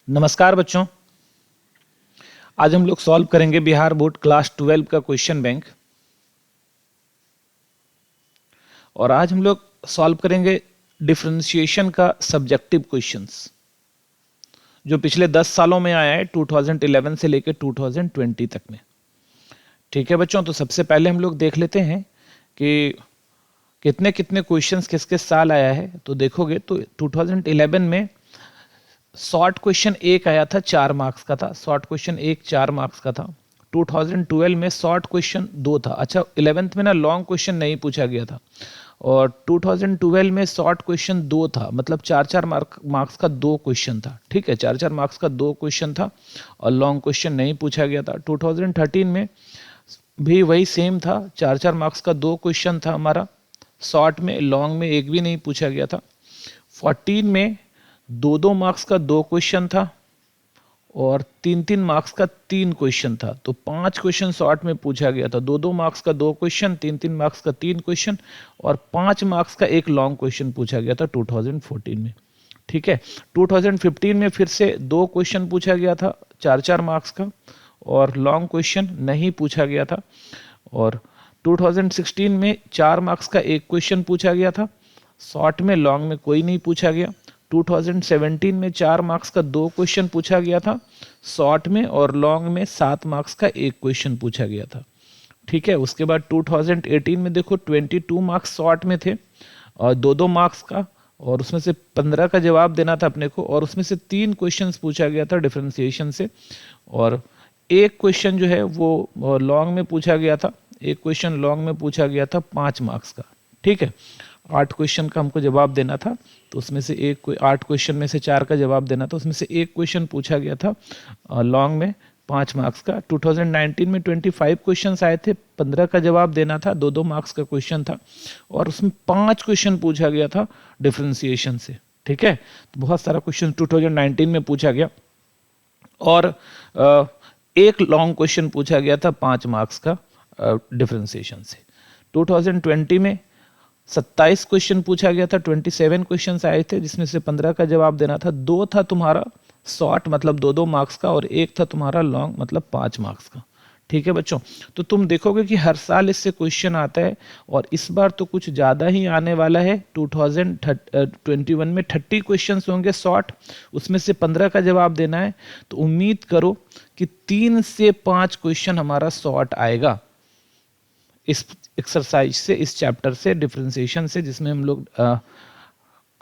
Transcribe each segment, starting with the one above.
नमस्कार बच्चों। आज हम लोग सॉल्व करेंगे बिहार बोर्ड क्लास 12 का क्वेश्चन बैंक। और आज हम लोग सॉल्व करेंगे डिफरेंशिएशन का सब्जेक्टिव क्वेश्चंस जो पिछले 10 सालों में आया है, 2011 से लेकर 2020 तक में। ठीक है बच्चों, तो सबसे पहले हम लोग देख लेते हैं कि कितने कितने क्वेश्चंस किस किस साल आया है। तो देखोगे तो 2011 में शॉर्ट क्वेश्चन एक आया था, 4 मार्क्स का था। शॉर्ट क्वेश्चन एक 4 मार्क्स का था। 2012 में शॉर्ट क्वेश्चन 2 था। अच्छा, 11th में ना लॉन्ग क्वेश्चन नहीं पूछा गया था। और 2012 में शॉर्ट क्वेश्चन 2 था, मतलब 4-4 मार्क्स का 2 क्वेश्चन था। ठीक है, 4-4 मार्क्स का 2 क्वेश्चन था और लॉन्ग क्वेश्चन नहीं पूछा गया था। 2013 में भी वही सेम था, 4-4 मार्क्स का 2 क्वेश्चन था हमारा शॉर्ट में, लॉन्ग में एक भी नहीं पूछा गया था। 14 में 2-2 मार्क्स का 2 क्वेश्चन था और 3-3 मार्क्स का 3 क्वेश्चन था। तो 5 क्वेश्चन शॉर्ट में पूछा गया था, 2-2 मार्क्स का 2 क्वेश्चन, 3-3 मार्क्स का 3 क्वेश्चन और 5 मार्क्स का एक लॉन्ग क्वेश्चन पूछा गया था 2014 में। ठीक है, 2015 में फिर से 2 क्वेश्चन पूछा गया था 4-4 मार्क्स का और लॉन्ग क्वेश्चन नहीं पूछा गया था। और 2016 में 4 मार्क्स का एक क्वेश्चन पूछा गया था शॉर्ट में, लॉन्ग में कोई नहीं पूछा गया। 2017 में 4 मार्क्स का 2 क्वेश्चन पूछा गया था शॉर्ट में और लॉन्ग में 7 मार्क्स का एक क्वेश्चन पूछा गया था। ठीक है, उसके बाद 2018 में देखो 22 मार्क्स शॉर्ट में थे और 2-2 मार्क्स का, और उसमें से 15 का जवाब देना था अपने को और उसमें से 3 क्वेश्चंस पूछा गया था डिफरेंशिएशन से और एक क्वेश्चन जो है वो लॉन्ग में पूछा गया था। एक क्वेश्चन लॉन्ग में पूछा गया था 5 मार्क्स का। ठीक है, 8 क्वेश्चन का हमको जवाब देना था, तो उसमें से 8 क्वेश्चन में से 4 का जवाब देना था, उसमें से एक क्वेश्चन पूछा गया था लॉन्ग में 5 मार्क्स का। 2019 में 25 क्वेश्चंस आए थे, 15 का जवाब देना था, 2-2 मार्क्स का क्वेश्चन था और उसमें 5 क्वेश्चन पूछा गया था डिफरेंशिएशन से। ठीक है, तो बहुत सारा क्वेश्चन 2019 में पूछा गया और एक लॉन्ग क्वेश्चन पूछा गया था 5 मार्क्स का डिफरेंशिएशन से। 2020 में 27 क्वेश्चन पूछा गया था, 27 क्वेश्चंस आए थे जिसमें से 15 का जवाब देना था। 2 था तुम्हारा शॉर्ट मतलब 2-2 मार्क्स का और एक था तुम्हारा लॉन्ग मतलब 5 मार्क्स का। ठीक है बच्चों, तो तुम देखोगे कि हर साल इससे क्वेश्चन आता है और इस बार तो कुछ ज़्यादा ही आने वाला है। 2021 में 30 क्वेश्चंस होंगे शॉर्ट, उसमें से 15 का जवाब देना है। तो उम्मीद करो कि 3 से 5 क्वेश्चन हमारा शॉर्ट आएगा इस एक्सरसाइज से, इस चैप्टर से, डिफरेंशिएशन से, जिसमें हम लोग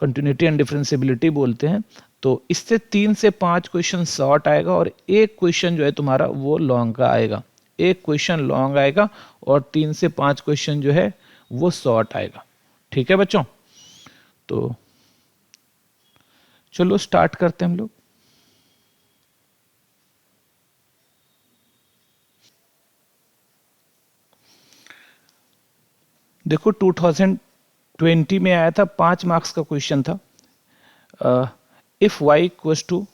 कंटिन्यूटी एंड डिफरेंशिएबिलिटी बोलते हैं। तो इससे 3 से 5 क्वेश्चन शॉर्ट आएगा और एक क्वेश्चन जो है तुम्हारा वो लॉन्ग का आएगा। एक क्वेश्चन लॉन्ग आएगा और 3 से 5 क्वेश्चन जो है वो शॉर्ट आएगा। ठीक है बच्चों, तो चलो स्टार्ट करते हैं हम लोग। देखो 2020 में आया था, 5 मार्क्स का क्वेश्चन था। If y equals to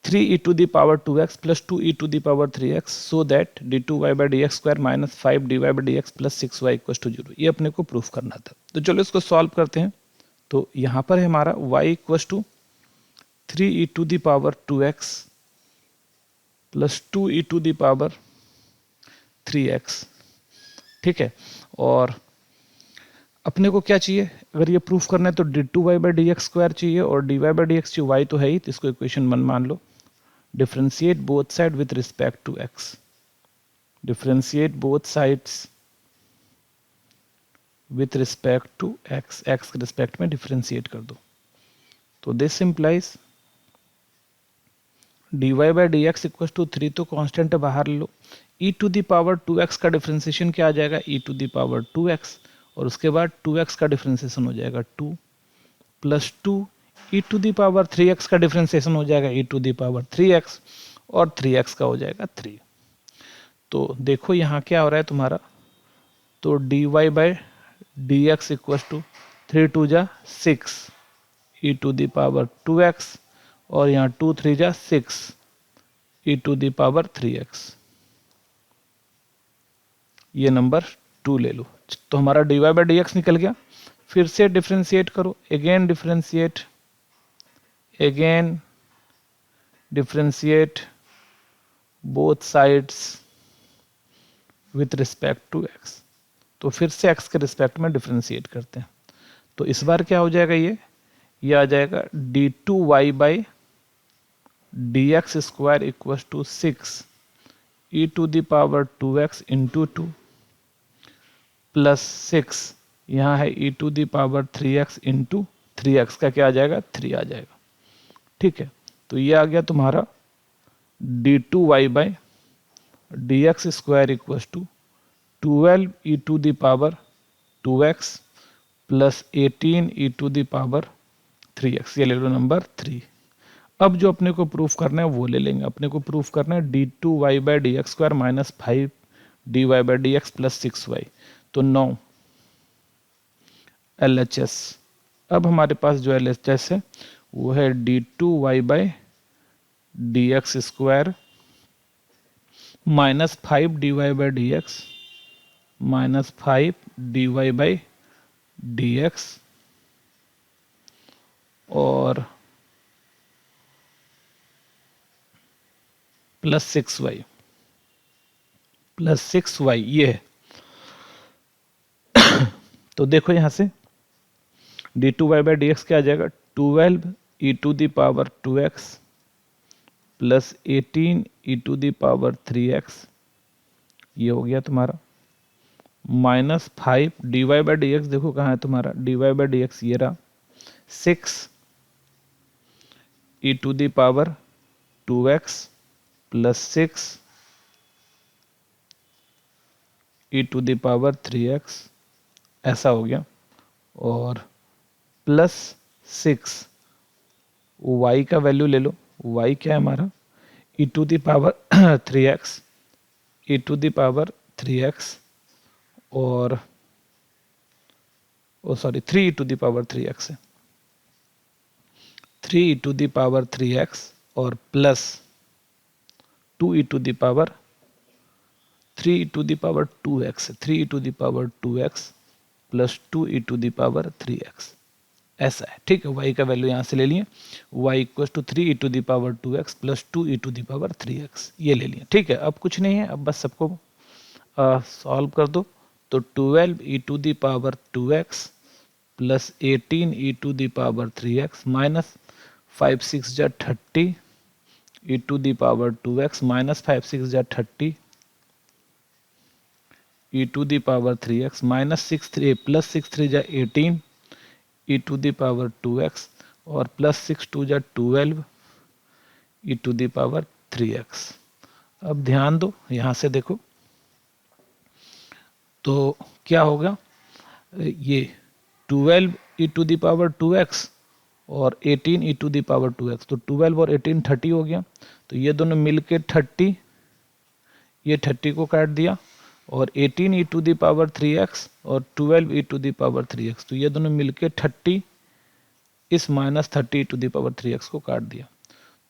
3e to the power 2x plus 2e to the power 3x so that d2y by dx square minus 5dy by dx plus 6y equals to 0, ये अपने को proof करना था। तो चलो इसको solve करते हैं। तो यहाँ पर है हमारा y equals to 3e to the power 2x plus 2e to the power 3x। ठीक है, और अपने को क्या चाहिए, अगर ये प्रूफ करना है तो d2y by dx स्क्वायर चाहिए और dy by dx चाहिए। y तो है ही, तो इसको इक्वेशन 1 मान लो। differentiate both side with respect to x, differentiate both sides with respect to x, x के रिस्पेक्ट में differentiate कर दो। तो this implies dy by dx equal to 3, तो कांस्टेंट बाहर लो। e to the power 2x का डिफरेंशिएशन क्या आ जाएगा, e to the power 2x, और उसके बाद 2x का डिफरेंशिएशन हो जाएगा 2 plus 2 e to the power 3x का डिफरेंशिएशन हो जाएगा e to the power 3x और 3x का हो जाएगा 3। तो देखो यहाँ क्या हो रहा है तुम्हारा, तो dy by d x equal to 3 2 6 e to the power 2x और यहाँ 2 3 6 e to the power 3x, ये नंबर 2 ले लो। तो हमारा dy बाई डी एक्स निकल गया। फिर से डिफ्रेंशिएट करो, again differentiate, again differentiate both sides with respect to x. तो फिर से एक्स के रिस्पेक्ट में डिफ्रेंशिएट करते हैं। तो इस बार क्या हो जाएगा, ये आ जाएगा d2y by d x square equal to 6 e to the power 2x into 2 plus 6 यहाँ है e to the power 3x into 3x का क्या आ जाएगा, 3 आ जाएगा। ठीक है, तो ये आ गया तुम्हारा d2y by d x square equal to 12 e to the power 2x plus 18 e to the power 3x। ये ले लो नंबर 3। अब जो अपने को प्रूफ करना है वो ले लेंगे। अपने को प्रूफ करना है d2y by d x square minus 5 dy by d x plus 6y। तो 9 LHS। अब हमारे पास जो LHS है वो है d2y by d x square minus 5 dy by d x minus 5 dy by d x और प्लस 6y ये है। तो देखो यहां से d2y बाई डी एक्स क्या आ जाएगा, 12 e to the power 2x plus 18 e to the power 3x। ये हो गया तुम्हारा minus 5 dy by d x. देखो कहाँ है तुम्हारा dy बाई डी एक्स, ये रहा 6 e to the power 2x plus 6 e to the power 3x, ऐसा हो गया। और प्लस 6 y का वैल्यू ले लो, y क्या है हमारा e to the power 3x e to the power 3x और sorry 3 e to the power 3x है, 3 e to the power 3x और plus 2 e to the power 3 e to the power 2x, 3 e to the power 2x plus 2 e to the power 3x, ऐसा है। ठीक है, y का value यहाँ से ले लिए, y equal to 3 e to the power 2x plus 2 e to the power 3x, ये ले लिए। ठीक है, अब कुछ नहीं है, अब बस सबको सॉल्व कर दो। तो 12 e to the power 2x plus 18 e to the power 3x minus 5 6 जा 30 e to the power 2x minus 5 6 जा 30 e to the power 3x minus 6 3 plus 6 3 जा 18 e to the power 2x और plus 6 2 जा 12 e to the power 3x। अब ध्यान दो, यहाँ से देखो तो क्या होगा, ये 12 e to the power 2x और 18 e to the power 2x, तो 12 और 18 30 हो गया। तो ये दोनों मिलके 30, ये 30 को काट दिया और 18 e to the power 3x और 12 e to the power 3x, तो ये दोनों मिलके 30 इस minus 30 e to the power 3x को काट दिया।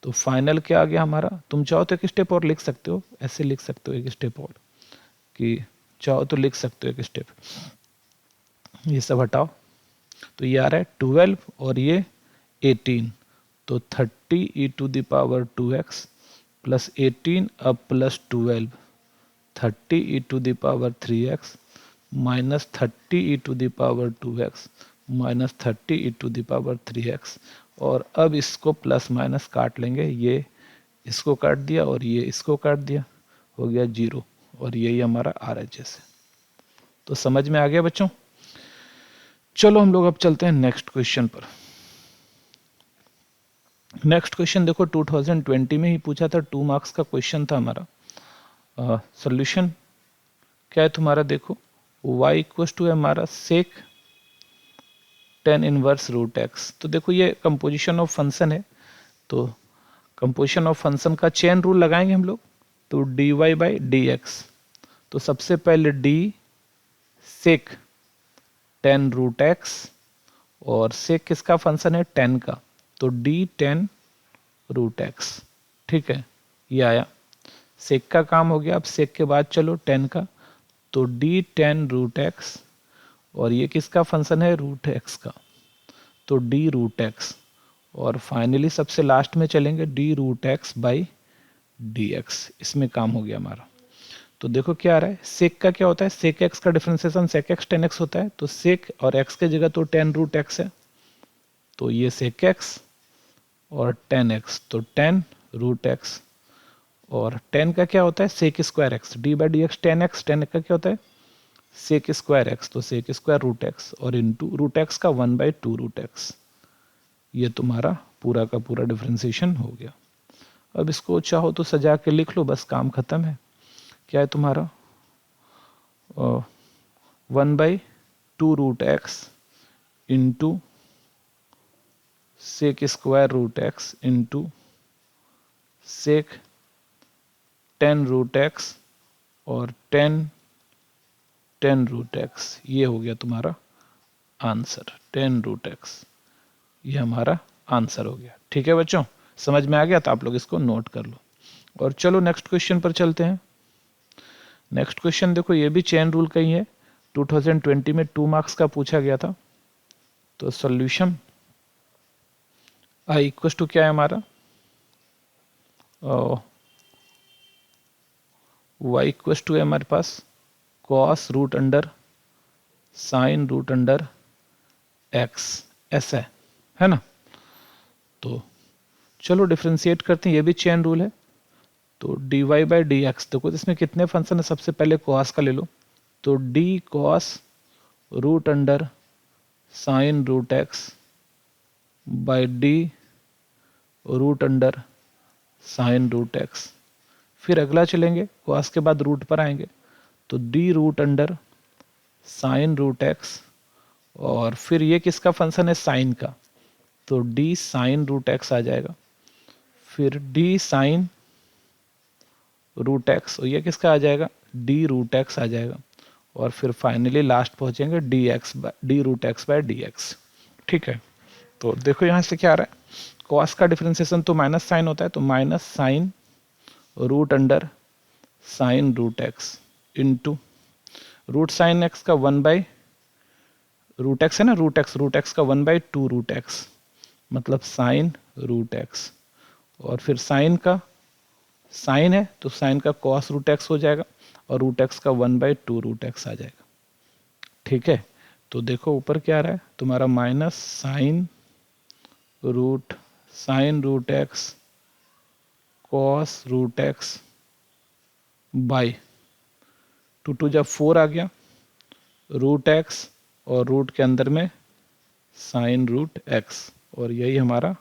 तो फाइनल क्या आ गया हमारा, तुम चाहो तो एक स्टेप और लिख सकते हो, ऐसे लिख सकते हो एक स्टेप और, कि चाहो तो लिख सकते हो एक स्टेप, ये सब हटाओ। तो ये आ रहा है 12 और ये 18, तो 30 e to the power 2x plus 18 अब plus 12 30 e to the power 3x minus 30 e to the power 2x minus 30 e to the power 3x। और अब इसको प्लस माइनस काट लेंगे, ये इसको काट दिया और ये इसको काट दिया, हो गया 0 और यही हमारा RHS है। तो समझ में आ गया बच्चों। चलो हम लोग अब चलते हैं नेक्स्ट क्वेश्चन पर। नेक्स्ट क्वेश्चन देखो 2020 में ही पूछा था, 2 मार्क्स का क्वेश्चन था हमारा। सॉल्यूशन क्या है तुम्हारा, देखो y इक्वल टू है हमारा सेक 10 इनवर्स रूट x। तो देखो ये कंपोजिशन ऑफ फंक्शन है, तो कंपोजिशन ऑफ फंक्शन का चेन रूल लगाएंगे हम लोग। तो dy बाई डी एक्स, तो सबसे पहले d सेक 10 रूट x और सेक किसका फंक्शन है, 10 का, तो d 10 रूट x। ठीक है, ये आया, सेक का काम हो गया। अब सेक के बाद चलो 10 का, तो d 10 रूट x और ये किसका फंक्शन है, रूट x का, तो d रूट x और फाइनली सबसे लास्ट में चलेंगे d root x by d x. इसमें काम हो गया हमारा। तो देखो क्या आ रहा है, सेक का क्या होता है, सेक एक्स का differentiation sec x tan x होता है। तो सेक और एक्स के जगह तो टेन रूट एक्स है, तो ये सेक एक्स और टेन एक्स, तो टेन रूट एक्स। और टेन का क्या होता है, sec square x, d by d x tan x, tan का क्या होता है सेक स्क्वायर एक्स, तो सेक स्क्वायर रूट एक्स और इंटू रूट एक्स का one by two root x. ये तुम्हारा पूरा का पूरा डिफरेंशिएशन हो गया। अब इसको चाहो तो सजा के लिख लो, बस काम खत्म है। क्या है तुम्हारा, one by two root x into sec square root x into sec tan root x और टेन रूट एक्स। ये हो गया तुम्हारा आंसर, टेन रूट एक्स। ये हमारा आंसर हो गया। ठीक है बच्चों, समझ में आ गया तो आप लोग इसको नोट कर लो। और चलो नेक्स्ट क्वेश्चन पर चलते हैं। नेक्स्ट क्वेश्चन देखो, ये भी चेन रूल का ही है, 2020 में 2 मार्क्स का पूछा गया था। तो सॉल्यूशन आई इक्वल टू क्या है हमारा, y इक्वल टू है हमारे पास cos root under sine root under x, ऐसा है ना। तो चलो डिफ्रेंशिएट करते हैं, ये भी चेन रूल है। तो d y by d x, देखो इसमें कितने फंक्शन है, सबसे पहले कॉस का ले लो, तो d cos root under sine root x by d root under sine root x. फिर अगला चलेंगे, कॉस के बाद रूट पर आएंगे, तो d root under sine root x, और फिर ये किसका फंक्शन है, साइन का, तो डी साइन रूट एक्स आ जाएगा। फिर डी साइन रूट एक्स, और ये किसका आ जाएगा, डी रूट एक्स आ जाएगा। और फिर फाइनली लास्ट पहुंचेंगे d root x by d x. ठीक है, तो देखो यहाँ से क्या आ रहा है, कॉस का डिफरेंशिएशन तो माइनस साइन होता है, तो minus sine root under sine root x into root sine x का वन बाई रूट एक्स है ना, रूट एक्स का one by two root x, मतलब साइन रूट एक्स। और फिर साइन का साइन है तो साइन का कॉस रूट एक्स हो जाएगा, और रूट एक्स का one by two root x आ जाएगा। ठीक है, तो देखो ऊपर क्या आ रहा है तुम्हारा, minus sine root x cos root x by two two जब फोर आ गया, रूट एक्स और रूट के अंदर में साइन रूट एक्स, और यही हमारा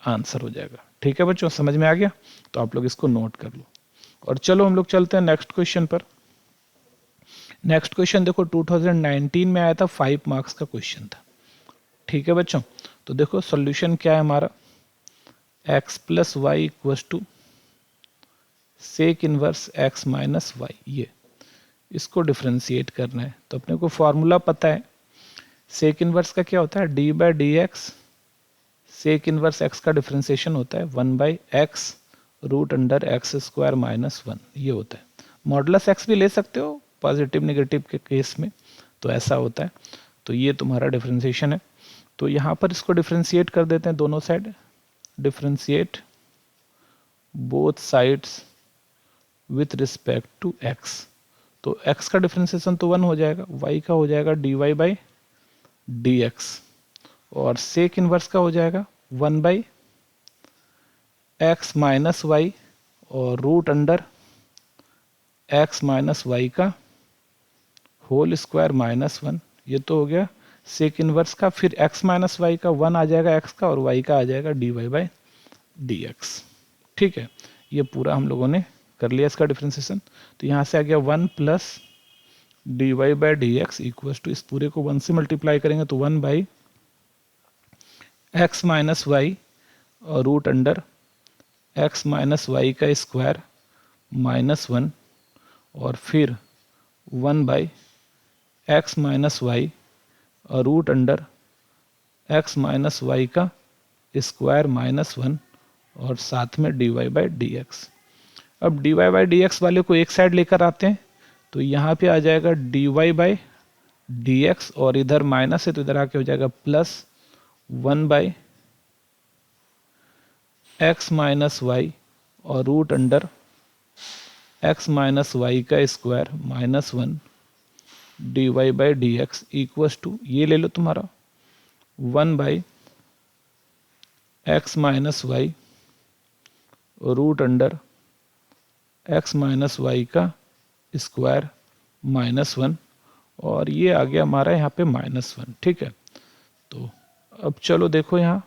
आंसर हो जाएगा। ठीक है बच्चों, समझ में आ गया, तो आप लोग इसको नोट कर लो। और चलो हम लोग चलते हैं नेक्स्ट क्वेश्चन पर। नेक्स्ट क्वेश्चन देखो 2019 में आया था, 5 मार्क्स का क्वेश्चन था। ठीक है बच्चों, तो देखो सॉल्यूशन क्या है हमारा, x plus y equal to sec inverse x minus y. ये इसको डिफ्रेंशिएट करना है, तो अपने को फॉर्मूला पता है, सेक इनवर्स का क्या होता है, d by d x, sec inverse x का डिफ्रेंशिएशन होता है one by x root under x square minus one, ये होता है। मॉडुलस x भी ले सकते हो पॉजिटिव नेगेटिव के केस में, तो ऐसा होता है। तो ये तुम्हारा डिफ्रेंशिएशन है। तो यहाँ पर इसको डिफ्रेंशिएट कर देते हैं दोनों side, differentiate both sides with respect to x। तो x का डिफ्रेंशिएशन तो 1 हो जाएगा, y का हो जाएगा dy बाई डी एक्स, और सेक इनवर्स का हो जाएगा 1 बाई एक्स माइनस वाई और root under x minus y का होल स्क्वायर माइनस 1। ये तो हो गया सेक इनवर्स का। फिर x माइनस वाई का 1 आ जाएगा x का, और y का आ जाएगा dy बाई डी एक्स। ठीक है, ये पूरा हम लोगों ने कर लिया इसका डिफ्रेंशिएशन। तो यहाँ से आ गया 1 plus d y by d x equal to, इस पूरे को 1 से मल्टीप्लाई करेंगे तो 1 बाई एक्स माइनस वाई और root under x minus y का स्क्वायर माइनस 1, और फिर 1 बाई एक्स माइनस वाई और root under x minus y का स्क्वायर माइनस 1, और साथ में d y by d x. अब d y by d x वाले को एक साइड लेकर आते हैं, तो यहाँ पे आ जाएगा d y by d x, और इधर माइनस है तो इधर आके हो जाएगा plus 1 by x minus y और root under x minus y का square minus 1 d y by d x equals to, ये ले लो तुम्हारा 1 by x minus y root under x minus y का स्क्वायर माइनस 1, और ये आ गया हमारा यहाँ पे माइनस 1। ठीक है, तो अब चलो देखो यहाँ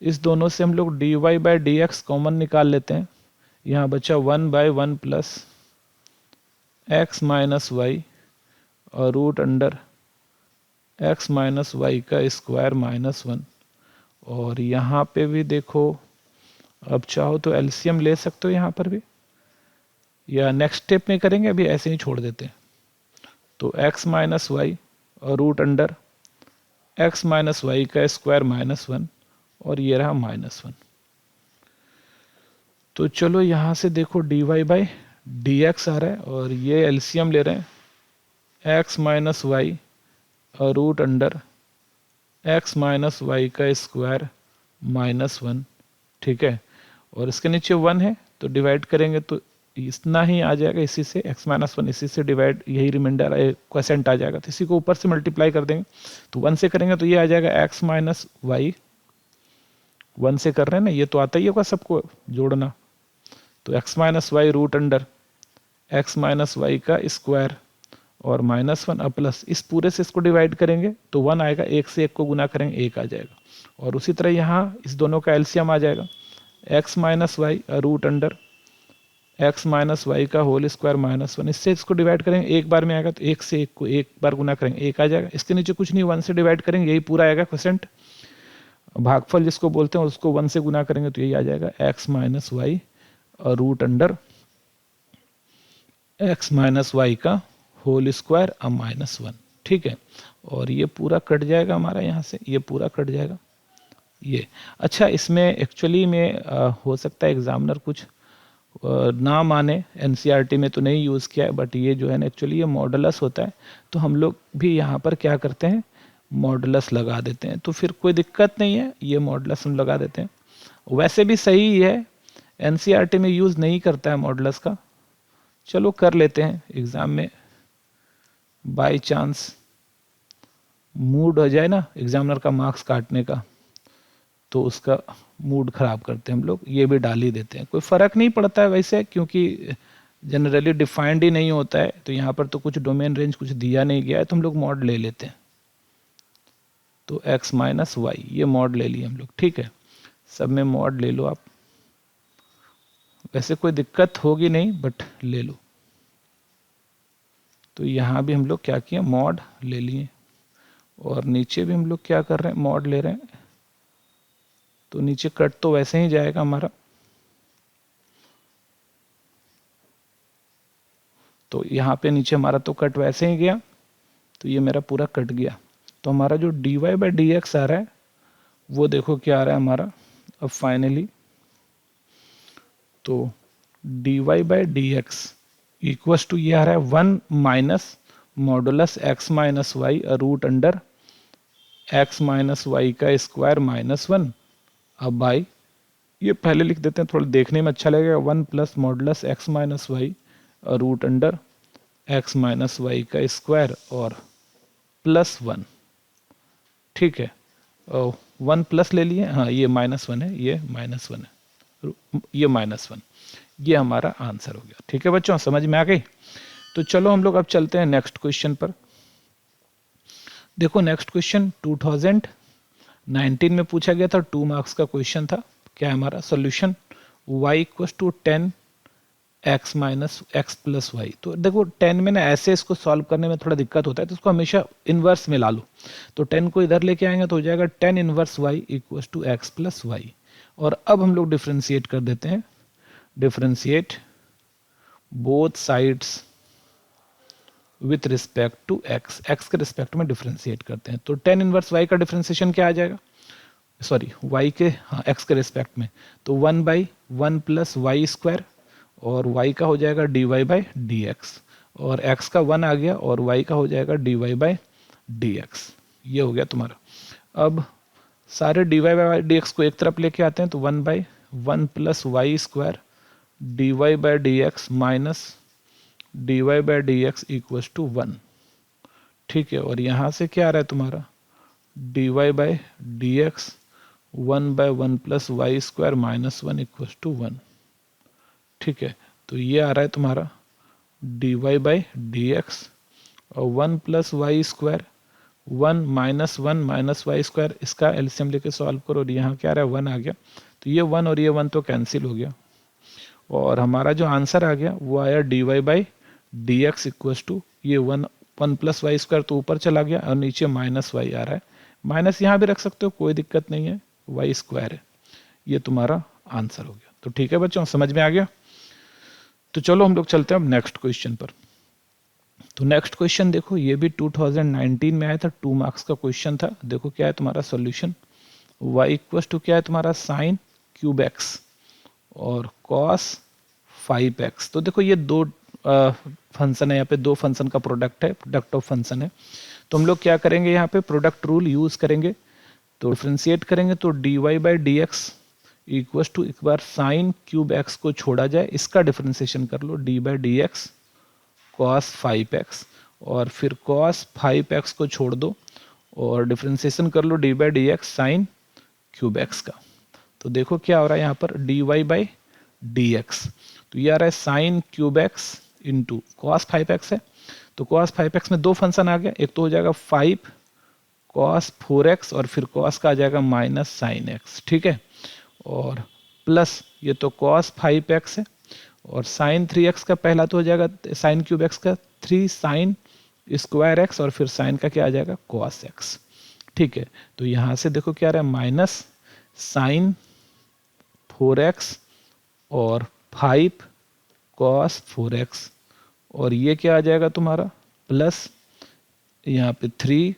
इस दोनों से हम लोग d y by d x common निकाल लेते हैं। यहाँ बचा 1 by 1 plus x minus y और root under x minus y का स्क्वायर माइनस 1, और यहाँ पे भी देखो अब चाहो तो एलसीएम ले सकते हो यहाँ पर भी, या नेक्स्ट स्टेप में करेंगे, अभी ऐसे ही छोड़ देते हैं। तो एक्स माइनस वाई और root under x minus y का स्क्वायर माइनस 1, और ये रहा माइनस 1। तो चलो यहाँ से देखो d y by d x आ रहा है, और ये एलसीएम ले रहे हैं एक्स माइनस वाई और root under x minus y का स्क्वायर माइनस 1। ठीक है, और इसके नीचे 1 है तो डिवाइड करेंगे तो इतना ही आ जाएगा, इसी से x माइनस 1 इसी से डिवाइड, यही रिमाइंडर क्वेश्चन आ जाएगा, तो इसी को ऊपर से मल्टीप्लाई कर देंगे तो 1 से करेंगे तो ये आ जाएगा x माइनस वाई, 1 से कर रहे हैं ना, ये तो आता ही होगा सबको जोड़ना, तो x minus y root under x minus y का स्क्वायर और माइनस 1 अब प्लस इस पूरे से इसको डिवाइड करेंगे तो 1 आएगा, 1 से 1 को गुना करेंगे 1 आ जाएगा, और उसी तरह यहाँ इस दोनों का एलसीएम आ जाएगा x minus y root under x minus y का होल स्क्वायर माइनस 1, इससे इसको डिवाइड करेंगे एक बार में आएगा तो 1 से 1 को एक बार गुना करेंगे 1 आ जाएगा, इसके नीचे कुछ नहीं 1 से डिवाइड करेंगे यही पूरा आएगा क्वोशेंट, भागफल जिसको बोलते हैं उसको 1 से गुना करेंगे तो यही आ जाएगा एक्स माइनस वाई और root under x minus y का होल स्क्वायर अब माइनस 1। ठीक है, और ये पूरा कट जाएगा हमारा, यहाँ से ये पूरा कट जाएगा ये। अच्छा, इसमें एक्चुअली में हो सकता है एग्जामिनर कुछ ना माने, एनसीईआरटी में तो नहीं यूज़ किया है, बट ये जो है ना एक्चुअली ये मॉडुलस होता है, तो हम लोग भी यहाँ पर क्या करते हैं मॉडुलस लगा देते हैं, तो फिर कोई दिक्कत नहीं है, ये मॉडुलस हम लगा देते हैं। वैसे भी सही है, एनसीईआरटी में यूज़ नहीं करता है मॉडुलस का, चलो कर लेते हैं एग्ज़ाम में, बाय चांस मूड हो जाए ना एग्जामिनर का मार्क्स काटने का तो उसका मूड खराब करते हैं हम लोग, ये भी डाल ही देते हैं, कोई फ़र्क नहीं पड़ता है वैसे, क्योंकि जनरली डिफाइंड ही नहीं होता है, तो यहाँ पर तो कुछ डोमेन रेंज कुछ दिया नहीं गया है, तो हम लोग मॉड ले लेते हैं, तो x माइनस वाई ये मॉड ले लिए हम लोग। ठीक है, सब में मॉड ले लो आप, वैसे कोई दिक्कत होगी नहीं बट ले लो। तो यहाँ भी हम लोग क्या किए मॉड ले लिए, और नीचे भी हम लोग क्या कर रहे हैं मॉड ले रहे हैं, तो नीचे कट तो वैसे ही जाएगा हमारा, तो यहाँ पे नीचे हमारा तो कट वैसे ही गया, तो ये मेरा पूरा कट गया, तो हमारा जो d y by d x आ रहा है वो देखो क्या आ रहा है हमारा अब फाइनली, तो d y by d x equals to ये आ रहा है 1 minus modulus x minus y root under x minus y का स्क्वायर माइनस 1, अब बाई ये पहले लिख देते हैं, थोड़ा देखने में अच्छा लगेगा, 1 plus modulus x minus y root under x minus y का स्क्वायर और प्लस 1। ठीक है, 1 प्लस ले लिए, हाँ ये माइनस 1 है, ये माइनस 1 है, ये माइनस 1, ये हमारा आंसर हो गया। ठीक है बच्चों, समझ में आ गई? तो चलो हम लोग अब चलते हैं नेक्स्ट क्वेश्चन पर। देखो नेक्स्ट क्वेश्चन 2019 में पूछा गया था, 2 मार्क्स का क्वेश्चन था। क्या है हमारा solution, y equal to 10 x minus x plus y. तो देखो 10 में ना ऐसे इसको सॉल्व करने में थोड़ा दिक्कत होता है, तो इसको हमेशा इन्वर्स में ला लो, तो 10 को इधर लेके आएंगे तो हो जाएगा 10 inverse y equal to x plus y. और अब हम लोग डिफ्रेंशिएट कर देते हैं, differentiate both sides with respect to x, x के रिस्पेक्ट में डिफ्रेंशिएट करते हैं, तो 10 इनवर्स y का डिफ्रेंशिएशन क्या आ जाएगा, सॉरी y के, हाँ x के रिस्पेक्ट में, तो 1 बाई 1 प्लस वाई स्क्वायर, और y का हो जाएगा d y by d x, और x का 1 आ गया और y का हो जाएगा d y by d x. ये हो गया तुम्हारा। अब सारे d y by d x को एक तरफ लेके आते हैं, तो 1 by 1 plus y square d y by d x minus d y by d x equals to 1। ठीक है, और यहाँ से क्या आ रहा है तुम्हारा d y by d x 1/1 plus y square minus 1 equals to 1। ठीक है, तो ये आ रहा है तुम्हारा d y by d x और 1 plus y square 1 minus y square, इसका एलसीएम लेके सॉल्व करो और यहाँ क्या आ रहा है 1 आ गया, तो ये 1 और ये 1 तो कैंसिल हो गया और हमारा जो आंसर आ गया वो आया d y by d x equals to ये 1 प्लस वाई स्क्वायर तो ऊपर चला गया और नीचे माइनस वाई आ रहा है, माइनस यहाँ भी रख सकते हो कोई दिक्कत नहीं है, वाई स्क्वायर है, ये तुम्हारा आंसर हो गया। तो ठीक है बच्चों, समझ में आ गया। तो चलो हम लोग चलते हैं अब नेक्स्ट क्वेश्चन पर। तो नेक्स्ट क्वेश्चन देखो, ये भी 2019 में आया था, 2 मार्क्स का क्वेश्चन था। देखो क्या है तुम्हारा सॉल्यूशन, y इक्वल टू क्या है तुम्हारा साइन क्यूब एक्स और कॉस 5x। तो देखो ये दो फंक्शन है, यहाँ पे दो फंक्शन का प्रोडक्ट है, प्रोडक्ट ऑफ फंक्शन है। तो हम लोग क्या करेंगे, यहाँ पे प्रोडक्ट रूल यूज करेंगे, तो डिफ्रेंशिएट करेंगे तो d y by d x equal to, एक बार साइन क्यूब एक्स को छोड़ा जाए, इसका डिफ्रेंशिएशन कर लो d by d x cos 5x और फिर कॉस 5x को छोड़ दो और डिफ्रेंशिएशन कर लो d by d x sine cube x का। तो देखो क्या हो रहा है यहाँ पर d y by d x, तो ये आ रहा है sine cube x into cos 5x है, तो कॉस 5x में दो फंक्शन आ गया, एक तो हो जाएगा 5 कॉस 4x और फिर कॉस का आ जाएगा माइनस साइन एक्स। ठीक है, और प्लस ये तो कॉस 5x है और साइन 3x का पहला तो हो जाएगा साइन क्यूब एक्स का 3 साइन स्क्वायर एक्स और फिर साइन का क्या आ जाएगा कॉस एक्स। ठीक है, तो यहाँ से देखो क्या आ रहा है माइनस साइन 4x और 5 कॉस 4x और ये क्या आ जाएगा तुम्हारा प्लस यहाँ पे 3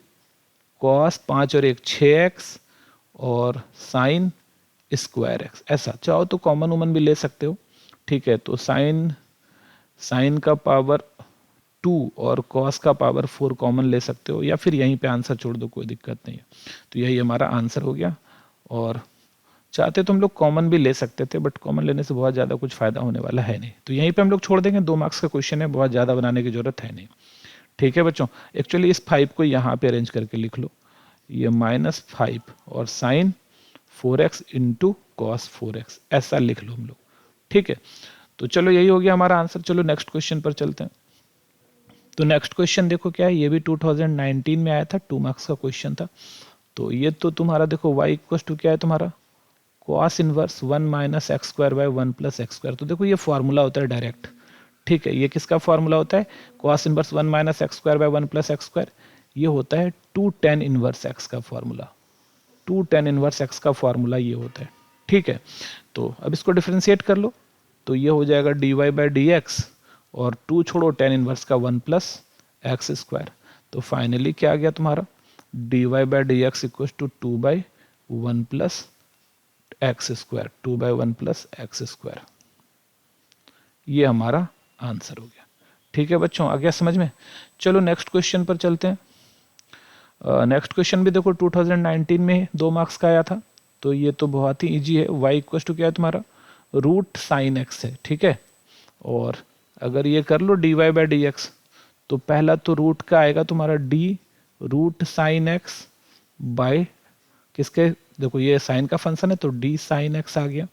कॉस 5 और 1 6x और साइन स्क्वायर एक्स। ऐसा चाहो तो कॉमन वोमन भी ले सकते हो। ठीक है, तो साइन का पावर 2 और कॉस का पावर 4 कॉमन ले सकते हो या फिर यहीं पे आंसर छोड़ दो, कोई दिक्कत नहीं है। तो यही हमारा आंसर हो गया और चाहते तो हम लोग कॉमन भी ले सकते थे, बट कॉमन लेने से बहुत ज़्यादा कुछ फायदा होने वाला है नहीं, तो यहीं पे हम लोग छोड़ देंगे। 2 मार्क्स का क्वेश्चन है, बहुत ज़्यादा बनाने की जरूरत है नहीं। ठीक है बच्चों, एक्चुअली इस 5 को यहाँ पे अरेंज करके लिख लो, ये -5 और sign 4x into cos 4x ऐसा लिख लो हम लोग। ठीक है, तो चलो यही हो गया हमारा आंसर। चलो नेक्स्ट क्वेश्चन पर चलते हैं। तो नेक्स्ट क्वेश्चन देखो क्या है, ये भी 2019 में आया था, 2 मार्क्स का क्वेश्चन था। तो ये तो तुम्हारा देखो y इक्वल टू क्या है तुम्हारा cos inverse 1 minus x square by 1 plus x square. तो देखो ये फॉर्मूला होता है डायरेक्ट। ठीक है, ये किसका फॉर्मूला होता है cos inverse 1 minus x square by 1 plus x square, ये होता है 2 tan इनवर्स एक्स का फॉर्मूला। 2 tan इनवर्स एक्स का फॉर्मूला ये होता है। ठीक है, तो अब इसको डिफ्रेंशिएट कर लो, तो ये हो जाएगा d y by d x और 2 छोड़ो tan इनवर्स का 1 प्लस एक्स स्क्वायर। तो फाइनली क्या आ गया तुम्हारा d y by d x equal to 2/1 plus x square, 2/1 plus x square, ये हमारा आंसर हो गया। ठीक है बच्चों, आ गया समझ में। चलो नेक्स्ट क्वेश्चन पर चलते हैं। नेक्स्ट क्वेश्चन भी देखो 2019 में 2 मार्क्स का आया था, तो ये तो बहुत ही इजी है। y इक्वल टू क्या है तुम्हारा रूट साइन एक्स है। ठीक है, और अगर ये कर लो d y by d x, तो पहला तो रूट का आएगा तुम्हारा d root sine x by किसके, देखो ये साइन का फंक्शन है तो डी साइन एक्स आ गया,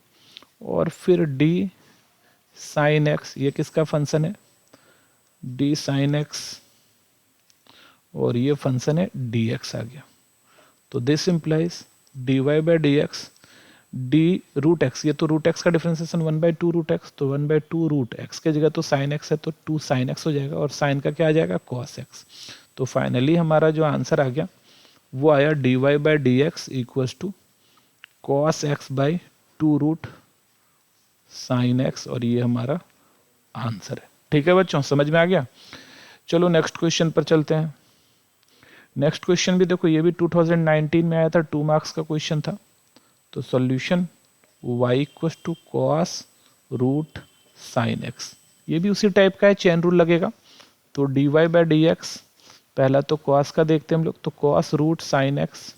और फिर डी साइन एक्स, ये किसका फंक्शन है डी साइन एक्स, और ये फंक्शन है डी एक्स आ गया। तो this implies d y by d x d root x, ये तो रूट एक्स का डिफरेंशिएशन 1/2 रूट एक्स, तो 1/2 रूट एक्स के जगह तो साइन एक्स है तो 2 साइन एक्स हो जाएगा, और साइन का क्या आ जाएगा कॉस एक्स। तो फाइनली हमारा जो आंसर आ गया वो आया d y by d x equal to cos x by 2 root sine x, और ये हमारा आंसर है। ठीक है बच्चों, समझ में आ गया। चलो नेक्स्ट क्वेश्चन पर चलते हैं। नेक्स्ट क्वेश्चन भी देखो ये भी 2019 में आया था, 2 मार्क्स का क्वेश्चन था। तो solution y equal to cos root sine x, ये भी उसी टाइप का है, चेन रूल लगेगा। तो d y by d x, पहला तो कॉस का देखते हैं हम लोग, तो कॉस रूट साइन एक्स,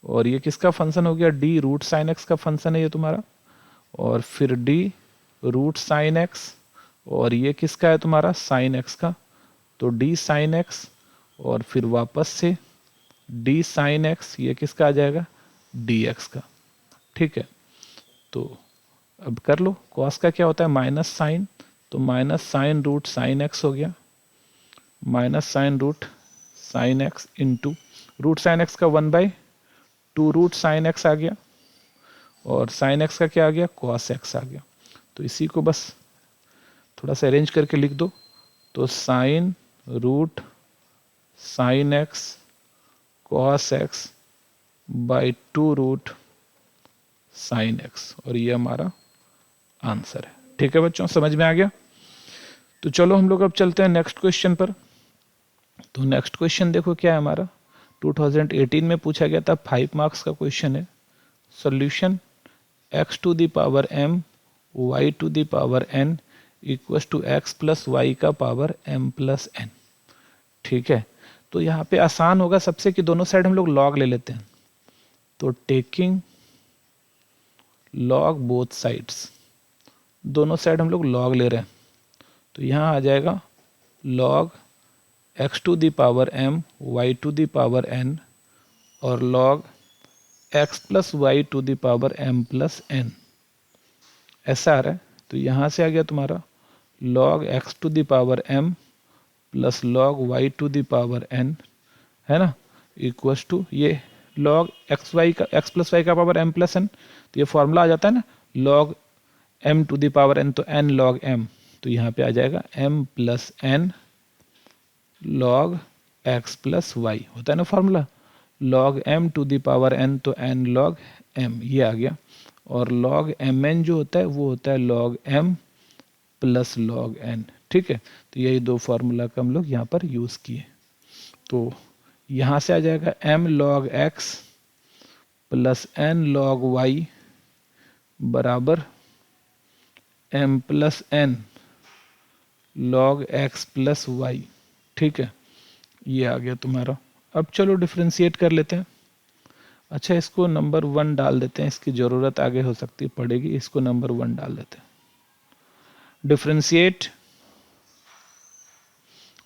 और ये किसका फंक्शन हो गया डी रूट साइन एक्स का फंक्शन है ये तुम्हारा, और फिर डी रूट साइन एक्स, और ये किसका है तुम्हारा साइन एक्स का, तो डी साइन एक्स, और फिर वापस से डी साइन एक्स, ये किसका आ जाएगा डी एक्स का। ठीक है, तो अब कर लो, कॉस का क्या होता है माइनस साइन, तो minus sine root sine x हो गया, minus sine root sine x into root sine x का 1/2 रूट साइन एक्स आ गया, और साइन एक्स का क्या आ गया कॉस एक्स आ गया। तो इसी को बस थोड़ा सा अरेंज करके लिख दो, तो sine root sine x cos x by 2 root sine x, और ये हमारा आंसर है। ठीक है बच्चों, समझ में आ गया। तो चलो हम लोग अब चलते हैं नेक्स्ट क्वेश्चन पर। तो नेक्स्ट क्वेश्चन देखो क्या है हमारा, 2018 में पूछा गया था, 5 मार्क्स का क्वेश्चन है। Solution x to the power m y to the power n equals to x plus y का पावर m प्लस n। ठीक है, तो यहाँ पे आसान होगा सबसे कि दोनों साइड हम लोग लॉग ले लेते हैं, तो टेकिंग लॉग बोथ साइड्स, दोनों साइड हम लोग लॉग ले रहे हैं, तो यहाँ आ जाएगा log x to the power m y to the power n और log x plus y to the power m plus n, ऐसा आ रहा है। तो यहाँ से आ गया तुम्हारा log x to the power m plus log y to the power n, है ना, इक्वल्स टू ये log x प्लस वाई का पावर m प्लस n, तो ये फॉर्मूला आ जाता है ना log m to the power n, तो n log m, तो यहाँ पे आ जाएगा m plus n log x plus y, होता है ना formula log m to the power n, तो n log m, ये आ गया। और log mn जो होता है वो होता है log m plus log n। ठीक है, तो यही दो फार्मूला का हम लोग यहाँ पर यूज़ किए। तो यहाँ से आ जाएगा m log x plus n log y बराबर m plus n log x plus y। ठीक है, ये आ गया तुम्हारा। अब चलो डिफ्रेंशिएट कर लेते हैं। अच्छा, इसको नंबर 1 डाल देते हैं, इसकी ज़रूरत आगे हो सकती है पड़ेगी, इसको नंबर 1 डाल देते हैं। Differentiate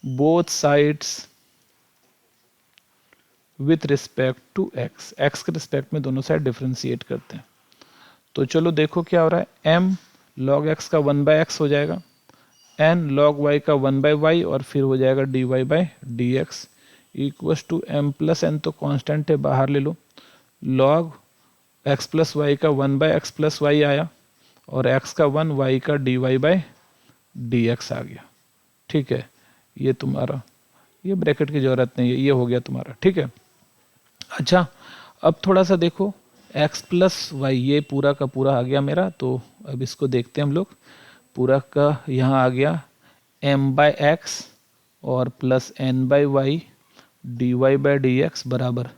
both sides with respect to x, x के रिस्पेक्ट में दोनों साइड डिफ्रेंशिएट करते हैं। तो चलो देखो क्या हो रहा है, m log x का 1/x हो जाएगा, n log y का 1/y, और फिर हो जाएगा dy/dx equals to m plus n, तो कांस्टेंट है बाहर ले लो, log x प्लस वाई का 1/x प्लस वाई आया, और x का 1 y का dy/dx आ गया। ठीक है, ये तुम्हारा, ये ब्रैकेट की जरूरत नहीं है, ये हो गया तुम्हारा। ठीक है, अच्छा अब थोड़ा सा देखो x प्लस वाई, ये पूरा का पूरा आ गया मेरा, तो अब इसको देखते हैं हम लोग, पूरा का यहाँ आ गया m/x और प्लस n/y dy/dx बराबर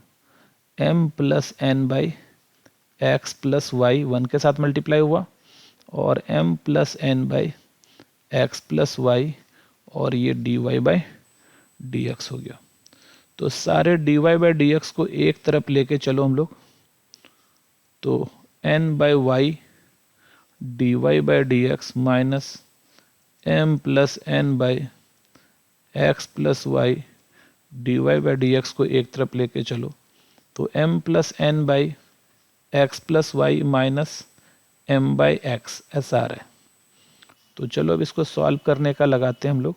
m plus n/x plus Y, 1 के साथ मल्टीप्लाई हुआ, और m plus n/x plus y, और ये dy/dx हो गया। तो सारे dy/dx को एक तरफ लेके चलो हम लोग, तो n/y dy/dx minus m plus n/x plus y dy/dx को एक तरफ लेके चलो, तो m plus n/x plus y minus m/x, ऐसा आ रहा है। तो चलो अब इसको सॉल्व करने का लगाते हैं हम लोग,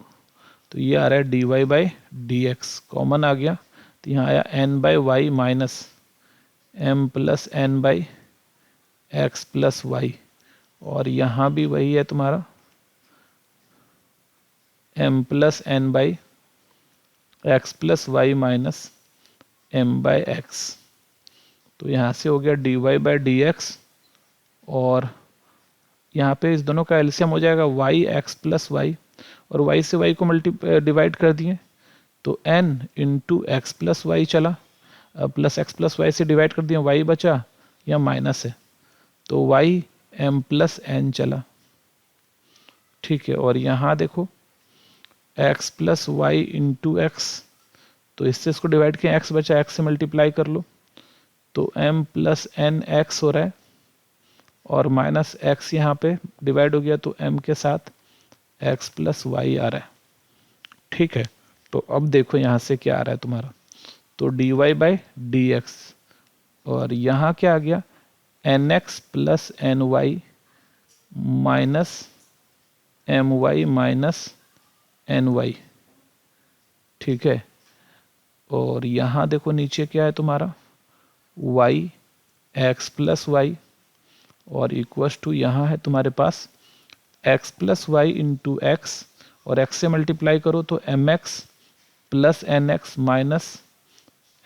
तो ये आ रहा है dy/dx कॉमन आ गया, तो यहाँ आया n/y minus m plus n/x plus y, और यहाँ भी वही है तुम्हारा m plus n/x plus y minus m/x। तो यहाँ से हो गया dy/dx, और यहाँ पे इस दोनों का एलसीएम हो जाएगा y(x प्लस वाई), और y से y को डिवाइड कर दिए, तो n into x plus y चला, प्लस x प्लस वाई से डिवाइड कर दिया, y बचा, या माइनस है, तो y m प्लस n चला। ठीक है, और यहाँ देखो x plus y into x, तो इससे इसको डिवाइड किया, x बचा, x से मल्टीप्लाई कर लो, तो m प्लस n x हो रहा है, और माइनस एक्स यहाँ पे डिवाइड हो गया तो m के साथ x प्लस वाई आ रहा है। ठीक है, तो अब देखो यहाँ से क्या आ रहा है तुम्हारा, तो dy बाई डी एक्स, और यहाँ क्या आ गया nx plus n y minus m y minus n y. ठीक है, और यहाँ देखो नीचे क्या है तुम्हारा y x प्लस वाई, और इक्वस टू यहाँ है तुम्हारे पास x plus y into x, और x से मल्टीप्लाई करो तो mx plus n x minus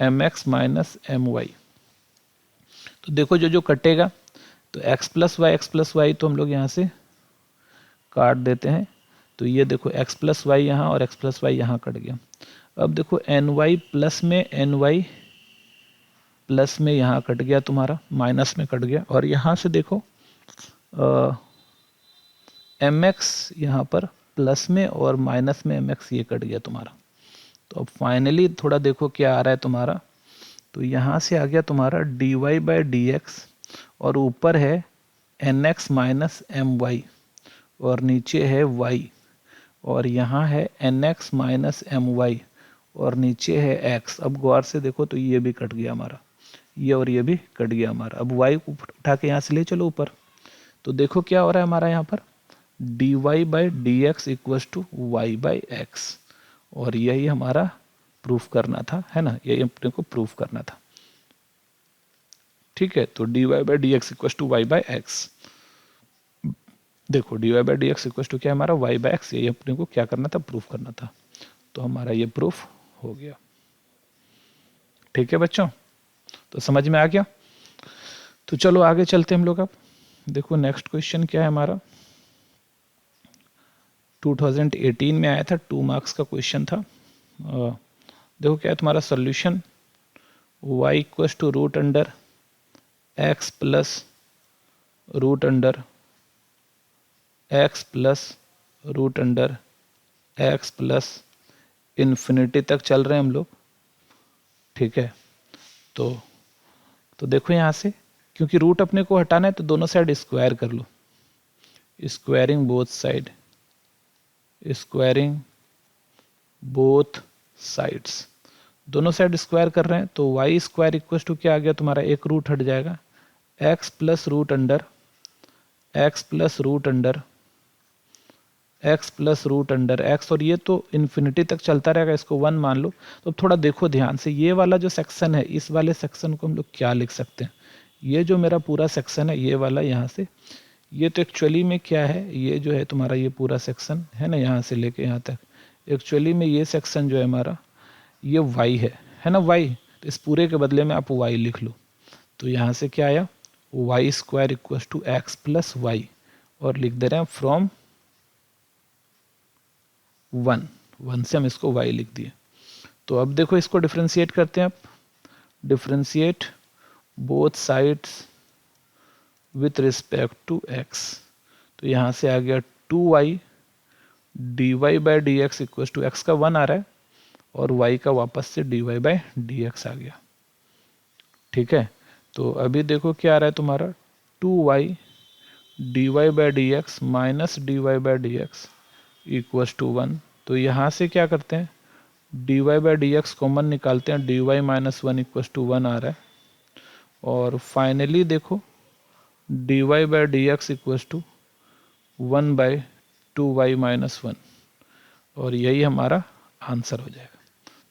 m x minus m y. तो देखो जो जो कटेगा, तो x प्लस वाई तो हम लोग यहाँ से काट देते हैं, तो ये देखो x प्लस वाई यहाँ और x प्लस वाई यहाँ कट गया। अब देखो एन वाई प्लस में एन वाई प्लस में यहाँ कट गया तुम्हारा, माइनस में कट गया, और यहाँ से देखो एम एक्स यहाँ पर प्लस में और माइनस में एम एक्स ये कट गया तुम्हारा। तो अब फाइनली थोड़ा देखो क्या आ रहा है तुम्हारा, तो यहाँ से आ गया तुम्हारा d y by d x, और ऊपर है n x minus m y, और नीचे है y, और यहाँ है n x minus m y, और नीचे है x। अब गौर से देखो तो ये भी कट गया हमारा, ये और ये भी कट गया हमारा। अब y को उठा के यहाँ से ले चलो ऊपर, तो देखो क्या हो रहा है हमारा यहाँ पर dy by d x equals to y by x, और यही हमारा प्रूफ करना था, है ना, यही अपने को प्रूफ करना था। ठीक है, तो dy by d x equals to y by x, देखो dy by d x equals to क्या है हमारा y बाई एक्स, यही अपने को क्या करना था, प्रूफ करना था। तो हमारा ये प्रूफ हो गया। ठीक है बच्चों, तो समझ में आ गया। तो चलो आगे चलते हम लोग। अब देखो नेक्स्ट क्वेश्चन क्या है हमारा, 2018 में आया था, 2 मार्क्स का क्वेश्चन था। देखो क्या है तुम्हारा solution, y equals to root under x plus root under x plus root under x plus infinity तक चल रहे हैं हम लोग। ठीक है, तो देखो यहाँ से, क्योंकि रूट अपने को हटाना है तो दोनों साइड स्क्वायर कर लो, squaring both side, squaring both sides, दोनों साइड स्क्वायर कर रहे हैं, तो वाई स्क्वायर इक्वल टू क्या आ गया तुम्हारा, एक रूट हट जाएगा, x plus root under x plus root under x plus root under x, और ये तो इन्फिनिटी तक चलता रहेगा, इसको 1 मान लो। तो थोड़ा देखो ध्यान से, ये वाला जो सेक्शन है, इस वाले सेक्शन को हम लोग क्या लिख सकते हैं, ये जो मेरा पूरा सेक्शन है ये वाला यहाँ से, ये तो एक्चुअली में क्या है, ये जो है तुम्हारा ये पूरा सेक्शन है ना, यहाँ से लेके यहाँ तक, एक्चुअली में ये सेक्शन जो है हमारा ये y है ना, y, तो इस पूरे के बदले में आप y लिख लो। तो यहाँ से क्या आया, y square equal to x plus y, और लिख दे रहे हैं फ्रॉम 1 से हम इसको y लिख दिए। तो अब देखो इसको डिफ्रेंशिएट करते हैं, आप differentiate both sides with respect to x, तो यहाँ से आ गया 2y d y by d x equal to x का 1 आ रहा है, और y का वापस से d y by d x आ गया। ठीक है, तो अभी देखो क्या आ रहा है तुम्हारा 2y d y by d x minus d y by d x equal to 1। तो यहाँ से क्या करते हैं, d y by d x common निकालते हैं, d y minus 1 equal to 1 आ रहा है, और फाइनली देखो d y by d x equal to 1 by 2y minus 1, और यही हमारा आंसर हो जाएगा।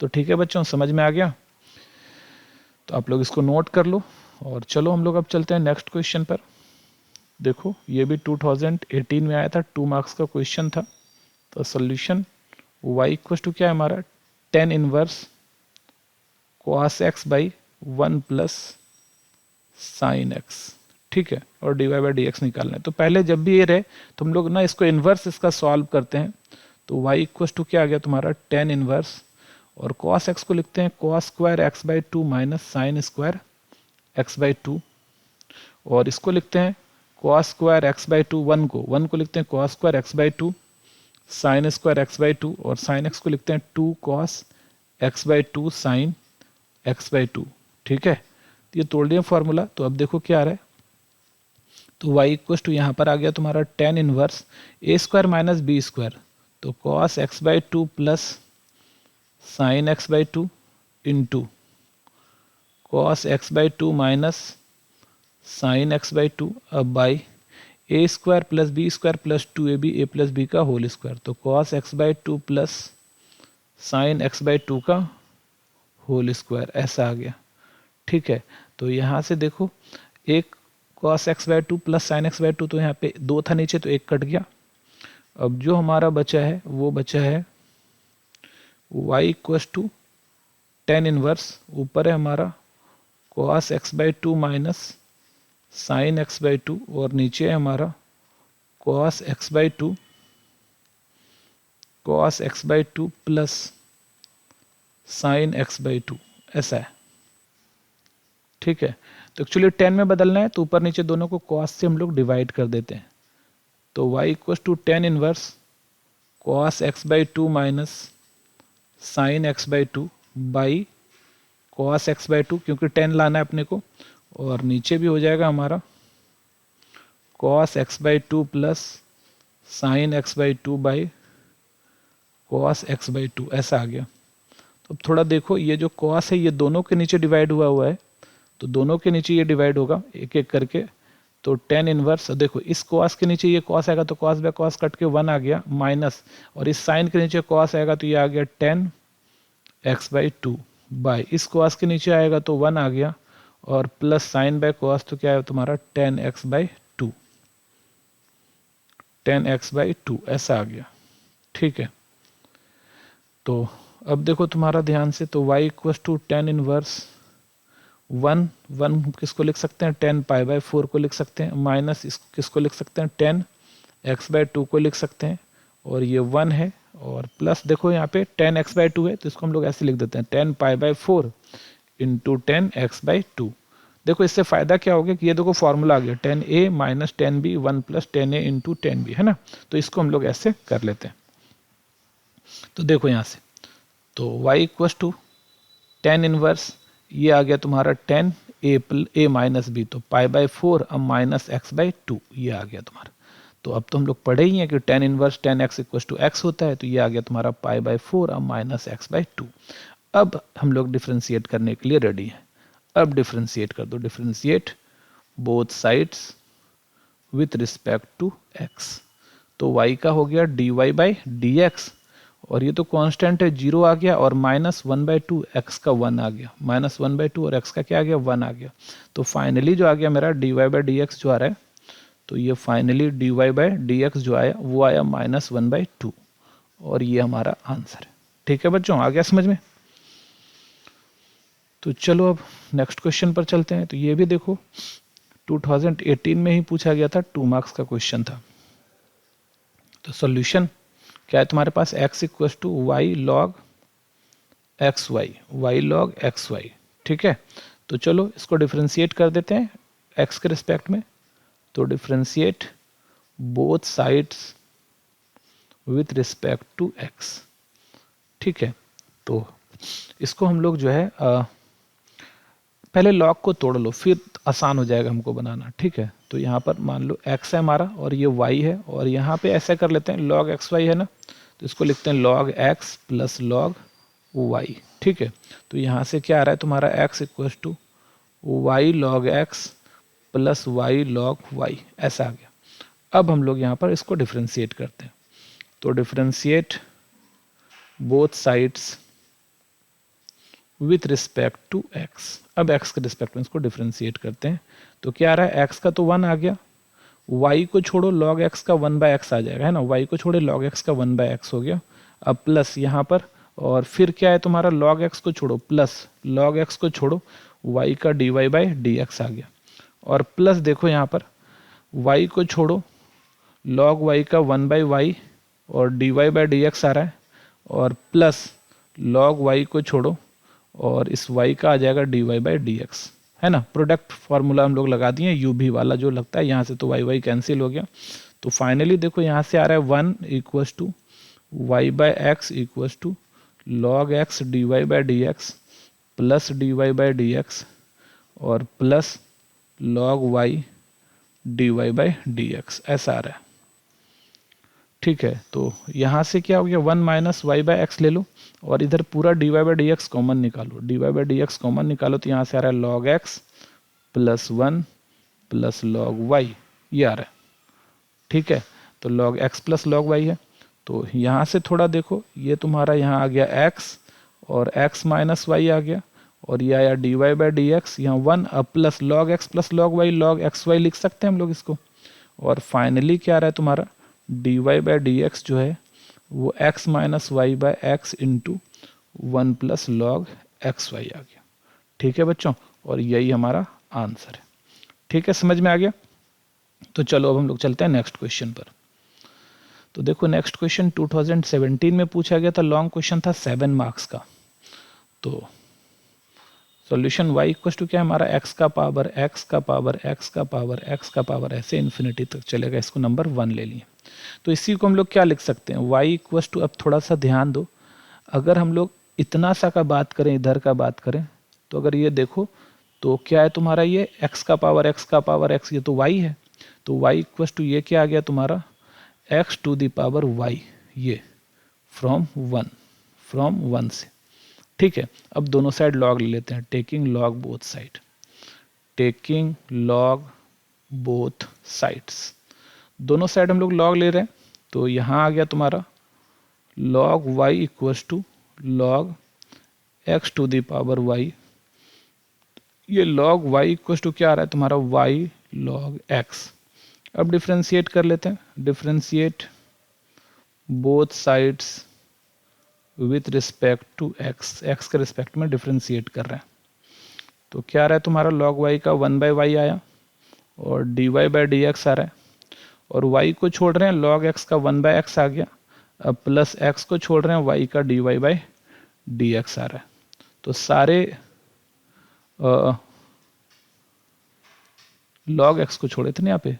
तो ठीक है बच्चों, समझ में आ गया, तो आप लोग इसको नोट कर लो, और चलो हम लोग अब चलते हैं नेक्स्ट क्वेश्चन पर। देखो ये भी 2018 में आया था, 2 मार्क्स का क्वेश्चन था। तो सॉल्यूशन y इक्वल टू क्या है हमारा, tan inverse cos x by 1 plus sine x। ठीक है, और d y by d x निकालना है। तो पहले जब भी ये रहे तो हम लोग ना इसको इन्वर्स इसका सॉल्व करते हैं। तो y इक्वल टू क्या आ गया तुम्हारा, tan इनवर्स, और cos x को लिखते हैं cos square x by 2 minus sine square x by 2, और इसको लिखते हैं cos स्क्वायर x बाई 2, 1 को लिखते हैं cos square x by 2 sine square x by 2, और साइन x को लिखते हैं 2 cos x by 2 sine x by 2। ठीक है, तो ये तोड़ दिया फॉर्मूला। तो अब देखो क्या आ रहा है, तो y इक्वल टू यहाँ पर आ गया तुम्हारा tan inverse a square minus b square, तो cos x by two plus sine x by two into cos x by two minus sine x by two, अब by a square plus b square plus two a b a plus b का whole square, तो cos x by two plus sine x by two का whole square, ऐसा आ गया। ठीक है, तो यहाँ से देखो एक cos x by two plus sine x by to, तो यहाँ पे दो था नीचे तो एक कट गया। अब जो हमारा बचा है वो बचा है y equal to tan inverse, ऊपर है हमारा cos x by two minus sine x by two, और नीचे है हमारा cos x by two plus sine x by two, ऐसा है। ठीक है, तो एक्चुअली 10 में बदलना है तो ऊपर नीचे दोनों को कॉस से हम लोग डिवाइड कर देते हैं, तो y equal to tan inverse cos x by two minus sine x by two by cos x by two, क्योंकि 10 लाना है अपने को, और नीचे भी हो जाएगा हमारा cos x by two plus sine x by two by cos x by two, ऐसा आ गया। तो अब थोड़ा देखो, ये जो कॉस है ये दोनों के नीचे डिवाइड हुआ है, तो दोनों के नीचे ये डिवाइड होगा एक एक करके, तो टेन इनवर्स, देखो इस कॉस के नीचे ये कॉस आएगा तो कॉस बाय कॉस कट के वन आ गया माइनस, और इस साइन के नीचे कॉस आएगा तो ये आ गया ten x by two by, इस कॉस के नीचे आएगा तो वन आ गया, और प्लस साइन बाय कॉस तो क्या है तुम्हारा टेन एक्स बाई टू, ऐसा आ गया। ठीक है, तो अब देखो तुम्हारा ध्यान से, तो y equal to tan inverse one किसको लिख सकते हैं, टेन पाई बाई फोर को लिख सकते हैं, माइनस किसको लिख सकते हैं, टेन एक्स बाई टू को लिख सकते हैं, और ये वन है, और प्लस देखो यहाँ पे टेन एक्स बाई टू है तो इसको हम लोग ऐसे लिख देते हैं ten pi by four into ten x by to. देखो इससे फायदा क्या हो गया कि ये देखो फॉर्मूला आ गया tan a minus tan b one plus tan a into tan b, है ना, तो इसको हम लोग ऐसे कर लेते हैं। तो देखो यहाँ से, तो y equal to tan inverse, ये आ गया तुम्हारा टेन ए माइनस बी, तो पाई बाई फोर अब माइनस एक्स बाई टू, ये आ गया तुम्हारा। तो अब तो हम लोग पढ़े ही हैं कि tan inverse tan x equal to x होता है, तो ये आ गया तुम्हारा पाई बाई फोर अब माइनस एक्स बाई टू। अब हम लोग डिफ्रेंशिएट करने के लिए रेडी हैं। अब डिफ्रेंशिएट कर दो, differentiate both sides with respect to x, तो y का हो गया d y by d x, और ये तो कांस्टेंट है जीरो आ गया, और minus one by two x का वन आ गया, माइनस वन बाई टू और एक्स का क्या आ गया, वन आ गया। तो फाइनली जो आ गया मेरा d y by d x जो आ रहा है, तो ये finally d y by d x जो आया वो आया माइनस वन बाई टू, और ये हमारा आंसर है। ठीक है बच्चों, आ गया समझ में? तो चलो अब नेक्स्ट क्वेश्चन पर चलते हैं। तो ये भी देखो 2018 में ही पूछा गया था, 2 मार्क्स का क्वेश्चन था। तो सॉल्यूशन क्या है तुम्हारे पास, x equal to y log x y, ठीक है। तो चलो इसको डिफ्रेंशिएट कर देते हैं x के रिस्पेक्ट में, तो differentiate both sides with respect to x, ठीक है। तो इसको हम लोग जो है पहले लॉग को तोड़ लो, फिर आसान हो जाएगा हमको बनाना, ठीक है। तो यहाँ पर मान लो x है हमारा और ये y है, और यहाँ पे ऐसे कर लेते हैं log एक्स वाई है ना, तो इसको लिखते हैं log x plus log y, ठीक है। तो यहाँ से क्या आ रहा है तुम्हारा x equal to y log x plus y log y, ऐसा आ गया। अब हम लोग यहाँ पर इसको डिफ्रेंशिएट करते हैं, तो differentiate both sides with respect to x। अब x के रिस्पेक्ट में इसको डिफ्रेंशिएट करते हैं, तो क्या आ रहा है, x का तो 1 आ गया, y को छोड़ो log x का 1 बाय एक्स आ जाएगा, है ना, y को छोड़े log x का 1 बाय एक्स हो गया। अब प्लस यहाँ पर, और फिर क्या है तुम्हारा log x को छोड़ो प्लस log x को छोड़ो y का dy बाई डी एक्स आ गया, और प्लस देखो यहाँ पर y को छोड़ो log y का 1 बाई वाई और dy बाई डी एक्स आ रहा है, और प्लस log y को छोड़ो और इस y का आ जाएगा dy बाई डी एक्स, है ना। प्रोडक्ट फार्मूला हम लोग लगा दिए, यू भी वाला जो लगता है, यहाँ से तो y कैंसिल हो गया। तो फाइनली देखो यहाँ से आ रहा है 1 equal to y by x equal to log x d y by d x plus d y by d x और plus log y dy by d x, ऐसा आ रहा है। ठीक है, तो यहाँ से क्या हो गया, 1 माइनस वाई बाई एक्स ले लो और इधर पूरा dy by d x common निकालो। dy by d x common निकालो तो यहाँ से आ रहा है log x plus 1 plus log y, ये आ रहा है। ठीक है, तो log x plus log y है। तो यहाँ से थोड़ा देखो, ये तुम्हारा यहाँ आ गया x और x माइनस वाई आ गया और ये आया dy बाई डी एक्स, यहाँ 1 अब plus log x plus log y, log x y लिख सकते हैं हम लोग इसको। और फाइनली क्या आ रहा है तुम्हारा, dy बाई डी एक्स जो है वो x minus y by x into 1 plus log x y आ गया। ठीक है बच्चों, और यही हमारा आंसर है। ठीक है, समझ में आ गया। तो चलो अब हम लोग चलते हैं नेक्स्ट क्वेश्चन पर। तो देखो नेक्स्ट क्वेश्चन 2017 में पूछा गया था, लॉन्ग क्वेश्चन था 7 मार्क्स का। तो सॉल्यूशन y इक्वल टू क्या है हमारा, x का पावर x का पावर x का पावर x का पावर, ऐसे इन्फिनिटी तक चलेगा। इसको नंबर 1 ले लिए। तो इसी को हम लोग क्या लिख सकते हैं, y इक्वल टू, अब थोड़ा सा ध्यान दो, अगर हम लोग इतना सा का बात करें, इधर का बात करें, तो अगर ये देखो तो क्या है तुम्हारा, ये x का पावर x का पावर x, ये तो y है। तो y इक्वल टू ये क्या आ गया तुम्हारा, x to the power y, ये फ्रॉम 1 से। ठीक है, अब दोनों साइड लॉग ले लेते हैं, taking log both side, taking log both sides, दोनों साइड हम लोग लॉग ले रहे हैं। तो यहाँ आ गया तुम्हारा log y equals to log x to the power y, ये log y इक्वल्स टू क्या आ रहा है तुम्हारा, y log x। अब डिफ्रेंशिएट कर लेते हैं, differentiate both sides with respect to x, x के रिस्पेक्ट में डिफ्रेंशिएट कर रहे हैं। तो क्या आ रहा है तुम्हारा, log y का 1 बाई वाई आया और dy बाई डी एक्स आ रहा है, और y को छोड़ रहे हैं, log x का 1 बाई एक्स आ गया, अब प्लस x को छोड़ रहे हैं, y का dy बाई डी एक्स आ रहा है। तो सारे log x को छोड़े थे ना यहाँ पे,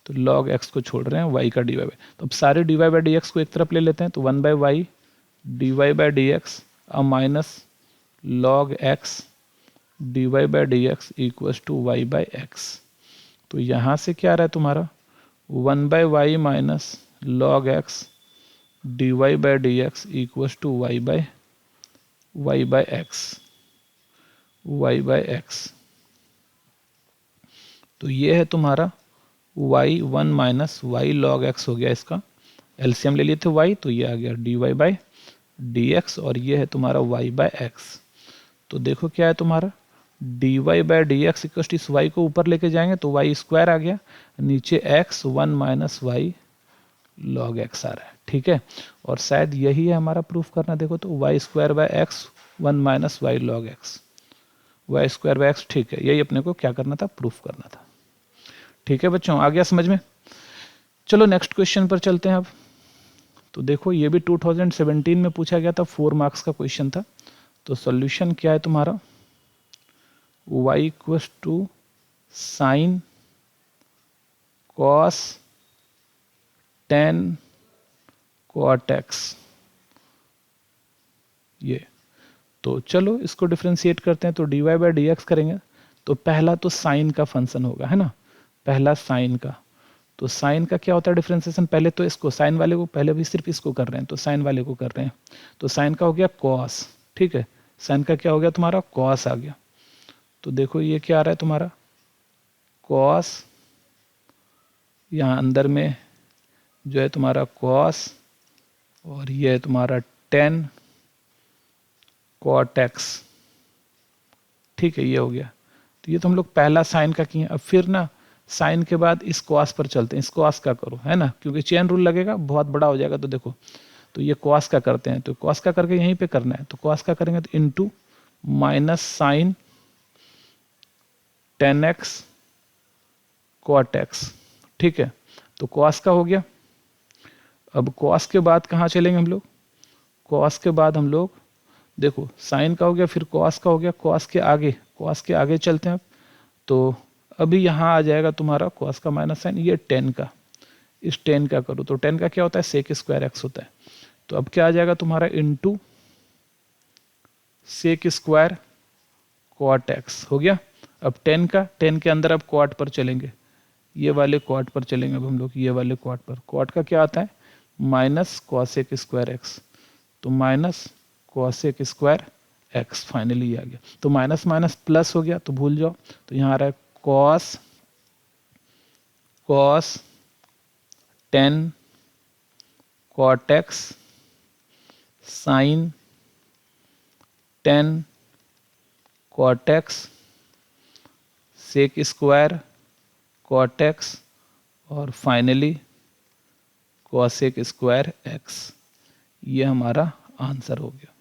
तो log x को छोड़ रहे हैं, y का dy बाई, तो अब सारे dy बाई डी एक्स को एक तरफ ले लेते हैं, तो 1 by y dy by d x अब minus log x dy by d x equals to y by x. तो यहाँ से क्या आ रहा है तुम्हारा, 1 by y minus log x dy by d x equals to y by x. तो ये है तुम्हारा y1 minus y log x हो गया, इसका एलसीएम ले लिए थे y, तो ये आ गया dy बाई डी एक्स, और ये है तुम्हारा y बाई एक्स। तो देखो क्या है तुम्हारा, dy by d x equal to इस y को ऊपर लेके जाएंगे तो y स्क्वायर आ गया, नीचे x 1 minus y log x आ रहा है। ठीक है, और शायद यही है हमारा प्रूफ करना। देखो तो y square by x 1 minus y log x, y square by x. ठीक है, यही अपने को क्या करना था, प्रूफ करना था। ठीक है बच्चों, आ गया समझ में। चलो नेक्स्ट क्वेश्चन पर चलते हैं अब। तो देखो ये भी 2017 में पूछा गया था, 4 मार्क्स का क्वेश्चन था। तो सॉल्यूशन क्या है तुम्हारा, y equals to sine cos tan cot x, ये। तो चलो इसको डिफ्रेंशिएट करते हैं, तो dy बाई डी एक्स करेंगे तो पहला तो साइन का फंक्शन होगा, है ना, पहला साइन का। तो साइन का क्या होता है डिफ्रेंसिएशन, पहले तो इसको साइन वाले को, पहले भी सिर्फ इसको कर रहे हैं, तो साइन वाले को कर रहे हैं, तो साइन का हो गया कॉस। ठीक है, साइन का क्या हो गया तुम्हारा, कॉस आ गया। तो देखो ये क्या आ रहा है तुम्हारा, कॉस, यहाँ अंदर में जो है तुम्हारा कॉस, और ये है तुम्हारा टेन कॉट एक्स। ठीक है, ये हो गया। तो ये तो हम लोग पहला साइन का किए। अब फिर ना साइन के बाद इस कॉस पर चलते हैं, इस कॉस का करो, है ना, क्योंकि चेन रूल लगेगा, बहुत बड़ा हो जाएगा। तो देखो, तो ये कॉस का करते हैं, तो कॉस का करके यहीं पे करना है, तो कॉस का करेंगे तो into minus sine 10x cot x. ठीक है, तो कॉस का हो गया। अब कॉस के बाद कहाँ चलेंगे हम लोग, कॉस के बाद हम लोग देखो साइन का हो गया, फिर कॉस का हो गया, कॉस के आगे चलते हैं। तो अभी यहाँ आ जाएगा तुम्हारा कॉस का माइनस साइन, ये 10 का, इस 10 का करो तो 10 का क्या होता है, सेक स्क्वायर एक्स होता है। तो अब क्या आ जाएगा तुम्हारा, into sec square cot x हो गया। अब 10 का, 10 के अंदर अब कॉट पर चलेंगे, ये वाले क्वाड पर चलेंगे अब हम लोग, ये वाले क्वाड पर। क्वाड का क्या आता है, माइनस कॉसेक स्क्वायर एक्स, तो minus cosec square x finally आ गया। तो माइनस माइनस प्लस हो गया, तो भूल जाओ, तो यहाँ आ रहा है cos cos 10 cot x sine 10 cot x sec square cot x और फाइनली कॉसेक स्क्वायर एक्स। ये हमारा आंसर हो गया।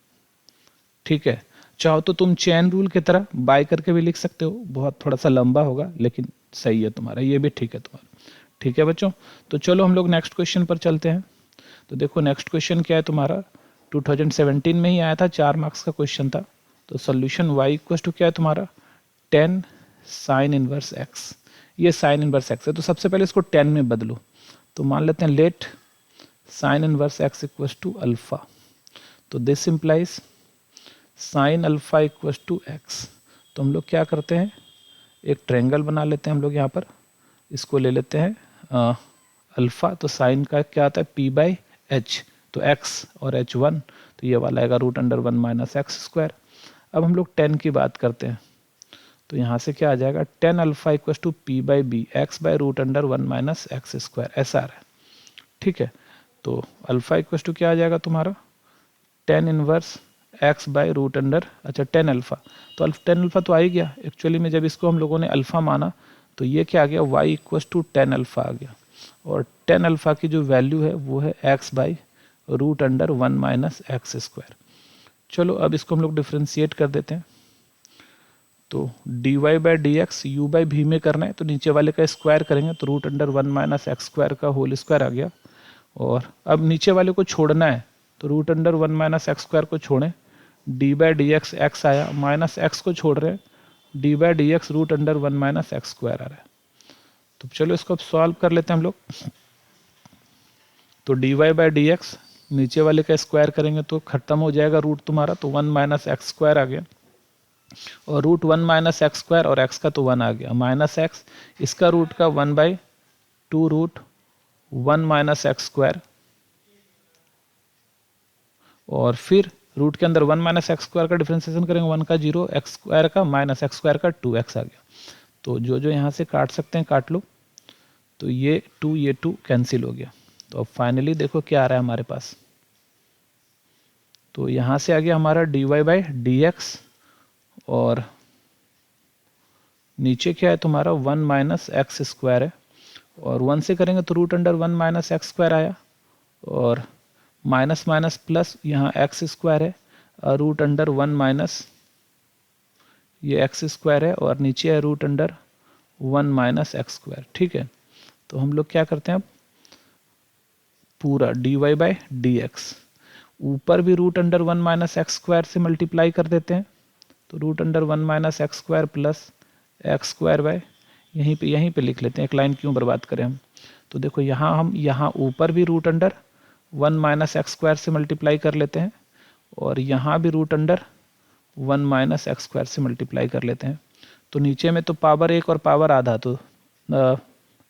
ठीक है, चाहो तो तुम चेन रूल की तरह बाय करके भी लिख सकते हो, बहुत थोड़ा सा लंबा होगा लेकिन सही है तुम्हारा, ये भी ठीक है तुम्हारा। ठीक है बच्चों, तो चलो हम लोग नेक्स्ट क्वेश्चन पर चलते हैं। तो देखो नेक्स्ट क्वेश्चन क्या है तुम्हारा, 2017 में ही आया था, 4 मार्क्स का क्वेश्चन था। तो सोल्यूशन y इक्वल टू क्या है तुम्हारा 10 साइन इनवर्स x। ये साइन इनवर्स x है, तो सबसे पहले इसको 10 में बदलो। तो मान लेते हैं let sine inverse x equal to alpha, तो this implies sine alpha equal to x। तो हम लोग क्या करते हैं, एक ट्रायंगल बना लेते हैं हम लोग यहाँ पर, इसको ले लेते हैं अल्फा, तो साइन का क्या आता है p/h, तो x और h1, तो ये वाला आएगा √1 माइनस एक्स स्क्वायर। अब हम लोग 10 की बात करते हैं, तो यहाँ से क्या आ जाएगा 10 alpha equal to p/b x/√1 minus x square, ऐसा आ रहा है। ठीक है, तो अल्फा इक्वल टू क्या आ जाएगा तुम्हारा 10 इनवर्स x/√, अच्छा 10 अल्फा, तो 10 अल्फा तो आ ही गया एक्चुअली में। जब इसको हम लोगों ने अल्फा माना तो ये क्या आ गया y इक्वल टू 10 अल्फा आ गया, और 10 अल्फा की जो वैल्यू है वो है x/√1 माइनस एक्स स्क्वायर। चलो अब इसको हम लोग डिफ्रेंशिएट कर देते हैं, तो dy/dx u/v में करना है, तो नीचे वाले का स्क्वायर करेंगे तो √1 माइनस एक्स स्क्वायर का होल स्क्वायर आ गया। और अब नीचे वाले को छोड़ना है, तो √1 माइनस एक्स स्क्वायर को छोड़ें, dy/dx x आया, माइनस एक्स को छोड़ रहे हैं, dy/dx √1 माइनस एक्स स्क्वायर आ रहा है। तो चलो इसको अब सॉल्व कर लेते हैं हम लोग। तो dy/dx नीचे वाले का स्क्वायर करेंगे तो खत्म हो जाएगा रूट तुम्हारा, तो 1 माइनस एक्स स्क्वायर आ गया, और √1 माइनस एक्स स्क्वायर और x का तो 1 आ गया, माइनस एक्स, इसका रूट का 1/2 √1 माइनस एक्स स्क्वायर, और फिर रूट के अंदर 1 माइनस एक्स स्क्वायर का डिफ्रेंसिएशन करेंगे, 1 का 0, एक्स स्क्वायर का माइनस एक्स स्क्वायर का 2x आ गया। तो जो जो यहाँ से काट सकते हैं काट लो, तो ये 2 कैंसिल हो गया। तो अब फाइनली देखो क्या आ रहा है हमारे पास, तो यहाँ से आ गया हमारा dy/dx, और नीचे क्या है तुम्हारा 1 माइनस एक्स स्क्वायर है, और 1 से करेंगे तो √1 माइनस एक्स स्क्वायर आया, और माइनस माइनस प्लस यहाँ एक्स स्क्वायर है, √1 माइनस ये एक्स स्क्वायर है, और नीचे है √1 माइनस एक्स स्क्वायर। ठीक है, तो हम लोग क्या करते हैं अब पूरा dy/dx ऊपर भी √1 माइनस एक्स स्क्वायर से मल्टीप्लाई कर देते हैं, तो √1 minus x square plus x square by यहीं पे लिख लेते हैं, एक लाइन क्यों बर्बाद करें हम। तो देखो यहाँ हम यहाँ ऊपर भी √1 माइनस एक्स स्क्वायर से मल्टीप्लाई कर लेते हैं, और यहाँ भी √1 माइनस एक्स स्क्वायर से मल्टीप्लाई कर लेते हैं। तो नीचे में तो पावर 1 और पावर आधा, तो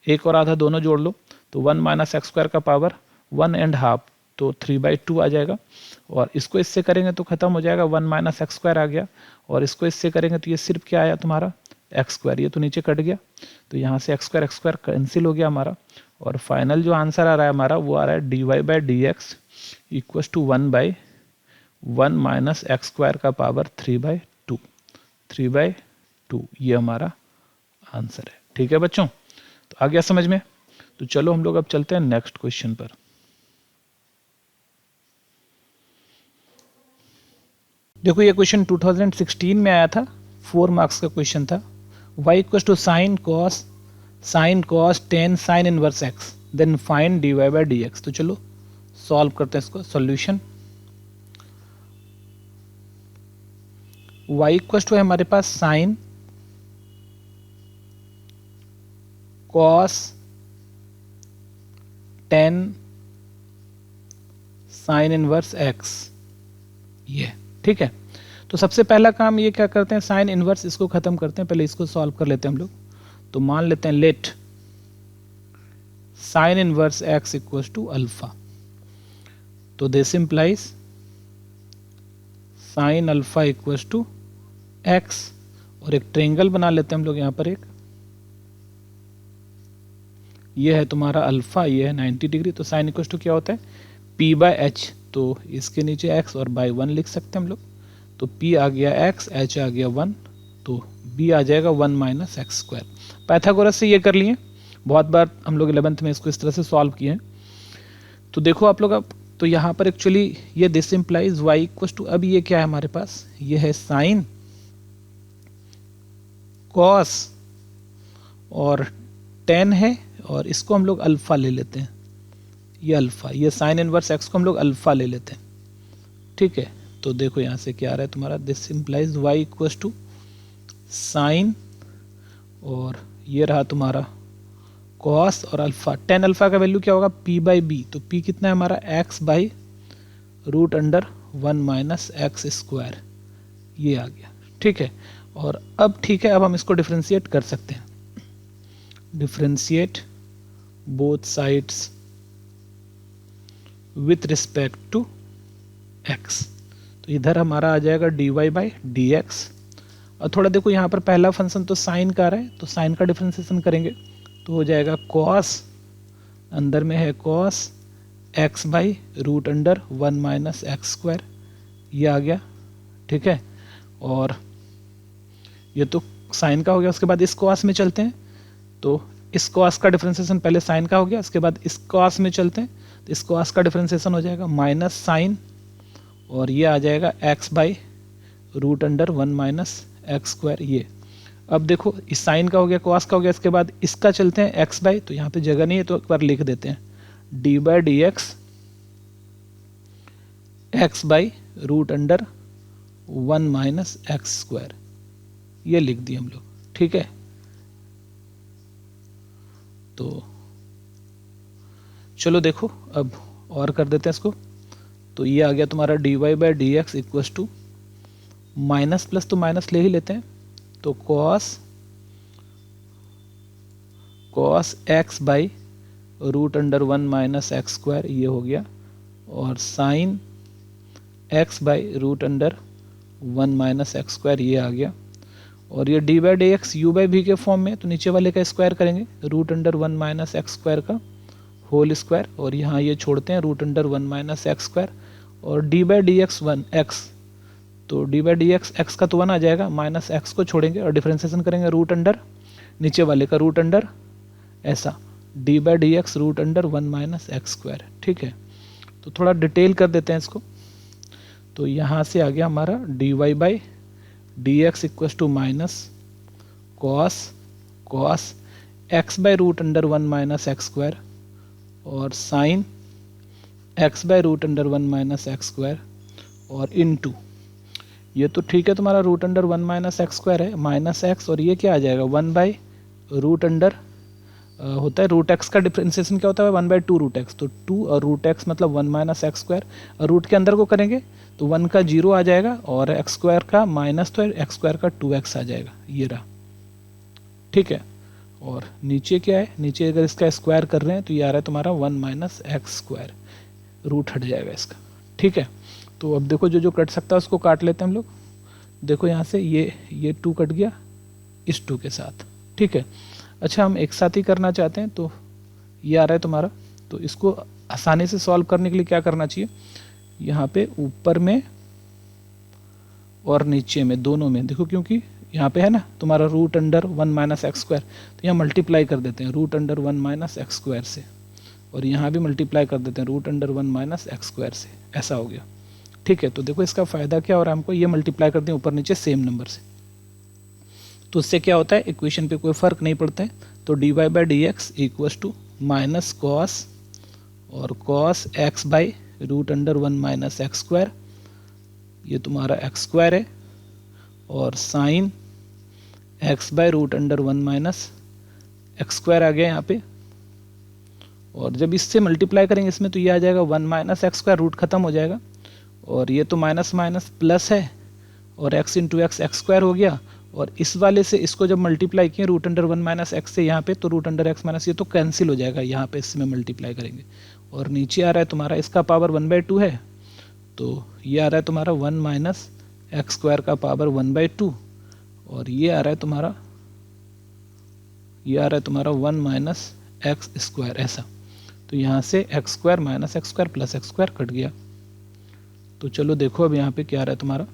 1 और आधा दोनों जोड़ लो, तो 1 माइनस एक्स स्क्वायर का पावर 1.5, तो 3/2 आ जाएगा। और इसको इससे करेंगे तो खत्म हो जाएगा, 1 माइनस एक्स स्क्वायर आ गया, और इसको इससे करेंगे तो ये सिर्फ क्या आया तुम्हारा एक्स स्क्वायर, ये तो नीचे कट गया, तो यहाँ से एक्स स्क्वायर कैंसिल हो गया हमारा। और फाइनल जो आंसर आ रहा है हमारा वो आ रहा है dy/dx equal to 1/1 minus x square का पावर 3/2, ये हमारा आंसर है। ठीक है बच्चों, तो आ गया समझ में। तो चलो हम लोग अब चलते हैं नेक्स्ट क्वेश्चन पर। देखो ये क्वेश्चन 2016 में आया था, 4 मार्क्स का क्वेश्चन था। y equal to sine cos 10 sine inverse x, then find dy/dx। तो चलो सॉल्व करते हैं इसको। सॉल्यूशन y इक्वल टू है हमारे पास sine cos 10 sine inverse x, ये ठीक है। तो सबसे पहला काम ये क्या करते हैं, साइन इनवर्स इसको खत्म करते हैं, पहले इसको सॉल्व कर लेते हैं हम लोग। तो मान लेते हैं let sine inverse x equals to alpha. तो this implies sine alpha equals to x, और एक ट्रेंगल बना लेते हैं हम लोग यहाँ पर। एक ये है तुम्हारा अल्फा, ये है 90 डिग्री। तो साइन इक्वल्स टू क्या होता है, p बाय एच। तो इसके नीचे x और बाई 1 लिख सकते हैं हम लोग। तो p आ गया x, h आ गया 1, तो b आ जाएगा 1 माइनस एक्स स्क्वायर। पाइथागोरस से ये कर लिए, बहुत बार हम लोग 11th में इसको इस तरह से सॉल्व किए हैं। तो देखो आप लोग, अब तो यहाँ पर एक्चुअली ये this implies y equals to, अब ये क्या है हमारे पास, ये है साइन कॉस और टेन है, और इसको हम लोग अल्फा ले लेते हैं। ये अल्फा, ये साइन इनवर्स एक्स को हम लोग अल्फा ले लेते हैं, ठीक है। तो देखो यहाँ से क्या आ रहा है तुम्हारा, this implies y equals to sine, और ये रहा तुम्हारा कॉस और अल्फा। टेन अल्फा का वैल्यू क्या होगा, p बाई बी। तो p कितना है हमारा, x by root under 1 minus x square, ये आ गया, ठीक है। और अब ठीक है, अब हम इसको डिफ्रेंशिएट कर सकते हैं। Differentiate both sides with respect to x। तो इधर हमारा आ जाएगा dy बाई डी एक्स। और थोड़ा देखो यहाँ पर पहला फंक्शन तो साइन का आ रहा है, तो साइन का डिफ्रेंशिएशन करेंगे तो हो जाएगा कॉस, अंदर में है cos x by root under 1 minus x square, ये आ गया, ठीक है। और ये तो साइन का हो गया। उसके बाद इस कॉस में चलते हैं, तो इस कॉस का डिफ्रेंशिएशन पहले साइन का हो गया, उसके बाद इस कॉस में चलते हैं, तो इस कॉस का डिफ्रेंशिएशन हो जाएगा माइनस साइन, और ये आ जाएगा x by root under 1 minus x square. ये अब देखो, इस साइन का हो गया, कॉस का हो गया, इसके बाद इसका चलते हैं x बाई, तो यहाँ पे जगह नहीं है तो एक बार लिख देते हैं d by d x by root under 1 minus x square, ये लिख दिए हम लोग, ठीक है। तो चलो देखो अब और कर देते हैं इसको। तो ये आ गया तुम्हारा d y by d x equals to, minus plus तो माइनस ले ही लेते हैं, तो cos x by root under 1 minus x square, ये हो गया। और sine x by root under 1 minus x square, ये आ गया। और ये d by d x u by v के फॉर्म में, तो नीचे वाले का स्क्वायर करेंगे, root under 1 minus x square का होल स्क्वायर, और यहाँ ये छोड़ते हैं root under 1 minus x square. और d by d x 1 x, तो d by d x x का तो 1 आ जाएगा, माइनस एक्स को छोड़ेंगे और डिफ्रेंशिएशन करेंगे रूट अंडर नीचे वाले का रूट अंडर, ऐसा d by d x root under 1 minus x square, ठीक है। तो थोड़ा डिटेल कर देते हैं इसको। तो यहाँ से आ गया हमारा d y by d x equals to minus cos x by root under 1 minus x square, और sine x by root under 1 minus x square, और इनटू ये तो ठीक है तुम्हारा root under 1 minus x square है, माइनस एक्स, और ये क्या आ जाएगा 1 बाई रूट अंडर होता है रूट एक्स का डिफ्रेंशिएशन क्या होता है 1 बाई 2 रूट एक्स, तो 2 और रूट एक्स मतलब 1 माइनस एक्स स्क्वायर, और रूट के अंदर को करेंगे तो 1 का 0 आ जाएगा, और एक्स स्क्वायर का माइनस, तो एक्स स्क्वायर का 2x आ जाएगा, ये रहा, ठीक है। और नीचे क्या है, नीचे अगर इसका स्क्वायर कर रहे हैं तो ये आ रहा है तुम्हारा 1 माइनस एक्स स्क्वायर, रूट हट जाएगा इसका, ठीक है। तो अब देखो जो जो कट सकता है उसको काट लेते हैं हम लोग। देखो यहाँ से ये 2 कट गया इस 2 के साथ, ठीक है। अच्छा, हम एक साथ ही करना चाहते हैं, तो ये आ रहा है तुम्हारा, तो इसको आसानी से सॉल्व करने के लिए क्या करना चाहिए, यहाँ पे ऊपर में और नीचे में दोनों में देखो, क्योंकि यहाँ पे है ना तुम्हारा root under 1 minus x square, तो यहाँ मल्टीप्लाई कर देते हैं root under 1 minus x square से, और यहाँ भी मल्टीप्लाई कर देते हैं root under 1 minus x square से, ऐसा हो गया, ठीक है। तो देखो इसका फ़ायदा क्या हो रहा है हमको, ये मल्टीप्लाई करते हैं ऊपर नीचे सेम नंबर से, तो उससे क्या होता है इक्वेशन पे कोई फ़र्क नहीं पड़ता है। तो d y by d x equals to minus cos, और cos x by root under 1 minus x square, ये तुम्हारा एक्स स्क्वायर है, और sine x by root under 1 minus x square आ गया यहाँ पे। और जब इससे मल्टीप्लाई करेंगे इसमें तो ये आ जाएगा 1 माइनस एक्स स्क्वायर, रूट खत्म हो जाएगा, और ये तो माइनस माइनस प्लस है, और x into x x square हो गया, और इस वाले से इसको जब मल्टीप्लाई किए रूट अंडर 1 माइनस एक्स से यहाँ पे, तो रूट अंडर एक्स माइनस ये तो कैंसिल हो जाएगा यहाँ पे, इसमें मल्टीप्लाई करेंगे। और नीचे आ रहा है तुम्हारा इसका पावर 1/2 है, तो ये आ रहा है तुम्हारा 1 माइनस एक्स स्क्वायर का पावर 1/2, और ये आ रहा है तुम्हारा 1 माइनस एक्स स्क्वायर, ऐसा। तो यहाँ से x square minus x square plus x square cut गया। तो चलो देखो अब यहाँ पे क्या आ रहा है तुम्हारा,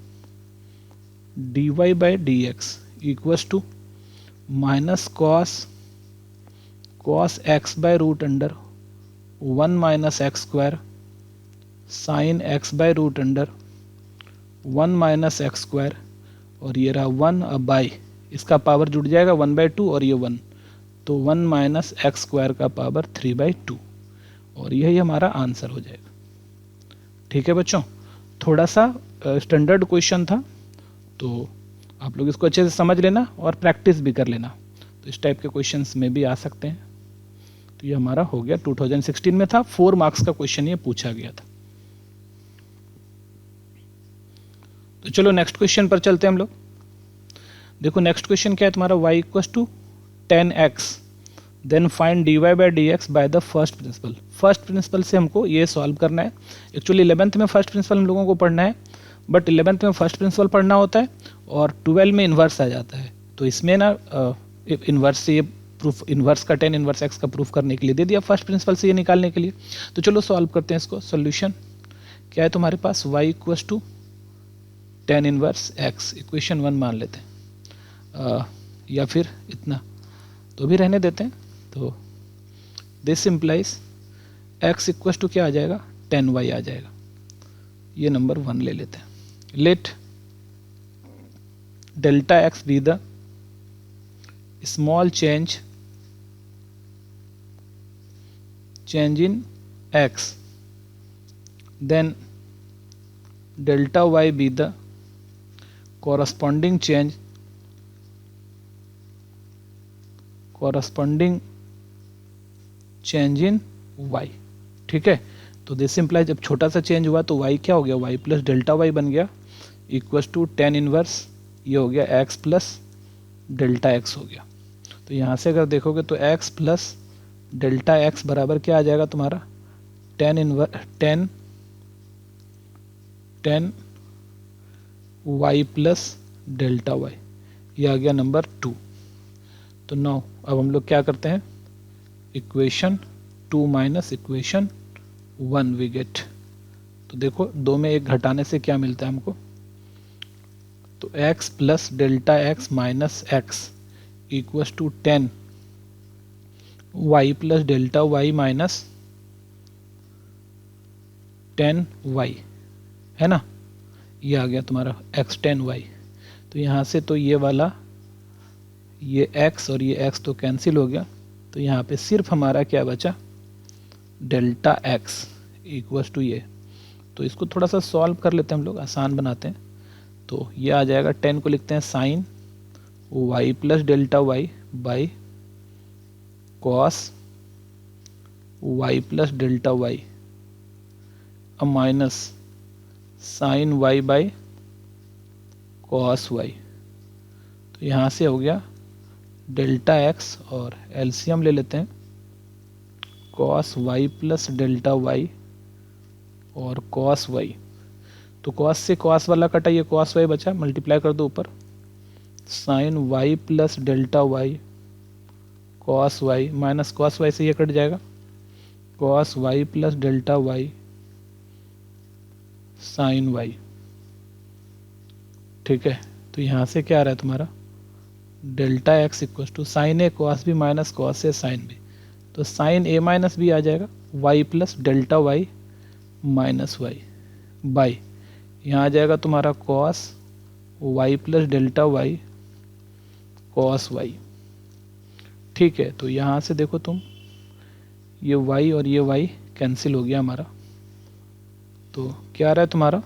dy by d x equals to minus cos x by root under 1 minus x square sine x by root under 1 minus x square, और ये रहा 1 अब बाई इसका पावर जुड़ जाएगा 1/2 और ये 1, तो 1 माइनस एक्स स्क्वायर का पावर 3/2, और यही हमारा आंसर हो जाएगा। ठीक है बच्चों, थोड़ा सा स्टैंडर्ड क्वेश्चन था, तो आप लोग इसको अच्छे से समझ लेना और प्रैक्टिस भी कर लेना, तो इस टाइप के क्वेश्चंस में भी आ सकते हैं। तो ये हमारा हो गया 2016 में था, 4 मार्क्स का क्वेश्चन ये पूछा गया था। तो चलो नेक्स्ट क्वेश्चन पर चलते हैं हम लोग। देखो नेक्स्ट क्वेश्चन क्या है तुम्हारा, y equals to 10x then find dy by d x by the first principle. First principle से हमको ये सॉल्व करना है। एक्चुअली 11th में फर्स्ट प्रिंसिपल हम लोगों को पढ़ना है, बट 11th में फर्स्ट प्रिंसिपल पढ़ना होता है और 12 में इन्वर्स आ जाता है। तो इसमें ना इन्वर्स से ये प्रूफ, इन्वर्स का tan इन्वर्स x का प्रूफ करने के लिए दे दिया, फर्स्ट प्रिंसिपल से ये निकालने के लिए। तो चलो सॉल्व करते हैं इसको। सोल्यूशन क्या है तुम्हारे पास, y equals to tan inverse x, equation 1 मान लेते हैं, या फिर इतना तो भी रहने देते हैं। तो this implies x equals to क्या आ जाएगा, 10y आ जाएगा। ये नंबर 1 ले लेते हैं। Let delta x be the small change in x, then delta y be the corresponding change in y। ठीक है, तो दिस इम्प्लाई जब छोटा सा चेंज हुआ तो y क्या हो गया, y प्लस डेल्टा y बन गया इक्वस टू tan इनवर्स, ये हो गया x प्लस डेल्टा x हो गया। तो यहाँ से अगर देखोगे तो x प्लस डेल्टा x बराबर क्या आ जाएगा तुम्हारा, tan y plus delta y, ये आ गया नंबर 2। तो नाउ अब हम लोग क्या करते हैं, equation 2 minus equation 1 we get. तो देखो 2 में 1 घटाने से क्या मिलता है हमको, तो x plus delta x minus x equals to 10 y plus delta y minus 10y, है ना, ये आ गया तुम्हारा x 10y। तो यहाँ से तो ये वाला, ये x और ये x तो कैंसिल हो गया, तो यहाँ पे सिर्फ हमारा क्या बचा, डेल्टा x इक्वस टू ये। तो इसको थोड़ा सा सॉल्व कर लेते हैं हम लोग, आसान बनाते हैं। तो ये आ जाएगा 10 को लिखते हैं sine y plus delta y by cos y plus delta y, अब minus sine y by cos y। तो यहाँ से हो गया डेल्टा x और एलसीएम ले लेते हैं, cos y plus delta y और कॉस y। तो कॉस से कॉस वाला कटा, ये कॉस y बचा, मल्टीप्लाई कर दो ऊपर, sine y plus delta y cos y minus cos y से ये कट जाएगा, cos y plus delta y sine y। ठीक है, तो यहाँ से क्या आ रहा है तुम्हारा, delta x equal to sine a cos b minus cos a sine b. तो साइन ए माइनस बी आ जाएगा, y plus delta y minus y by, यहाँ आ जाएगा तुम्हारा cos y plus delta y cos y। ठीक है, तो यहाँ से देखो तुम, ये y और ये y कैंसिल हो गया हमारा, तो क्या आ रहा है तुम्हारा,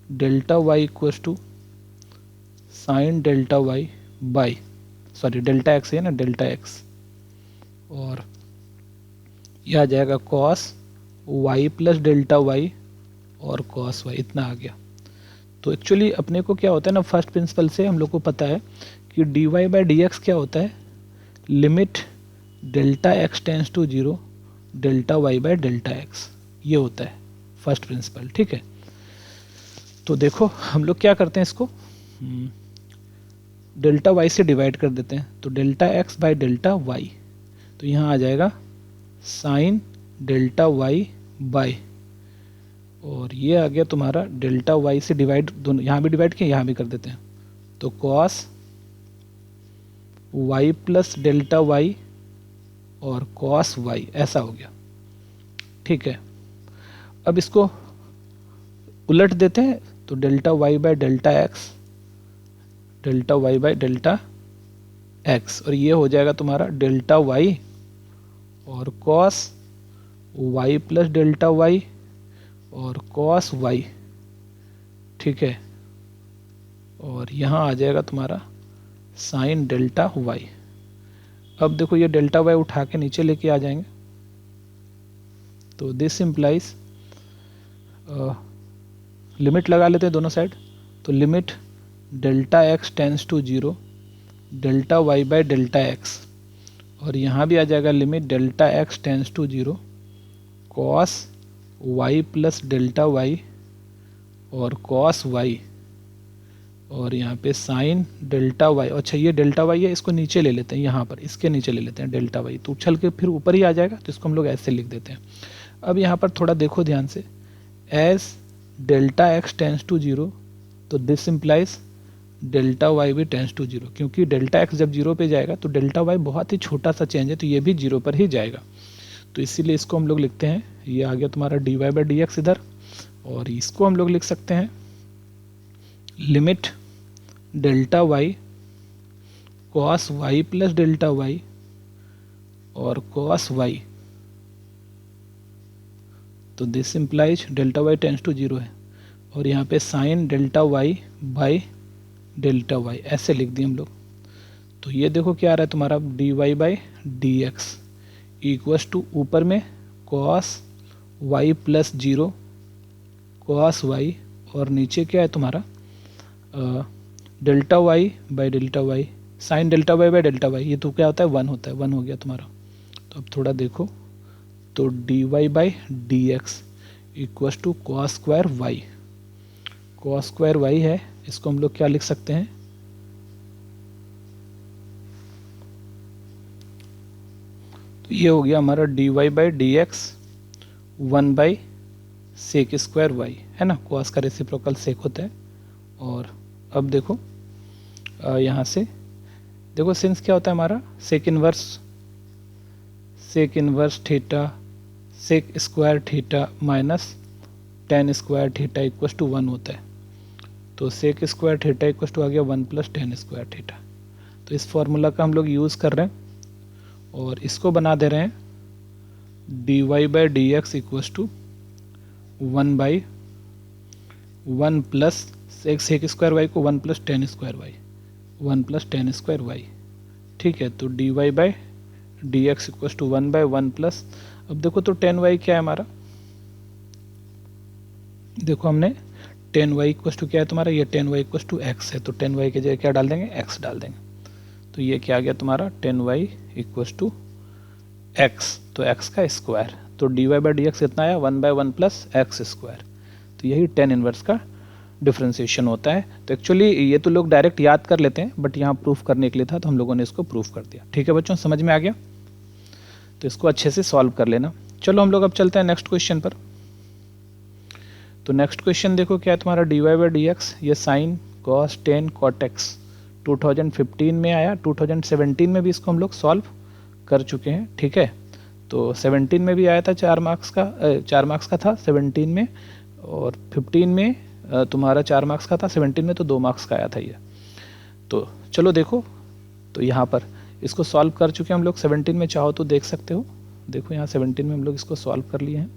delta y equals to sine delta y by, sorry delta x है ना, डेल्टा x, और यह आ जाएगा cos y plus delta y और कॉस y, इतना आ गया। तो एक्चुअली अपने को क्या होता है ना, फर्स्ट प्रिंसिपल से हम लोग को पता है कि d y by d x क्या होता है, limit delta x tends to zero delta y by delta x, ये होता है फर्स्ट प्रिंसिपल, ठीक है। तो देखो हम लोग क्या करते हैं, इसको डेल्टा वाई से डिवाइड कर देते हैं, तो delta x by delta y, तो यहाँ आ जाएगा साइन डेल्टा वाई बाई, और ये आ गया तुम्हारा डेल्टा वाई से डिवाइड, दोनों यहाँ भी डिवाइड किया यहाँ भी कर देते हैं, तो cos y plus delta y और कॉस वाई, ऐसा हो गया, ठीक है। अब इसको उलट देते हैं, तो delta y by delta x, delta y by delta x, और ये हो जाएगा तुम्हारा डेल्टा वाई और cos y plus delta y और कॉस वाई, ठीक है। और यहाँ आ जाएगा तुम्हारा साइन डेल्टा वाई। अब देखो ये डेल्टा वाई उठा के नीचे लेके आ जाएंगे, तो दिस इम्प्लाइज, लिमिट लगा लेते हैं दोनों साइड, तो limit delta x tends to zero delta y by delta x, और यहाँ भी आ जाएगा limit delta x tends to zero cos y plus delta y और कॉस वाई, और यहाँ पे साइन डेल्टा वाई। अच्छा ये डेल्टा वाई है, इसको नीचे ले लेते हैं, यहाँ पर इसके नीचे ले लेते हैं डेल्टा वाई, तो उछल के फिर ऊपर ही आ जाएगा, तो इसको हम लोग ऐसे लिख देते हैं। अब यहाँ पर थोड़ा देखो ध्यान से, as delta x tends to zero, तो दिस इम्प्लाइज डेल्टा वाई भी टेंस टू जीरो, क्योंकि डेल्टा एक्स जब जीरो पे जाएगा तो डेल्टा वाई बहुत ही छोटा सा चेंज है, तो ये भी जीरो पर ही जाएगा, तो इसीलिए इसको हम लोग लिखते हैं, ये आ गया तुम्हारा d y by d x इधर, और इसको हम लोग लिख सकते हैं limit delta y cos y plus delta y और कॉस वाई, तो this implies delta y tends to zero है, और यहाँ पे sine delta y by delta y, ऐसे लिख दिए हम लोग। तो ये देखो क्या आ रहा है तुम्हारा d y by d x equals to ऊपर में cos y plus zero cos y, और नीचे क्या है तुम्हारा delta y by delta y sine delta y by delta y, ये तो क्या होता है 1 होता है, 1 हो गया तुम्हारा। तो अब थोड़ा देखो, तो d y by d x equals to cos square y, cos square y है, इसको हम लोग क्या लिख सकते हैं, तो ये हो गया हमारा d y by d x 1 by sec square y, है ना, कॉस का रेसिप्रोकल सेक होता है। और अब देखो यहाँ से देखो सिंस क्या होता है हमारा sec inverse theta sec square theta minus tan square theta equals to 1 होता है, तो sec square theta equals to आ गया 1 प्लस टेन स्क्वायर थीटा, तो इस फॉर्मूला का हम लोग यूज़ कर रहे हैं, और इसको बना दे रहे हैं d y by d x equals to 1 by 1 plus sec square y को 1 plus tan square y 1 plus tan square y, ठीक है। तो d y by d x equals to 1 by 1 plus, अब देखो तो टेन वाई क्या है हमारा, देखो हमने टेन वाई इक्वस टू क्या है तुम्हारा, ये tan y equals to x है, तो टेन वाई की जगह क्या डाल देंगे, एक्स डाल देंगे, तो ये क्या आ गया तुम्हारा tan y equals to x, तो एक्स का स्क्वायर, तो d y by d x कितना आया 1 बाई 1 प्लस एक्स स्क्वायर, तो यही टेन इनवर्स का डिफ्रेंसिएशन होता है। तो एक्चुअली ये तो लोग डायरेक्ट याद कर लेते हैं, बट यहाँ प्रूफ करने के लिए था, तो हम लोगों ने इसको प्रूफ कर दिया, ठीक है बच्चों, समझ में आ गया, तो इसको अच्छे से सॉल्व कर लेना। चलो हम लोग अब चलते हैं नेक्स्ट क्वेश्चन पर। तो नेक्स्ट क्वेश्चन देखो क्या है तुम्हारा d y by d x, ये sine cos tan cot x 2015 में आया, 2017 में भी इसको हम लोग सॉल्व कर चुके हैं, ठीक है। तो 17 में भी आया था 4 मार्क्स का था 17 में, और 15 में तुम्हारा 4 मार्क्स का था, 17 में तो 2 मार्क्स का आया था ये। तो चलो देखो, तो यहाँ पर इसको सॉल्व कर चुके हैं हम लोग 17 में, चाहो तो देख सकते हो, देखो यहाँ 17 में हम लोग इसको सॉल्व कर लिए हैं।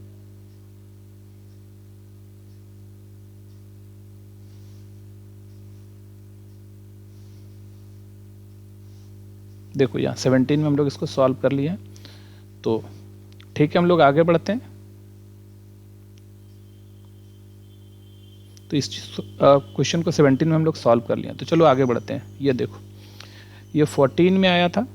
देखो यहाँ 17 में हम लोग इसको सॉल्व कर लिए हैं, तो ठीक है हम लोग आगे बढ़ते हैं। तो इस क्वेश्चन को 17 में हम लोग सॉल्व कर लिया। तो चलो आगे बढ़ते हैं। ये देखो, ये 14 में आया था,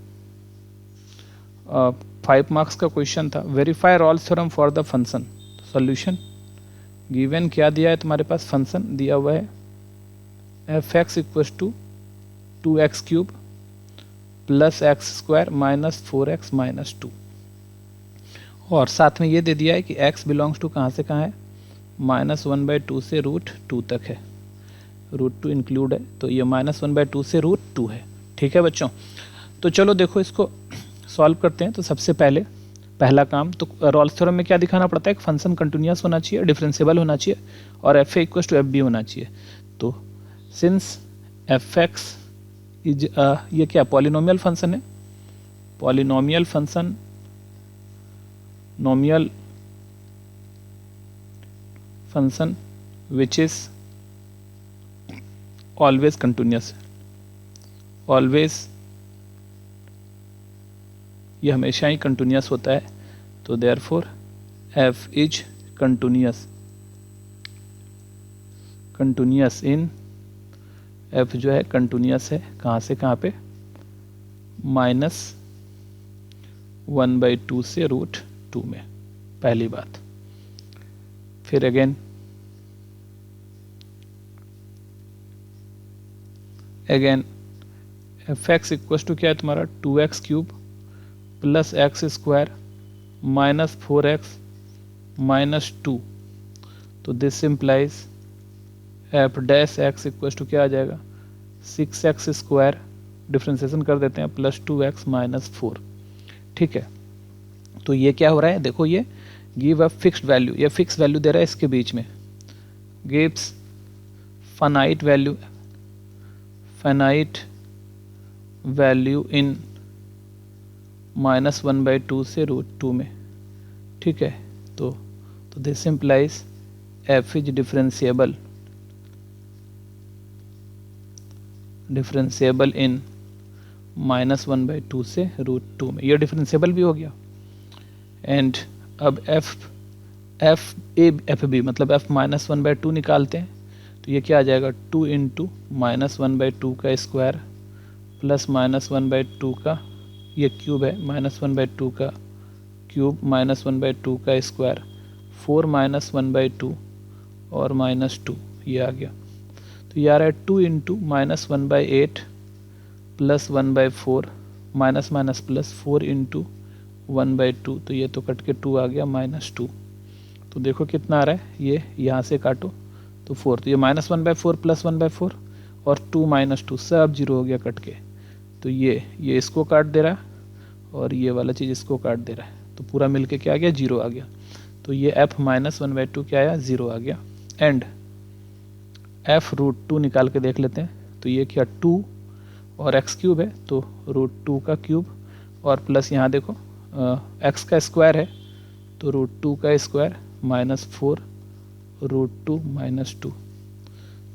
5 मार्क्स का क्वेश्चन था। Verify Rolle's theorem for the function. Solution given क्या दिया है तुम्हारे पास, फंक्शन दिया हुआ है f x equals to 2x³ plus x² minus 4x minus 2, और साथ में ये दे दिया है कि x बिलोंग्स टू कहाँ से कहाँ है, -1/2 से √2 तक है, √2 इंक्लूड है, तो ये -1/2 से √2 है। ठीक है बच्चों, तो चलो देखो इसको सॉल्व करते हैं। तो सबसे पहला काम, तो रॉल्स थ्योरम में क्या दिखाना पड़ता है, एक फंक्शन कंटिन्यूअस होना चाहिए, डिफरेंशिएबल होना चाहिए, और f a equal to f b होना चाहिए। तो सिंस एफ एक्स इज ये क्या पॉलिनोमियल फंक्शन है, polynomial function, nomial function which is always continuous, always, ये हमेशा ही कंटिन्यूअस होता है। तो therefore f is continuous, continuous in, f जो है कंटिन्यूअस है कहाँ से कहाँ पे, -1/2 से √2 में, पहली बात। फिर again f x equal to क्या है तुम्हारा 2x³ plus x² minus 4x minus 2, तो this implies f dash x equal to क्या आ जाएगा 6x², डिफ्रेंसिएशन कर देते हैं, प्लस 2x माइनस 4। ठीक है, तो ये क्या हो रहा है, देखो ये गिव अ फिक्स्ड वैल्यू, ये फिक्स वैल्यू दे रहा है इसके बीच में, gives finite value, finite value in -1/2 से √2 में। ठीक है, तो this implies f is differentiable, differentiable in -1/2 से √2 में, ये डिफरेंशिएबल भी हो गया। एंड अब एफ बी मतलब f -1/2 निकालते हैं, तो ये क्या आ जाएगा 2 × -1/2 का स्क्वायर प्लस -1/2 का, ये क्यूब है, -1/2 का क्यूब -1/2 का स्क्वायर, 4 -1/2 और -2, ये आ गया। तो ये आ रहा है 2 × -1/8 प्लस 1/4 माइनस माइनस प्लस 4 × 1/2, तो ये तो कट के 2 आ गया -2। तो देखो कितना आ रहा है, ये यहाँ से काटो तो 4, तो ये -1/4 प्लस 1/4 और 2 -2 सब जीरो हो गया कट के। तो ये इसको काट दे रहा है और ये वाला चीज़ इसको काट दे रहा है, तो पूरा मिलके क्या आ गया 0 आ गया। तो ये f -1/2 क्या आया 0 आ गया। एंड f √2 निकाल के देख लेते हैं, तो ये क्या 2 और x³ है, तो √2 का क्यूब और प्लस यहाँ देखो x का स्क्वायर है, तो √2 का स्क्वायर -4 √2 -2,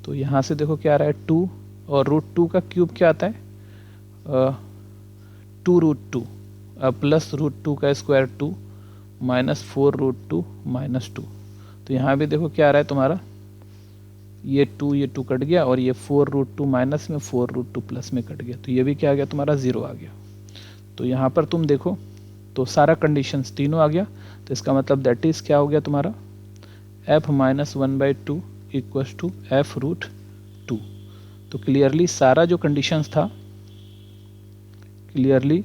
तो यहाँ से देखो क्या आ रहा है 2 और √2 का क्यूब क्या आता है 2√2 प्लस √2 का स्क्वायर 2 -4 √2 -2, तो यहाँ भी देखो क्या आ रहा है तुम्हारा, ये 2 कट गया और ये 4 √2 माइनस में 4 √2 प्लस में कट गया, तो ये भी क्या आ गया तुम्हारा 0 आ गया। तो यहाँ पर तुम देखो तो सारा कंडीशंस तीनों आ गया, तो इसका मतलब दैट इज क्या हो गया तुम्हारा f -1/2 इक्वल्स टू f √2। तो क्लियरली सारा जो कंडीशंस था, clearly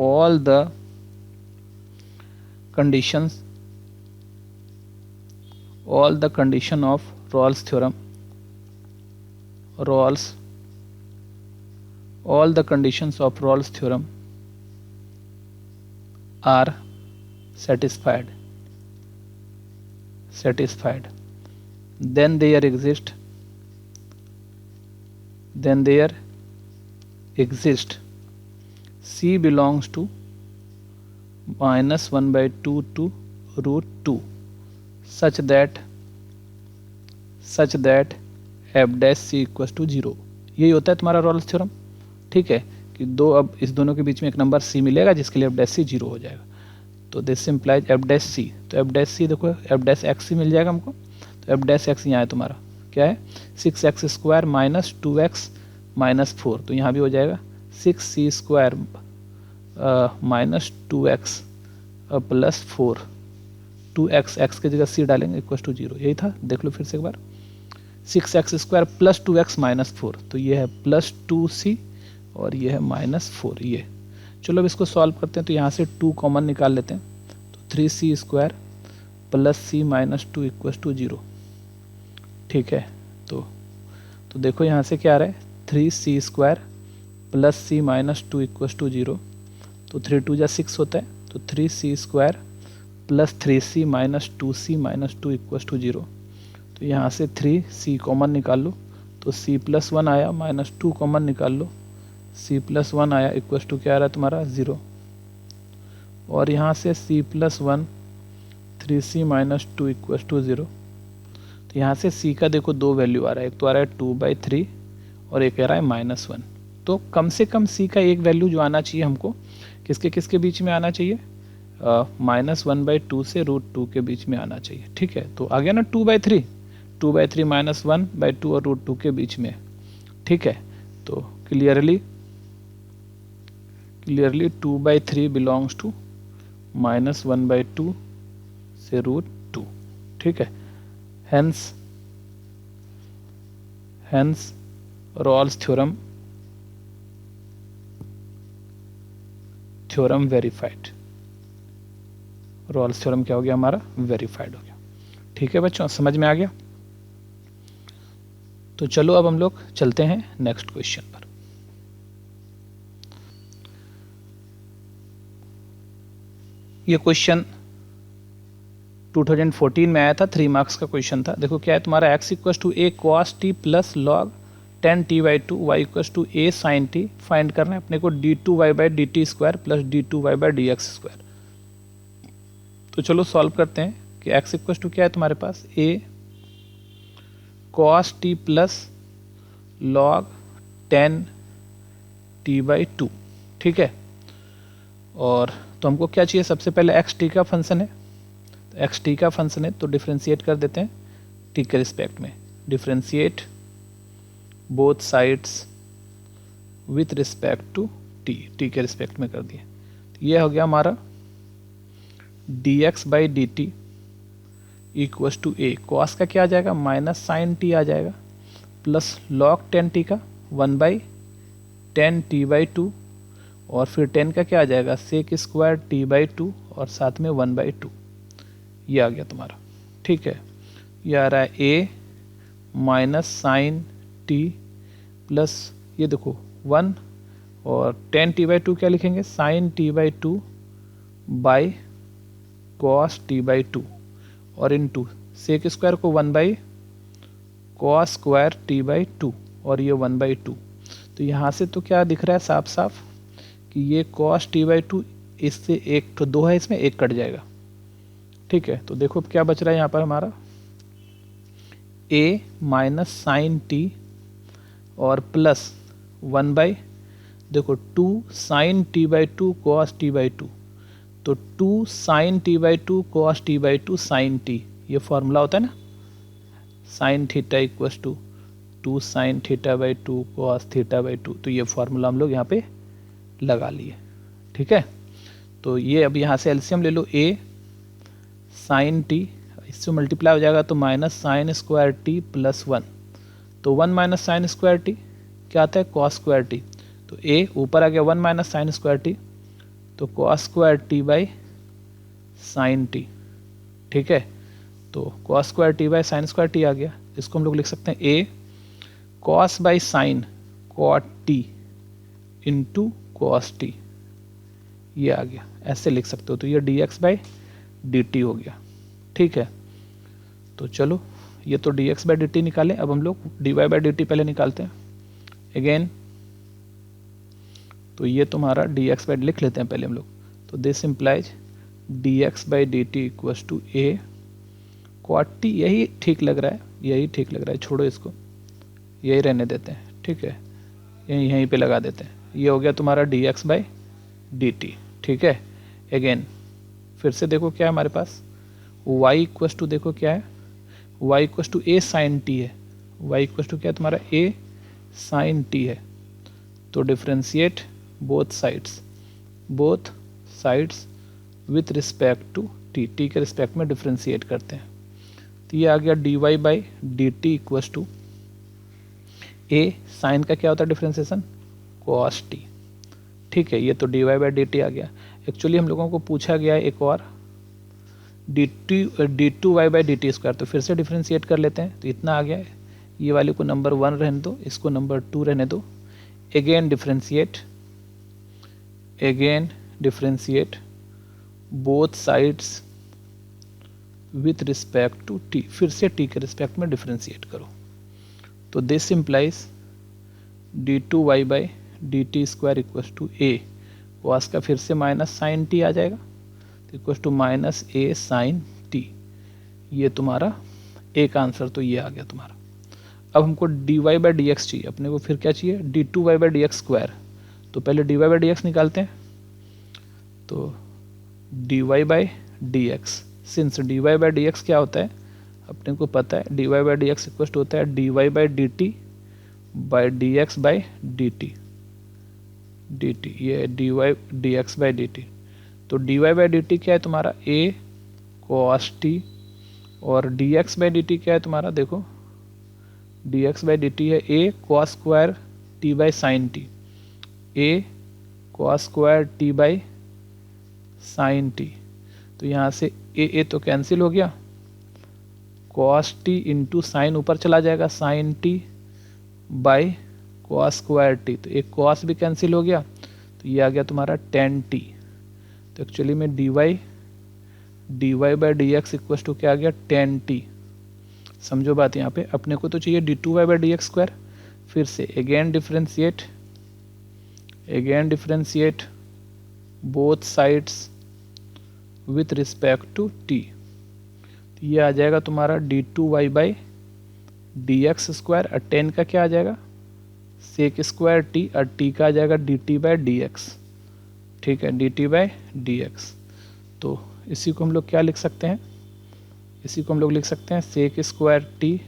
all the conditions, all the condition of Rolle's theorem, all the conditions of Rolle's theorem are satisfied, then there exist C belongs to -1/2 to √2 such that f'(c) equals to 0। यही होता है तुम्हारा Rawls theorem. ठीक है, कि अब इस दोनों के बीच में एक नंबर c मिलेगा जिसके लिए f'(c) 0 हो जाएगा, तो दिस इम्प्लाइज f'(c), तो f'(c) देखो f'(x) मिल जाएगा हमको, तो f'(x) यहाँ है तुम्हारा, क्या है 6x² माइनस 2x माइनस 4, तो यहाँ भी हो जाएगा 6c² minus 2x plus 4, 2x x की जगह c डालेंगे इक्वल टू 0, यही था। देख लो फिर से एक बार, 6x² प्लस 2x माइनस 4, तो ये है प्लस 2c और ये है माइनस 4 ये। चलो अब इसको सॉल्व करते हैं, तो यहाँ से 2 कॉमन निकाल लेते हैं, तो 3c² plus c minus 2 equal to 0, ठीक है। तो देखो यहाँ से क्या आ रहा है 3c² plus c minus 2 equal to 0, तो 3 2 जा 6 होता है, तो 3c² plus 3c minus 2c minus 2 equal to 0, तो यहाँ से 3c कॉमन निकाल लो, तो c प्लस 1 आया, माइनस 2 कॉमन निकाल लो, c प्लस 1 आया इक्वल टू क्या आ रहा है तुम्हारा 0, और यहाँ से c plus 1 3c minus 2 equal to 0, तो यहाँ से c का देखो 2 वैल्यू आ रहा है, एक तो आ रहा है 2/3 और एक आ रहा है -1, तो कम से कम c का एक वैल्यू जो आना चाहिए हमको किसके किसके बीच में आना चाहिए, -1/2 से √2 के बीच में आना चाहिए, ठीक है। तो आ गया ना 2/3, 2/3 -1/2 और √2 के बीच में, ठीक है। तो क्लियरली 2/3 बिलोंग्स टू -1/2 से √2, ठीक है। Hence Rolle's theorem verified, Rolle's theorem क्या हो गया हमारा, वेरीफाइड हो गया, ठीक है बच्चों, समझ में आ गया। तो चलो अब हम लोग चलते हैं नेक्स्ट क्वेश्चन पर। ये क्वेश्चन 2014 में आया था, 3 मार्क्स का क्वेश्चन था। देखो क्या है तुम्हारा, x equal to a cos t plus log 10t/2 y equal to a sin t, find करना है अपने को d2y/dt² प्लस d2y/dx²। तो चलो सॉल्व करते हैं कि x इक्वल टू क्या है तुम्हारे पास, a cos t plus log 10t/2, ठीक है। और तो हमको क्या चाहिए, सबसे पहले एक्स टी का फंक्शन है, तो एक्स टी का फंक्शन है तो डिफ्रेंशिएट कर देते हैं टी के रिस्पेक्ट में, differentiate both sides with respect to t, t के रिस्पेक्ट में कर दिए, तो ये हो गया हमारा dx/dt equals to a, cos का क्या आ जाएगा माइनस साइन टी आ जाएगा, प्लस log 10t का 1/10t/2 और फिर 10 का क्या आ जाएगा sec² t/2 और साथ में 1/2, ये आ गया तुम्हारा, ठीक है। ये आ रहा है a minus sine t plus ये देखो 1 और 10t/2 क्या लिखेंगे sign t/2 by cos t/2 और इनटू sec² को 1/cos² t/2 और ये 1/2, तो यहाँ से तो क्या दिख रहा है साफ साफ कि ये cos t/2 इससे एक तो 2 है, इसमें एक कट जाएगा, ठीक है। तो देखो क्या बच रहा है यहाँ पर हमारा a माइनस साइन टी और प्लस 1 देखो 2 साइन t/2 cos t/2, तो 2 sine t/2 cos t/2 sine t, ये फॉर्मूला होता है ना, sine theta equals to 2 sine θ/2 cos θ/2, तो ये फॉर्मूला हम लोग यहाँ पे लगा लिए, ठीक है। तो ये अब यहाँ से एलसीएम ले लो, a साइन टी इससे मल्टीप्लाई हो जाएगा तो minus sine square T plus 1, तो 1 माइनस साइन स्क्वायर टी क्या आता है cos स्क्वायर टी, तो a ऊपर आ गया 1 माइनस साइन स्क्वायर टी, तो cos square t by sine t, ठीक है। तो cos square t by sine square t आ गया, इसको हम लोग लिख सकते हैं a cos by sine cot t into cos t, ये आ गया, ऐसे लिख सकते हो, तो ये dx/dt हो गया, ठीक है। तो चलो ये तो dx/dt निकालें, अब हम लोग dy/dt पहले निकालते हैं अगेन, तो ये तुम्हारा dx/dt लिख लेते हैं पहले हम लोग, तो this implies dx/dt equals to a cot t, यही ठीक लग रहा है, यही ठीक लग रहा है, छोड़ो इसको, यही रहने देते हैं, ठीक है, यहीं पे लगा देते हैं, ये हो गया तुम्हारा dx/dt, ठीक है। अगेन फिर से देखो क्या है हमारे पास y इक्वल्स टू, देखो क्या है y equals to a sine t है, वाई इक्वल टू क्या है तुम्हारा ए साइन टी है। तो differentiate both sides with respect to t, t के रिस्पेक्ट में डिफ्रेंशिएट करते हैं। तो ये आ गया d y by d t equal to a sine का क्या होता है डिफ्रेंसिएशन कॉस टी। ठीक है, ये तो d y by d t आ गया। एक्चुअली हम लोगों को पूछा गया है एक और d two y by d t square, तो फिर से डिफ्रेंशिएट कर लेते हैं। तो इतना आ गया है, ये वाले को नंबर 1 रहने दो, इसको नंबर 2 रहने दो। Again differentiate both sides with respect to t, फिर से टी के रिस्पेक्ट में डिफ्रेंशिएट करो। तो this implies d two y by d t square equal to a, cos का फिर से माइनस साइन टी आ जाएगा, तो equal to minus a sine t. ये तुम्हारा एक आंसर तो ये आ गया तुम्हारा। अब हमको d y by d x चाहिए, अपने को फिर क्या चाहिए d two y by d x square. तो पहले d y by d x निकालते हैं। तो d y by d x, since d y by d x क्या होता है अपने को पता है, d y by d x equal होता है d y by d t by d x by d t, ये D y d x by d t. तो d y by d t क्या है तुम्हारा ए कॉस टी, और d x by d t क्या है तुम्हारा, देखो d x by d t है a cos square t by sine t, a cos square t by sine t. तो यहाँ से ए तो कैंसिल हो गया, कॉस टी इंटू साइन ऊपर चला जाएगा sine t by cos square t, तो एक कॉस भी कैंसिल हो गया, तो ये आ गया तुम्हारा टेन टी। तो एक्चुअली में d y by d x equal to क्या आ गया टेन टी। समझो बात, यहाँ पे अपने को तो चाहिए d two y by d x square. फिर से again differentiate both sides with respect to t. ये आ जाएगा तुम्हारा d two y by d x square, और टेन का क्या आ जाएगा सेक स्क्वायर टी, और टी का आ जाएगा d t by d x. ठीक है, d t by d x. तो इसी को हम लोग क्या लिख सकते हैं, इसी को हम लोग लिख सकते हैं sec square t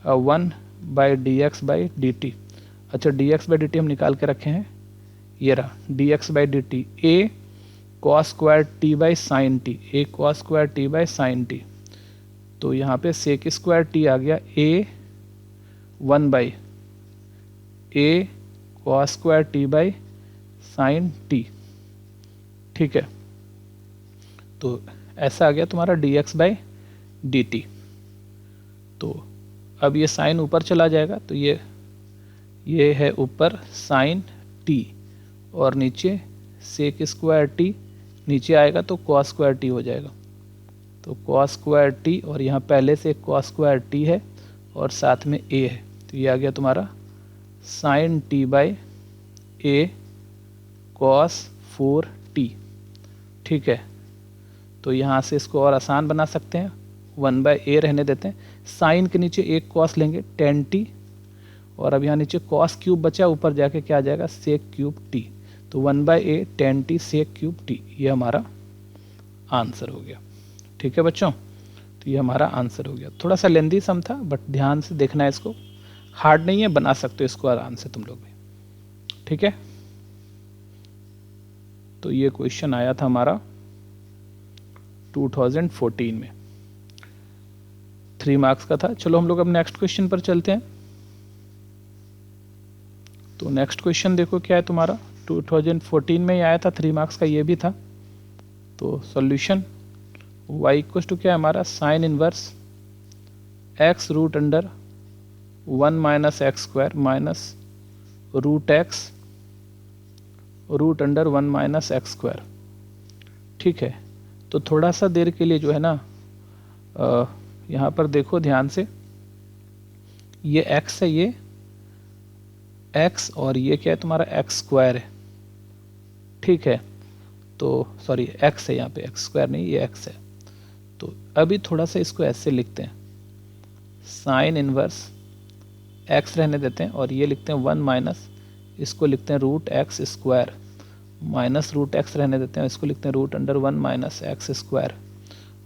1 by d x by d t. अच्छा, d x by d t हम निकाल के रखे हैं, ये रहा d x by d t a cos square t by sine t, a cos square t by sine t. तो यहाँ पे सेक स्क्वायर टी आ गया a 1 by a cos square t by sine t. ठीक है, तो ऐसा आ गया तुम्हारा D x by d t. तो अब ये साइन ऊपर चला जाएगा, तो ये है ऊपर साइन टी, और नीचे सेक स्क्वायर टी नीचे आएगा तो कॉस स्क्वायर टी हो जाएगा। तो कॉस स्क्वायर टी, और यहाँ पहले से कॉस स्क्वायर टी है और साथ में ए है, तो ये आ गया तुम्हारा sine t by a cos 4 t. ठीक है, तो यहाँ से इसको और आसान बना सकते हैं, 1 बाई ए रहने देते हैं, साइन के नीचे एक कॉस लेंगे टेन टी, और अब यहाँ नीचे कॉस क्यूब बचा, ऊपर जाके क्या आ जाएगा सेक क्यूब टी। तो 1 by a tan t sec cube t, ये हमारा आंसर हो गया। ठीक है बच्चों, तो ये हमारा आंसर हो गया। थोड़ा सा लेंदी सम था, बट ध्यान से देखना है इसको, हार्ड नहीं है, बना सकते हो इसको आराम से तुम लोग भी। ठीक है, तो ये क्वेश्चन आया था हमारा 2014 में, 3 मार्क्स का था। चलो हम लोग अब नेक्स्ट क्वेश्चन पर चलते हैं। तो नेक्स्ट क्वेश्चन देखो क्या है तुम्हारा, 2014 में ही आया था, 3 मार्क्स का ये भी था। तो सॉल्यूशन y इक्वल टू क्या है हमारा sine inverse x root under 1 minus x square minus root x root under 1 minus x square. ठीक है, तो थोड़ा सा देर के लिए जो है ना यहाँ पर देखो ध्यान से, ये x है, ये x, और ये क्या है तुम्हारा एक्स स्क्वायर है। ठीक है, तो सॉरी x है यहाँ पे, एक्स स्क्वायर नहीं, ये x है। तो अभी थोड़ा सा इसको ऐसे लिखते हैं, साइन इनवर्स x रहने देते हैं, और ये लिखते हैं 1 माइनस, इसको लिखते हैं root x square, minus root x रहने देते हैं, इसको लिखते हैं root under 1 minus x square,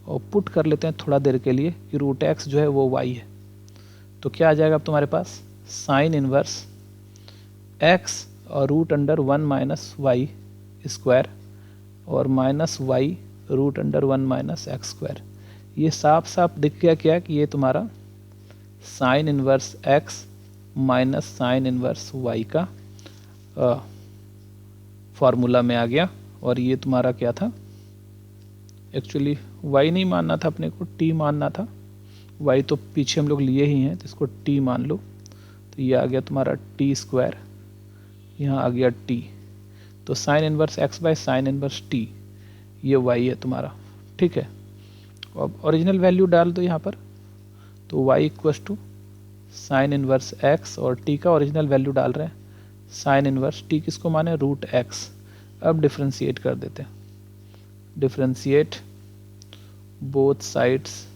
और पुट कर लेते हैं थोड़ा देर के लिए कि रूट एक्स जो है वो y है। तो क्या आ जाएगा अब तुम्हारे पास साइन इनवर्स x और root under 1 minus y square और minus y root under 1 minus x square. ये साफ साफ दिख गया क्या कि ये तुम्हारा sine inverse x minus sine inverse y का फॉर्मूला में आ गया। और ये तुम्हारा क्या था, एक्चुअली y नहीं मानना था अपने को, t मानना था। y तो पीछे हम लोग लिए ही हैं, तो इसको t मान लो। तो ये आ गया तुम्हारा t स्क्वायर, यहाँ आ गया t। तो sign inverse x by sine inverse t, ये y है तुम्हारा। ठीक है, अब ओरिजिनल वैल्यू डाल दो यहाँ पर। तो y equals to sine inverse x और t का ओरिजिनल वैल्यू डाल रहे हैं साइन इनवर्स t, किसको माने रूट x। अब डिफ्रेंशिएट कर देते हैं, differentiate both sides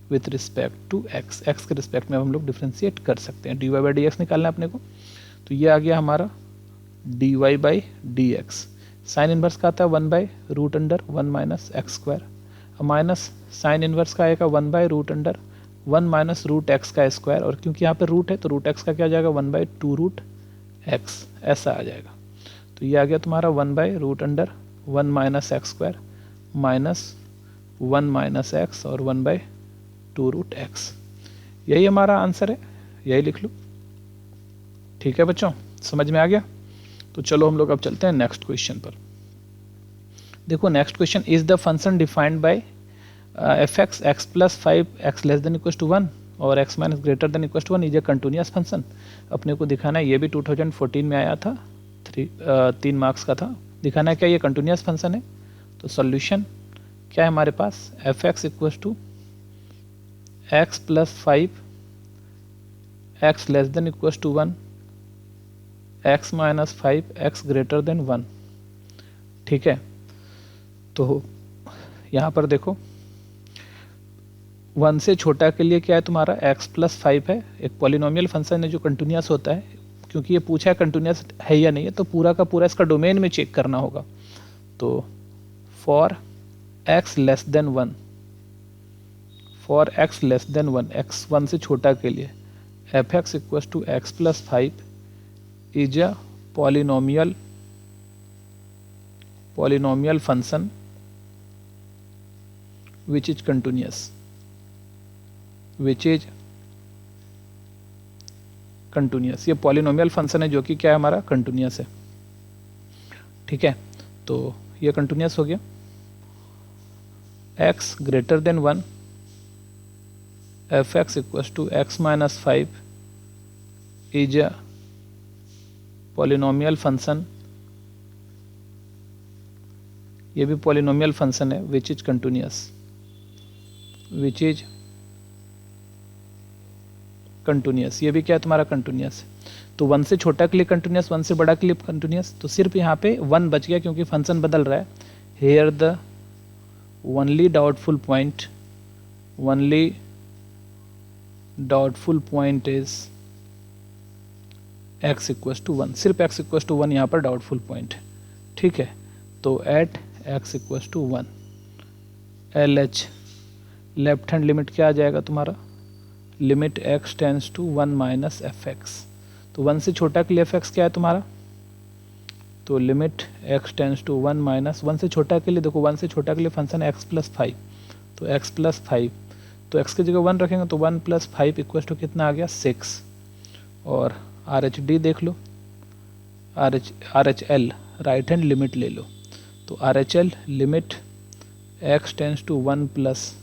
with respect to x, x के रिस्पेक्ट में हम लोग डिफ्रेंशिएट कर सकते हैं। dy बाई डी एक्स निकालना है अपने को। तो ये आ गया हमारा dy by d x. Sine inverse का आता है 1 by root under 1 minus x square, minus sine inverse का आएगा 1 by root under 1 minus root x का स्क्वायर। और क्योंकि यहाँ पे रूट है तो रूट एक्स का क्या आ जाएगा 1 बाई 2 रूट एक्स, ऐसा आ जाएगा। तो ये आ गया तुम्हारा 1 by root under 1 minus x square minus 1 minus x और 1 बाई 2 रूट एक्स। यही हमारा आंसर है, यही लिख लो। ठीक है बच्चों, समझ में आ गया। तो चलो हम लोग अब चलते हैं नेक्स्ट क्वेश्चन पर। देखो next question, is the function defined by f x x plus 5 x less than equal to 1 और x minus greater than equal to 1 is a continuous function. अपने को दिखाना है, ये भी 2014 में आया था, 3 मार्क्स का था। दिखाना है क्या ये कंटिन्यूअस फंक्शन है। तो सॉल्यूशन क्या है हमारे पास, f x equal to x plus 5 x less than equal to 1 x minus 5 x greater than 1। ठीक है, तो यहाँ पर देखो 1 से छोटा के लिए क्या है तुम्हारा x प्लस 5 है, एक पॉलिनोमियल फंक्शन है जो कंटिन्यूअस होता है। क्योंकि ये पूछा है कंटिन्यूअस है या नहीं है, तो पूरा का पूरा इसका डोमेन में चेक करना होगा। तो for x less than 1, for x less than 1, x 1 से छोटा के लिए f x equal to x plus 5 is a polynomial function which is continuous, ये पॉलिनोमियल फंक्शन है जो कि क्या है हमारा कंटिन्यूअस है। ठीक है, तो ये कंटिन्यूअस हो गया। x greater than 1 f x equal to x minus 5 is a polynomial function, ये भी पॉलिनोमियल फंक्शन है विच इज कंटिन्यूअस, ये भी क्या है तुम्हारा कंटिन्यूअस है। तो 1 से छोटा के लिए कंटिन्यूअस, 1 से बड़ा के लिए कंटिन्यूअस। तो सिर्फ यहाँ पे 1 बच गया क्योंकि फंक्शन बदल रहा है। Here the only doubtful point is x equal to 1, सिर्फ x इक्वल टू 1 यहाँ पर डाउटफुल पॉइंट है। ठीक है, तो at x equal to 1 LH left hand limit क्या आ जाएगा तुम्हारा, limit x tends to 1 minus f x. तो 1 से छोटा के लिए एफ एक्स क्या है तुम्हारा, तो limit x tends to 1 minus 1 से छोटा के लिए, देखो 1 से छोटा के लिए फंक्शन है x प्लस 5, तो x प्लस 5, तो x की जगह 1 रखेंगे तो 1 प्लस 5 इक्वल टू कितना आ गया 6। और आर एच डी देख लो, R H L right hand limit ले लो। तो R H L limit x tends to 1 plus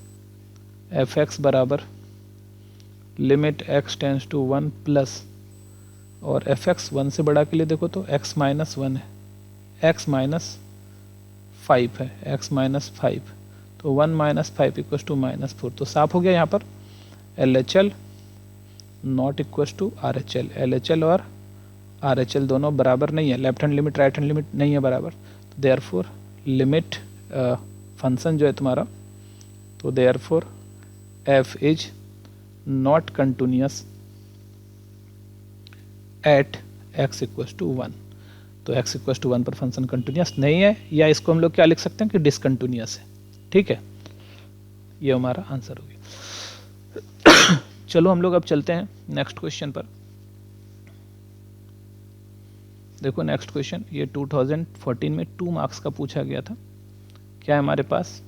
f x बराबर limit x tends to 1 plus, और एफ एक्स 1 से बड़ा के लिए देखो तो x माइनस 1 है, x माइनस 5 है, x माइनस 5, तो 1 माइनस 5 इक्वल टू माइनस 4। तो साफ हो गया यहाँ पर L H L not equal to R H L, L H L और आर एच एल दोनों बराबर नहीं है, left hand limit right hand limit नहीं है बराबर। तो देयरफॉर लिमिट फंक्शन जो है तुम्हारा, तो therefore f is not continuous at x equal to 1। तो x इक्वल टू 1 पर फंक्शन कंटिन्यूअस नहीं है, या इसको हम लोग क्या लिख सकते हैं कि डिसकंटिन्यूअस है। ठीक है, ये हमारा आंसर हो गया। चलो हम लोग अब चलते हैं नेक्स्ट क्वेश्चन पर। देखो नेक्स्ट क्वेश्चन ये 2014 में 2 मार्क्स का पूछा गया था। क्या है हमारे पास,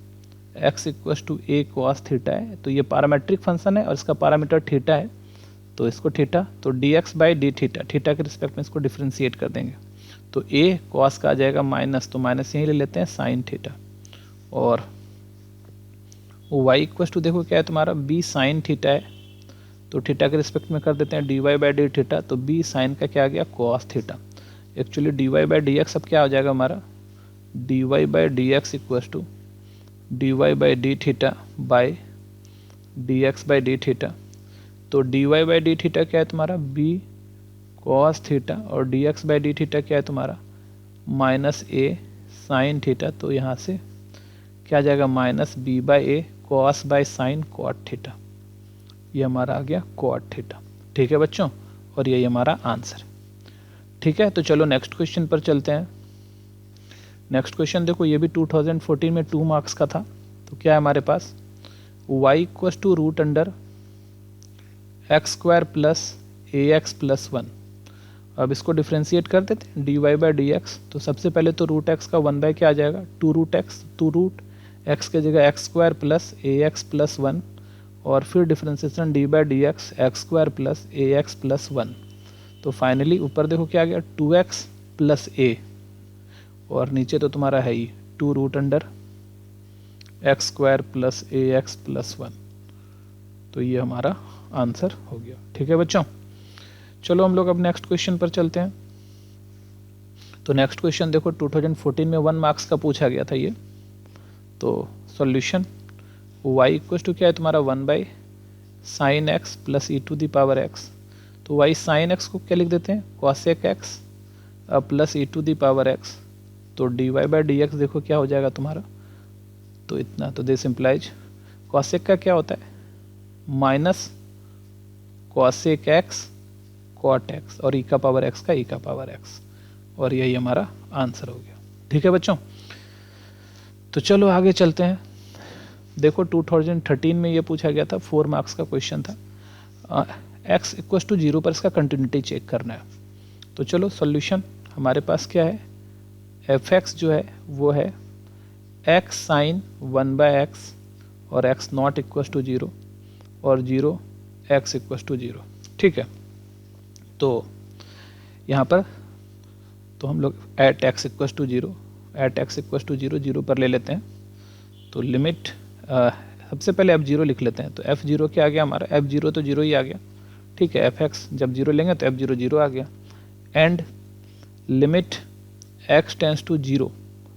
x equals to a cos theta है, तो ये पैरामीट्रिक फंक्शन है और इसका पैरामीटर थीटा है, तो इसको थीटा, तो dx by d theta, theta के रिस्पेक्ट में इसको डिफ्रेंशिएट कर देंगे, तो a कॉस का आ जाएगा माइनस, तो माइनस यहीं ले लेते हैं साइन थीटा, और y इक्वस टू देखो क्या है तुम्हारा b साइन थीटा है, तो थीटा के रिस्पेक्ट में कर देते हैं dy बाई डी थीटा, तो b साइन का क्या आ गया cos theta. Actually dy by d x अब क्या हो जाएगा हमारा, dy by d x equals to dy by d theta by dx by d theta, तो dy बाई डी थीटा क्या है तुम्हारा b कॉस थीटा, और dx बाई डी थीटा क्या है तुम्हारा माइनस a साइन थीटा, तो यहाँ से क्या आ जाएगा minus b by a cos by sine cot theta, ये हमारा आ गया कॉट थीटा। ठीक है बच्चों, और यही हमारा आंसर। ठीक है, तो चलो नेक्स्ट क्वेश्चन पर चलते हैं। नेक्स्ट क्वेश्चन देखो ये भी 2014 में 2 मार्क्स का था, तो क्या है हमारे पास y equals to root under x square plus a x plus 1। अब इसको डिफ्रेंशिएट कर देते हैं dy बाई डी एक्स, तो सबसे पहले तो रूट एक्स का 1 बाई क्या आ जाएगा 2 रूट एक्स, 2 रूट एक्स के जगह x square plus a x plus 1, और फिर differentiation D by d x x square plus a x plus 1, तो फाइनली ऊपर देखो क्या आ गया 2x प्लस ए, और नीचे तो तुम्हारा है ही 2 root under x square plus a x plus 1, तो ये हमारा आंसर हो गया। ठीक है बच्चों, चलो हम लोग अब नेक्स्ट क्वेश्चन पर चलते हैं। तो नेक्स्ट क्वेश्चन देखो 2014 में 1 मार्क्स का पूछा गया था ये, तो सॉल्यूशन y इक्वल टू क्या है तुम्हारा 1 by sine x plus e to the power x, तो y साइन एक्स को क्या लिख देते हैं cosec x plus e to the power x, तो dy बाई डी एक्स देखो क्या हो जाएगा तुम्हारा, तो इतना, तो दिस इम्प्लाइज कॉसेक का क्या होता है minus cosec x cot x, और ई का पावर एक्स का ई का पावर एक्स, और यही हमारा आंसर हो गया। ठीक है बच्चों, तो चलो आगे चलते हैं। देखो 2013 में ये पूछा गया था, 4 मार्क्स का क्वेश्चन था, x इक्वस टू 0 पर इसका कंटिन्यूटी चेक करना है। तो चलो सॉल्यूशन हमारे पास क्या है, fx जो है वो है x साइन 1 बाई एक्स और x नॉट इक्वस टू 0 और 0 x इक्वस टू 0। ठीक है, तो यहाँ पर तो हम लोग at x equals to 0, at x equals to 0 0 पर ले लेते हैं, तो लिमिट सबसे पहले f0 लिख लेते हैं, तो f0 क्या आ गया हमारा, f0 तो 0 ही आ गया। ठीक है, fx जब 0 लेंगे तो f0 0 आ गया, and limit x tends to 0,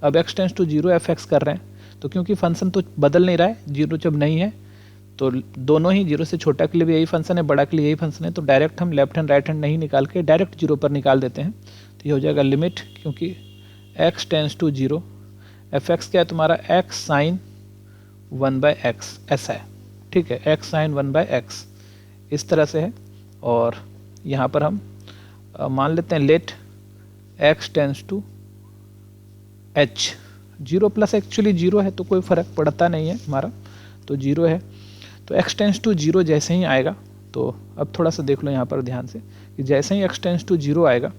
अब x टेंस टू 0 fx कर रहे हैं, तो क्योंकि फंक्शन तो बदल नहीं रहा है, 0 जब नहीं है तो दोनों ही 0 से छोटा के लिए भी यही फंक्शन है, बड़ा के लिए यही फंक्शन है, तो डायरेक्ट हम लेफ्ट हैंड राइट हैंड नहीं निकाल के डायरेक्ट 0 पर निकाल देते हैं, तो ये हो जाएगा लिमिट, क्योंकि x टेंस टू 0 fx क्या है तुम्हारा x साइन 1 बाई एक्स, ऐसा है। ठीक है, x साइन 1 बाई एक्स इस तरह से है, और यहाँ पर हम मान लेते हैं let x tends to h, 0 plus actually 0 है तो कोई फ़र्क पड़ता नहीं है हमारा, तो 0 है, तो x टेंस टू 0 जैसे ही आएगा, तो अब थोड़ा सा देख लो यहाँ पर ध्यान से कि जैसे ही x टेंस टू 0 आएगा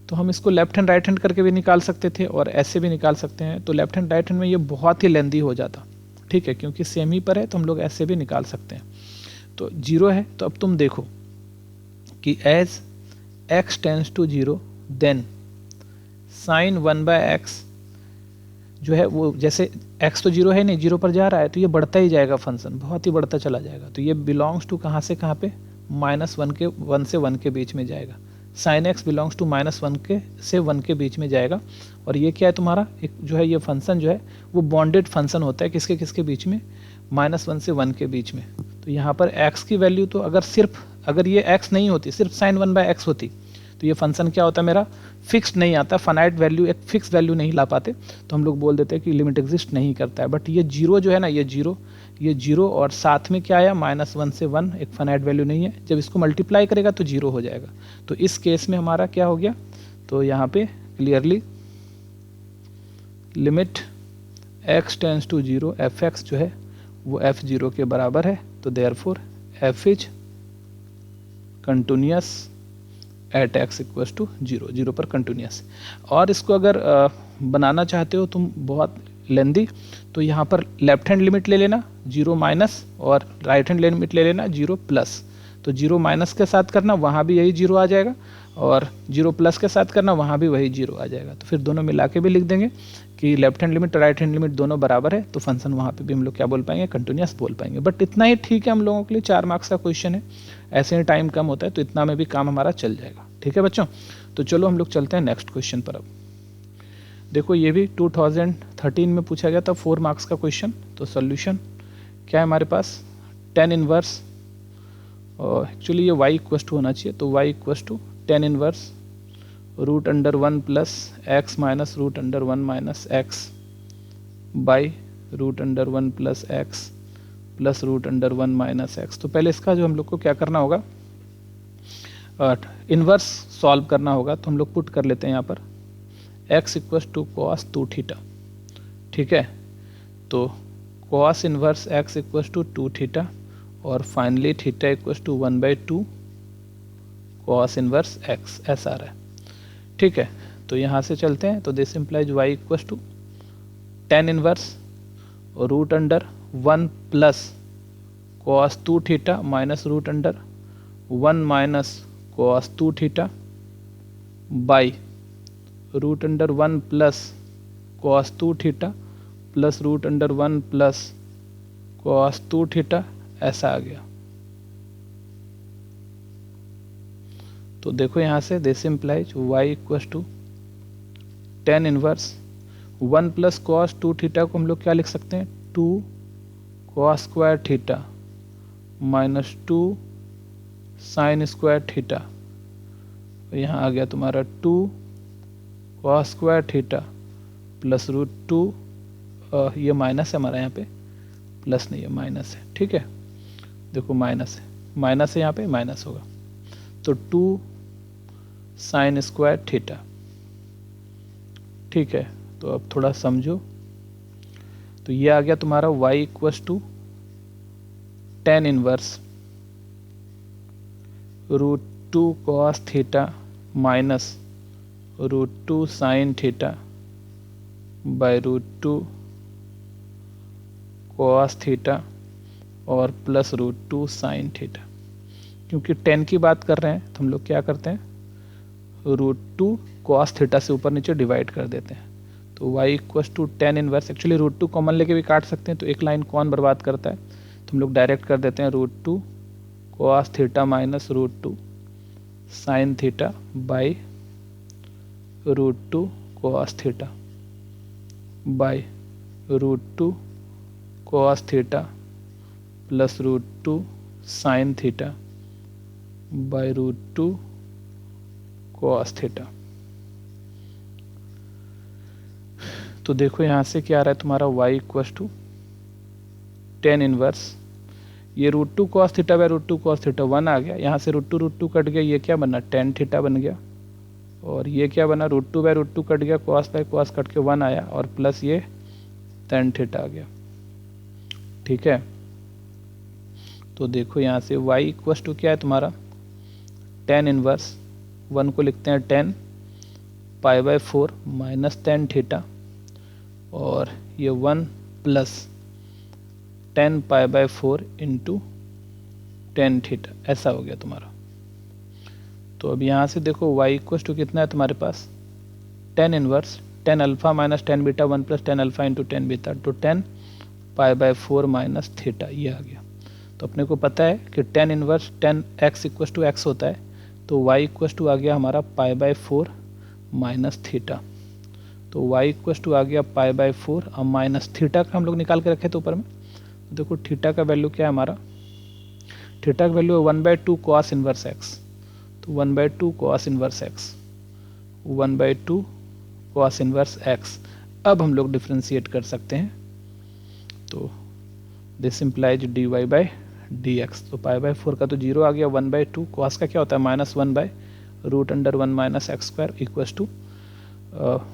तो हम इसको लेफ्ट हैंड राइट हैंड करके भी निकाल सकते थे और ऐसे भी निकाल सकते हैं, तो लेफ्ट हैंड राइट हैंड में ये बहुत ही लेंदी हो जाता। ठीक है, क्योंकि सेम ही पर है तो हम लोग ऐसे भी निकाल सकते हैं, तो 0 है, तो अब तुम देखो कि as x tends to 0 then sine 1 by x जो है वो, जैसे x तो 0 है नहीं, 0 पर जा रहा है तो ये बढ़ता ही जाएगा, फंक्शन बहुत ही बढ़ता चला जाएगा, तो ये बिलोंग्स टू कहाँ से कहाँ पे -1 के 1 से 1 के बीच में जाएगा, साइन x बिलोंग्स टू -1 के से 1 के बीच में जाएगा, और ये क्या है तुम्हारा एक जो है ये फंक्शन जो है वो बॉन्डेड फंक्शन होता है, किसके किसके बीच में -1 से 1 के बीच में, तो यहाँ पर x की वैल्यू तो अगर ये x नहीं होती, सिर्फ साइन 1 बाई एक्स होती, तो ये फंक्शन क्या होता है मेरा फिक्स्ड नहीं आता, फाइनाइट वैल्यू, एक फिक्स वैल्यू नहीं ला पाते, तो हम लोग बोल देते हैं कि लिमिट एग्जिस्ट नहीं करता है। बट ये 0 जो है ना, ये 0 और साथ में क्या आया -1 से 1, एक फाइनाइट वैल्यू नहीं है, जब इसको मल्टीप्लाई करेगा तो 0 हो जाएगा, तो इस केस में हमारा क्या हो गया, तो यहाँ पे clearly limit x tends to 0 fx जो है वो f0 के बराबर है, तो therefore f is continuous at x equals to 0, 0 पर कंटिन्यूस। और इसको अगर बनाना चाहते हो तुम बहुत लेंदी, तो यहाँ पर लेफ्ट हैंड लिमिट ले लेना 0 माइनस, और राइट हैंड लिमिट ले लेना 0 प्लस। तो 0 माइनस के साथ करना, वहाँ भी यही 0 आ जाएगा, और 0 प्लस के साथ करना, वहाँ भी वही 0 आ जाएगा। तो फिर दोनों मिला के भी लिख देंगे कि लेफ्ट हैंड लिमिट और राइट हैंड लिमिट दोनों बराबर है, तो फंक्शन वहाँ पे भी हम लोग क्या बोल पाएंगे, कंटिन्यूस बोल पाएंगे। बट इतना ही ठीक है हम लोगों के लिए, 4 मार्क्स का क्वेश्चन है, ऐसे ही टाइम कम होता है, तो इतना में भी काम हमारा चल जाएगा। ठीक है बच्चों, तो चलो हम लोग चलते हैं नेक्स्ट क्वेश्चन पर। अब देखो ये भी 2013 में पूछा गया था, 4 मार्क्स का क्वेश्चन। तो सोल्यूशन क्या है हमारे पास, tan इनवर्स, एक्चुअली ये y इक्वस टू होना चाहिए, तो y equals to tan inverse root under 1 plus x minus root under 1 minus x by root under 1 plus x plus root under 1 minus x. तो पहले इसका जो हम लोग को क्या करना होगा, इनवर्स सॉल्व करना होगा। तो हम लोग पुट कर लेते हैं यहाँ पर x equals to cos 2 theta. ठीक है, तो cos inverse x equals to 2 theta, और finally theta equals to 1/2 cos inverse x, ऐसा आ रहा है। ठीक है, तो यहाँ से चलते हैं, तो this implies y equals to tan inverse root under 1 plus cos 2 theta minus root under 1 minus cos 2 theta by root under 1 plus cos 2 theta plus root under 1 plus cos 2 theta, ऐसा आ गया। तो देखो यहाँ से this implies y equals to tan inverse 1 plus cos 2 theta को हम लोग क्या लिख सकते हैं, 2 cos square theta minus 2 sine square theta. यहाँ आ गया तुम्हारा 2 cos square theta plus root 2, ये माइनस है हमारा, यहाँ पे प्लस नहीं है, माइनस है। ठीक है, देखो माइनस है यहाँ पे, माइनस होगा, तो 2 साइन स्क्वायर थीटा। ठीक है, तो अब थोड़ा समझो, तो ये आ गया तुम्हारा y equals to tan inverse root 2 cos theta minus root 2 sine theta by root 2 cos theta और प्लस रूट 2 साइन थीटा। क्योंकि 10 की बात कर रहे हैं, तो हम लोग क्या करते हैं, रूट 2 कॉस थीटा से ऊपर नीचे डिवाइड कर देते हैं। तो y equals to tan inverse, actually root 2 common लेके भी काट सकते हैं, तो एक लाइन कौन बर्बाद करता है, तो हम लोग डायरेक्ट कर देते हैं root 2 cos theta minus root 2 sine theta by root 2 cos theta by root 2 cos theta plus root 2 sine theta by root 2 cos theta. तो देखो यहाँ से क्या आ रहा है तुम्हारा y equals to tan inverse, ये root 2 cos theta by root 2 cos theta 1 आ गया, यहाँ से रूट 2 कट गया, ये क्या बना, tan थीटा बन गया, और ये क्या बना, रूट 2 बाई रूट 2 कट गया, कॉस बाई कॉस कट के 1 आया, और प्लस ये tan थीटा आ गया। ठीक है, तो देखो यहाँ से y इक्वस टू क्या है तुम्हारा, tan इनवर्स 1 को लिखते हैं tan pi by 4 minus tan theta, और ये 1 plus tan pi by 4 into tan theta, ऐसा हो गया तुम्हारा। तो अब यहाँ से देखो y इक्वस टू कितना है तुम्हारे पास, tan inverse tan alpha minus tan beta 1 plus tan alpha into tan beta, तो tan pi by 4 minus theta, ये आ गया। तो अपने को पता है कि tan inverse tan x equals to x होता है, तो y इक्वस टू आ गया हमारा पाई बाई 4 माइनस थीटा। तो y इक्वस टू आ गया पाई बाई 4 और माइनस थीटा का हम लोग निकाल के रखे थे ऊपर में। देखो थीटा का वैल्यू क्या है हमारा, थीटा का वैल्यू है 1/2 कॉस इनवर्स x, तो 1/2 cos inverse x, 1/2 cos inverse x। अब हम लोग डिफ्रेंशिएट कर सकते हैं, तो this implies dy by dx। तो पाई बाई 4 का तो 0 आ गया, 1/2 कॉस का क्या होता है minus 1 by root under 1 minus x square equals to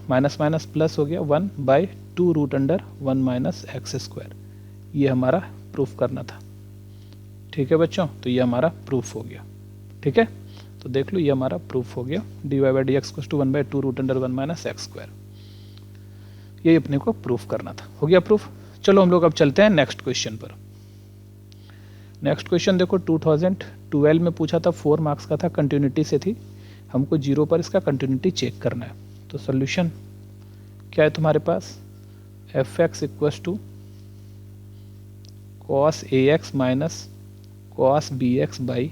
minus minus plus हो गया 1/2 root under 1 minus x square. ये हमारा प्रूफ करना था। ठीक है बच्चों, तो ये हमारा प्रूफ हो गया। ठीक है, तो देख लो ये हमारा प्रूफ हो गया, dy by d x equals to 1/2 root under 1 minus x square. ये अपने को प्रूफ करना था, हो गया प्रूफ। चलो हम लोग अब चलते हैं नेक्स्ट क्वेश्चन पर। नेक्स्ट क्वेश्चन देखो 2012 में पूछा था, 4 मार्क्स का था, कंटिन्यूटी से थी, हमको 0 पर इसका कंटिन्यूटी चेक करना है। तो सोल्यूशन क्या है तुम्हारे पास, f x equals to cos a x minus cos b x by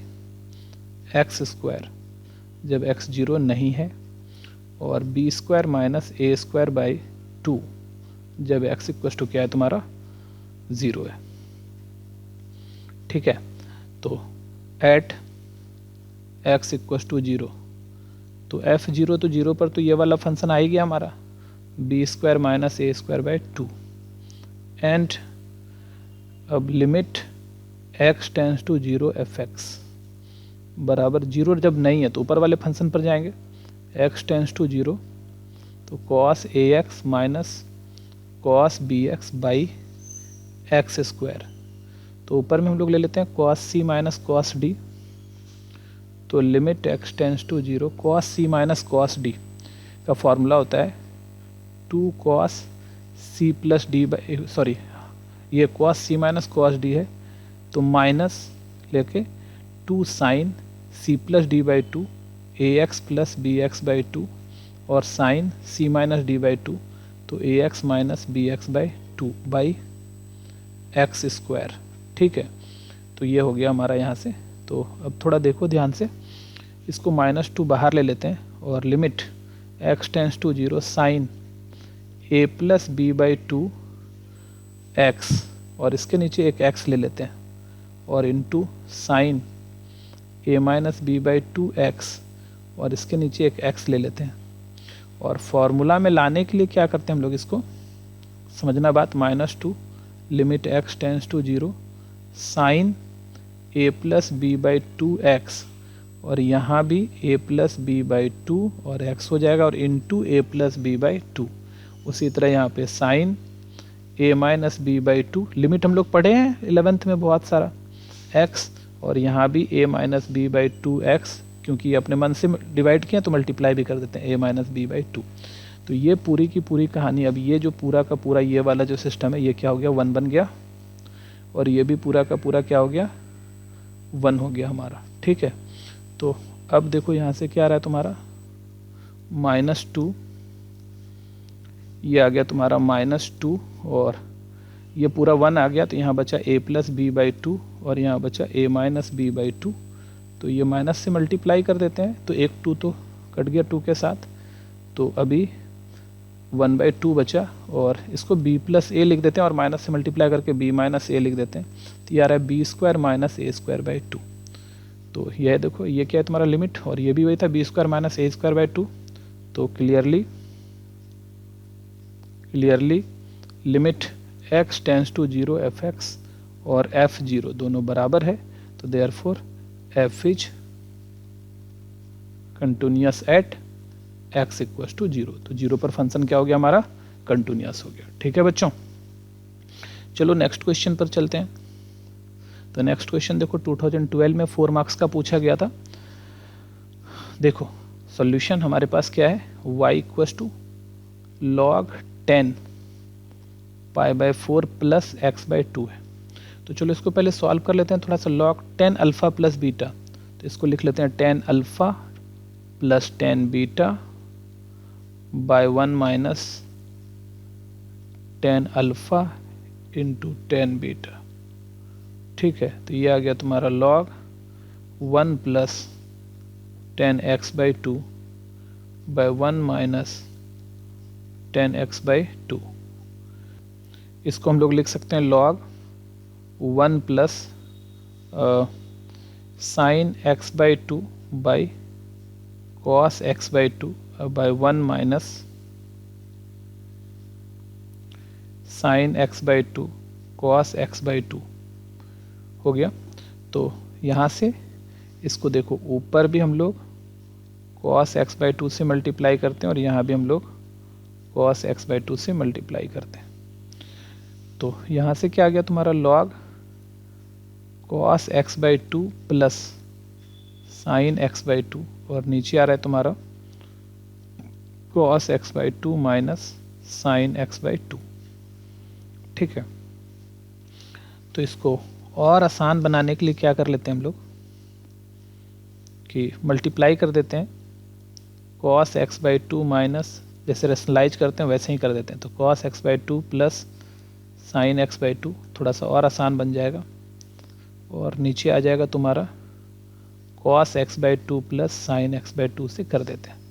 x square जब एक्स 0 नहीं है, और b square minus a square by 2 जब एक्स इक्वल्स टू क्या है तुम्हारा 0 है। ठीक है, तो एट एक्स इक्वल्स टू 0, तो एफ 0 तो 0 पर तो ये वाला फंक्शन आ ही गया हमारा, b square minus a square by 2, and अब limit x tends to 0 f x बराबर 0 जब नहीं है तो ऊपर वाले फंक्शन पर जाएंगे, एक्स टेंस टू 0 तो cos a x minus cos b x by x square, तो ऊपर में हम लोग ले लेते हैं cos c minus cos d, तो limit x tends to 0 cos c minus cos d का फॉर्मूला होता है 2 cos c plus d by, sorry ये cos c minus cos d है, तो माइनस लेके 2 sine c plus d by 2 a x plus B x by 2 और sine c minus d by 2, तो a x minus b x by 2 by x square. ठीक है, तो ये हो गया हमारा यहाँ से। तो अब थोड़ा देखो ध्यान से, इसको -2 बाहर ले लेते हैं और limit x tends to 0 sine a plus b by 2 x, और इसके नीचे एक एक्स ले लेते हैं, और into sine a minus b by 2 x, और इसके नीचे एक एक्स ले लेते हैं, और फॉर्मूला में लाने के लिए क्या करते हैं हम लोग, इसको समझना बात, -2 limit x tends to 0 sine a plus b by 2 x, और यहाँ भी ए प्लस बी बाई 2 और एक्स हो जाएगा, और into a plus b by 2, उसी तरह यहाँ पे sine a minus b by 2, limit हम लोग पढ़े हैं 11th में बहुत सारा, एक्स, और यहाँ भी ए माइनस बी बाई 2 एक्स, क्योंकि ये अपने मन से डिवाइड किया तो मल्टीप्लाई भी कर देते हैं, ए माइनस बी बाई 2। तो ये पूरी की पूरी कहानी, अब ये जो पूरा का पूरा ये वाला जो सिस्टम है ये क्या हो गया 1 बन गया, और ये भी पूरा का पूरा क्या हो गया 1 हो गया हमारा। ठीक है, तो अब देखो यहाँ से क्या आ रहा है तुम्हारा -2, ये आ गया तुम्हारा -2, और ये पूरा 1 आ गया, तो यहाँ बचा a प्लस बी बाई 2 और यहाँ बचा a माइनस बी बाई 2, तो ये माइनस से मल्टीप्लाई कर देते हैं, तो एक 2 तो कट गया 2 के साथ, तो अभी 1/2 बचा, और इसको b प्लस ए लिख देते हैं और माइनस से मल्टीप्लाई करके b माइनस ए लिख देते हैं, तो ये आ रहा है b square minus a square by 2। तो यह देखो ये क्या है तुम्हारा लिमिट, और ये भी वही था b square minus a square by 2, तो clearly limit x tends to 0 f x और एफ 0 दोनों बराबर है, तो therefore f is continuous at x equals to 0, तो 0 पर फंक्शन क्या हो गया हमारा कंटिन्यूअस हो गया। ठीक है बच्चों, चलो नेक्स्ट क्वेश्चन पर चलते हैं। तो नेक्स्ट क्वेश्चन देखो 2012 में 4 मार्क्स का पूछा गया था। देखो सॉल्यूशन हमारे पास क्या है, y equals to log 10 pi by 4 प्लस एक्स बाई 2 है। तो चलो इसको पहले सॉल्व कर लेते हैं थोड़ा सा, log 10 अल्फ़ा प्लस बीटा, तो इसको लिख लेते हैं 10 alpha plus 10 beta by 1 minus 10 alpha into 10 beta. ठीक है, तो ये आ गया तुम्हारा log 1 plus 10 x by 2 by 1 minus 10 x by 2। इसको हम लोग लिख सकते हैं log 1 plus sine x by 2 by cos x by 2 by 1 minus sine x by 2 cos x by 2 हो गया। तो यहाँ से इसको देखो ऊपर भी हम लोग कॉस एक्स बाई 2 से मल्टीप्लाई करते हैं और यहाँ भी हम लोग कॉस एक्स बाई 2 से मल्टीप्लाई करते हैं। तो यहाँ से क्या आ गया तुम्हारा log cos x by 2 plus sine x by two, और नीचे आ रहा है तुम्हारा cos x by two minus sine x by to. ठीक है, तो इसको और आसान बनाने के लिए क्या कर लेते हैं हम लोग कि मल्टीप्लाई कर देते हैं cos x by two minus, जैसे रेशनलाइज करते हैं वैसे ही कर देते हैं, तो cos x by two plus sine x by to, थोड़ा सा और आसान बन जाएगा, और नीचे आ जाएगा तुम्हारा cos x by two plus sine x by to से कर देते हैं।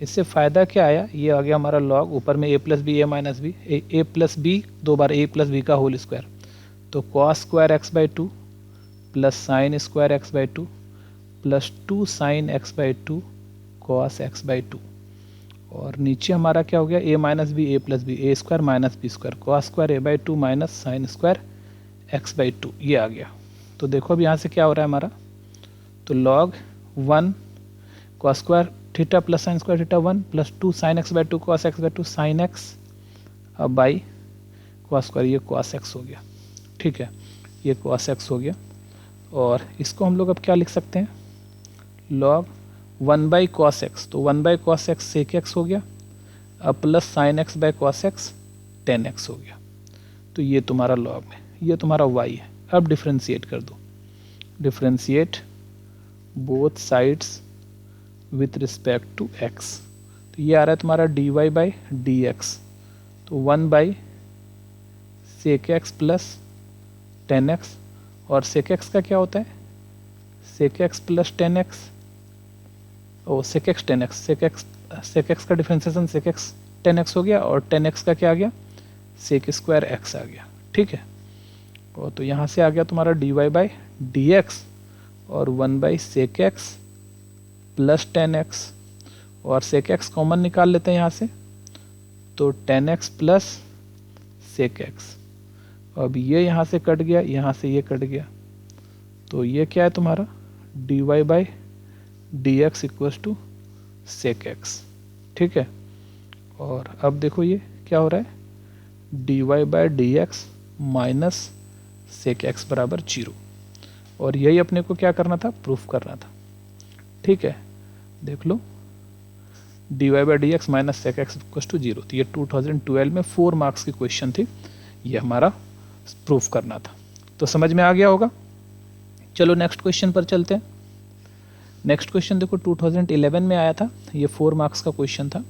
इससे फ़ायदा क्या आया, ये आ गया हमारा लॉग, ऊपर में a plus b a minus b, a plus b दो बार ए प्लस बी का होल स्क्वायर, तो cos square x by two plus sine square x by two plus two sine x by two cos x by two, और नीचे हमारा क्या हो गया a minus b a plus b, a square minus b square, cos square a by two minus sine square x by two, ये आ गया। तो देखो अब यहाँ से क्या हो रहा है हमारा, तो log one cos square theta plus sine square theta one plus two sine x by two cos x by to sine x, अब बाई कॉस स्क्वायर, ये कॉस एक्स हो गया। ठीक है, ये कॉस एक्स हो गया, और इसको हम लोग अब क्या लिख सकते हैं, log one by cos x, तो one by cos x sec x हो गया, अब plus sine x by cos x tan x हो गया। तो ये तुम्हारा लॉग है, ये तुम्हारा वाई है। अब डिफ्रेंशिएट कर दो, differentiate both sides with respect to x, तो ये आ रहा है तुम्हारा d y by d x, तो one by sec x plus tan x, और सेक एक्स का क्या होता है, sec x plus tan x, ओ sec x tan x, sec x का differentiation sec x tan x हो गया, और टेन एक्स का क्या आ गया, सेक स्क्वायर एक्स आ गया। ठीक है, और तो यहाँ से आ गया तुम्हारा d y by d x और one by sec x plus tan x, और सेक एक्स कॉमन निकाल लेते हैं यहाँ से, तो tan x plus sec x, अब ये यहाँ से कट गया, यहाँ से ये कट गया, तो ये क्या है तुम्हारा d y by d x equals to sec x. ठीक है, और अब देखो ये क्या हो रहा है, d y by d x minus sec x बराबर जीरो, और यही अपने को क्या करना था, प्रूफ करना था। ठीक है, देख लो d y by d x minus sec x equals to zero, तो ये 2012 में 4 मार्क्स की क्वेश्चन थी, ये हमारा प्रूफ करना था। तो समझ में आ गया होगा। चलो नेक्स्ट क्वेश्चन पर चलते हैं। नेक्स्ट क्वेश्चन देखो 2011 में आया था, ये 4 मार्क्स का क्वेश्चन था।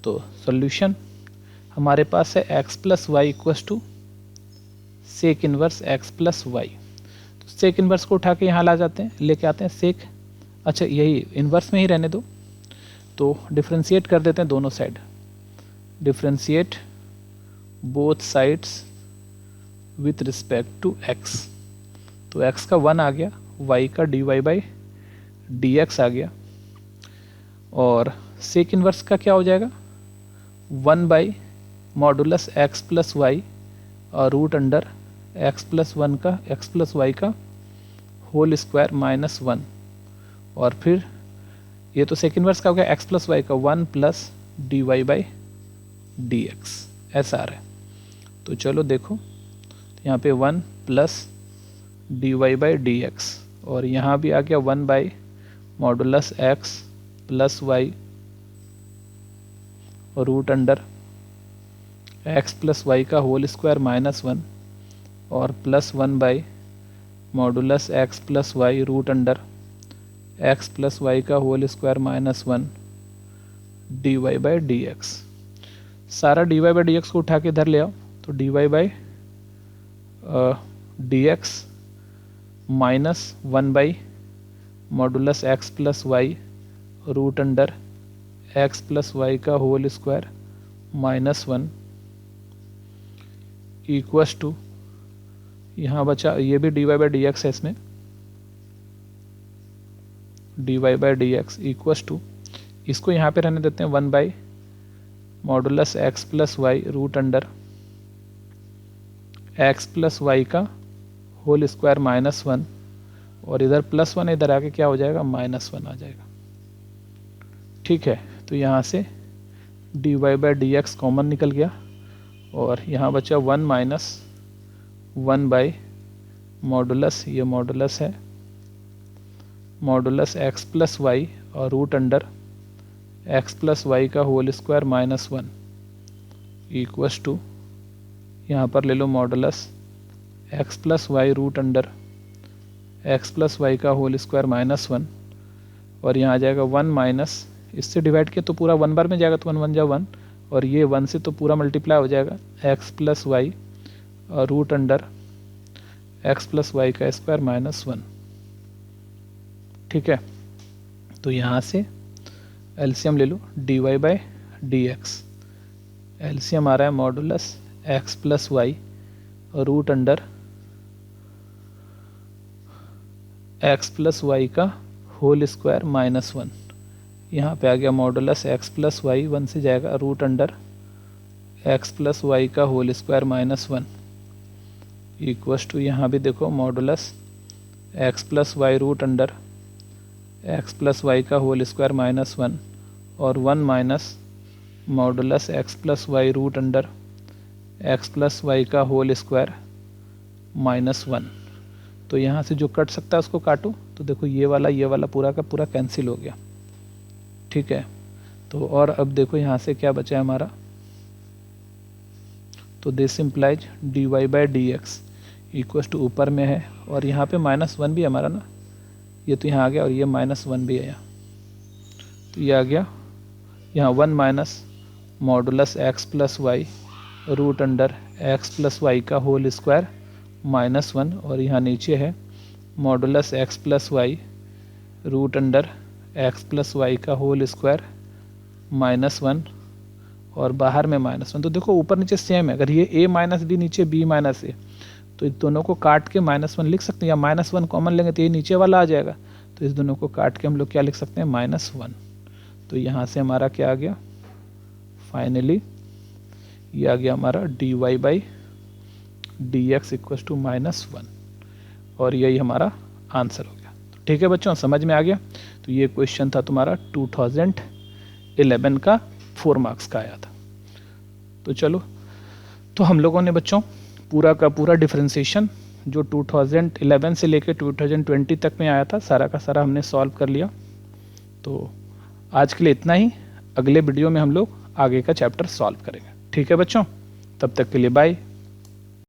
तो सॉल्यूशन हमारे पास है x plus y equals to sec inverse x plus y, तो सेक इनवर्स को उठा के यहाँ ला जाते हैं, लेके आते हैं सेक, अच्छा यही इनवर्स में ही रहने दो, तो डिफ्रेंशिएट कर देते हैं दोनों side, differentiate both sides with respect to x, तो x का 1 आ गया, y का d y by d x आ गया, और सेक इनवर्स का क्या हो जाएगा, 1 by modulus x plus y और root under x plus one का x प्लस वाई का होल स्क्वायर माइनस 1, और फिर ये तो सेक इनवर्स का हो गया x प्लस वाई का 1 plus d y by d x, ऐसा आ रहा है। तो चलो देखो यहाँ पे 1 plus d y by d x, और यहाँ भी आ गया 1 by modulus x plus y और root under x plus y का होल स्क्वायर माइनस 1, और plus 1 by modulus x plus y root under x plus y का whole square minus 1 d y by d x. सारा d y by d x को उठा के इधर ले आओ, तो d y by d x minus 1 by modulus x plus y root under x plus y का whole square minus 1 equals to, यहाँ बचा ये भी d y by d x है, इसमें d y by d x equals to, इसको यहाँ पे रहने देते हैं 1 by modulus x plus y root under x plus y का होल स्क्वायर माइनस 1, और इधर प्लस 1 इधर आके क्या हो जाएगा, माइनस 1 आ जाएगा। ठीक है, तो यहाँ से d y by d x common निकल गया, और यहाँ बचा 1 माइनस 1 बाई मॉडुलस, ये मॉडुलस है मॉडुलस एक्स प्लस वाई और root under x plus y का whole square minus 1 equals to, यहाँ पर ले लो modulus x plus y root under x plus y का होल स्क्वायर माइनस 1, और यहाँ आ जाएगा 1 माइनस, इससे डिवाइड किया तो पूरा 1 बार में जाएगा तो 1 1 जा 1, और ये 1 से तो पूरा मल्टीप्लाई हो जाएगा एक्स प्लस वाई और root under x plus y का स्क्वायर माइनस 1। ठीक है, तो यहाँ से एलसीएम ले लो d y by d x. LCM आ रहा है मॉडुलस एक्स प्लस वाई और root under x plus y का होल स्क्वायर माइनस 1। यहाँ पे आ गया मॉडुलस एक्स प्लस वाई, 1 से जाएगा root under x plus y का whole square minus 1 equals to, यहाँ भी देखो modulus x plus y root under x plus y का होल स्क्वायर माइनस 1 और 1 minus modulus x plus y root under x plus y का whole square minus 1। तो यहाँ से जो कट सकता है उसको काटो, तो देखो ये वाला पूरा का पूरा कैंसिल हो गया। ठीक है, तो और अब देखो यहाँ से क्या बचा है हमारा, तो this implies d y by d x equals to, ऊपर में है और यहाँ पे माइनस 1 भी है हमारा ना, ये तो यहाँ आ गया और ये माइनस 1 भी है यहाँ, तो ये आ गया यहाँ 1 minus modulus x plus y root under x plus y का होल स्क्वायर माइनस 1, और यहाँ नीचे है modulus x plus y root under x plus y का होल स्क्वायर माइनस 1 और बाहर में माइनस 1। तो देखो ऊपर नीचे सेम है, अगर ये a माइनस बी नीचे b माइनस ए, तो इस दोनों को काट के माइनस 1 लिख सकते हैं, या माइनस 1 कॉमन लेंगे तो ये नीचे वाला आ जाएगा, तो इस दोनों को काट के हम लोग क्या लिख सकते हैं माइनस 1। तो यहाँ से हमारा क्या आ गया, फाइनली ये आ गया हमारा d y by d x equals to minus 1, और यही हमारा आंसर हो गया। तो ठीक है बच्चों, समझ में आ गया। तो ये क्वेश्चन था तुम्हारा 2011 का 4 मार्क्स का आया था। तो चलो, तो हम लोगों ने बच्चों पूरा का पूरा डिफरेंशिएशन जो 2011 से लेकर 2020 तक में आया था, सारा का सारा हमने सॉल्व कर लिया। तो आज के लिए इतना ही, अगले वीडियो में हम लोग आगे का चैप्टर सॉल्व करेंगे। ठीक है बच्चों, तब तक के लिए बाय।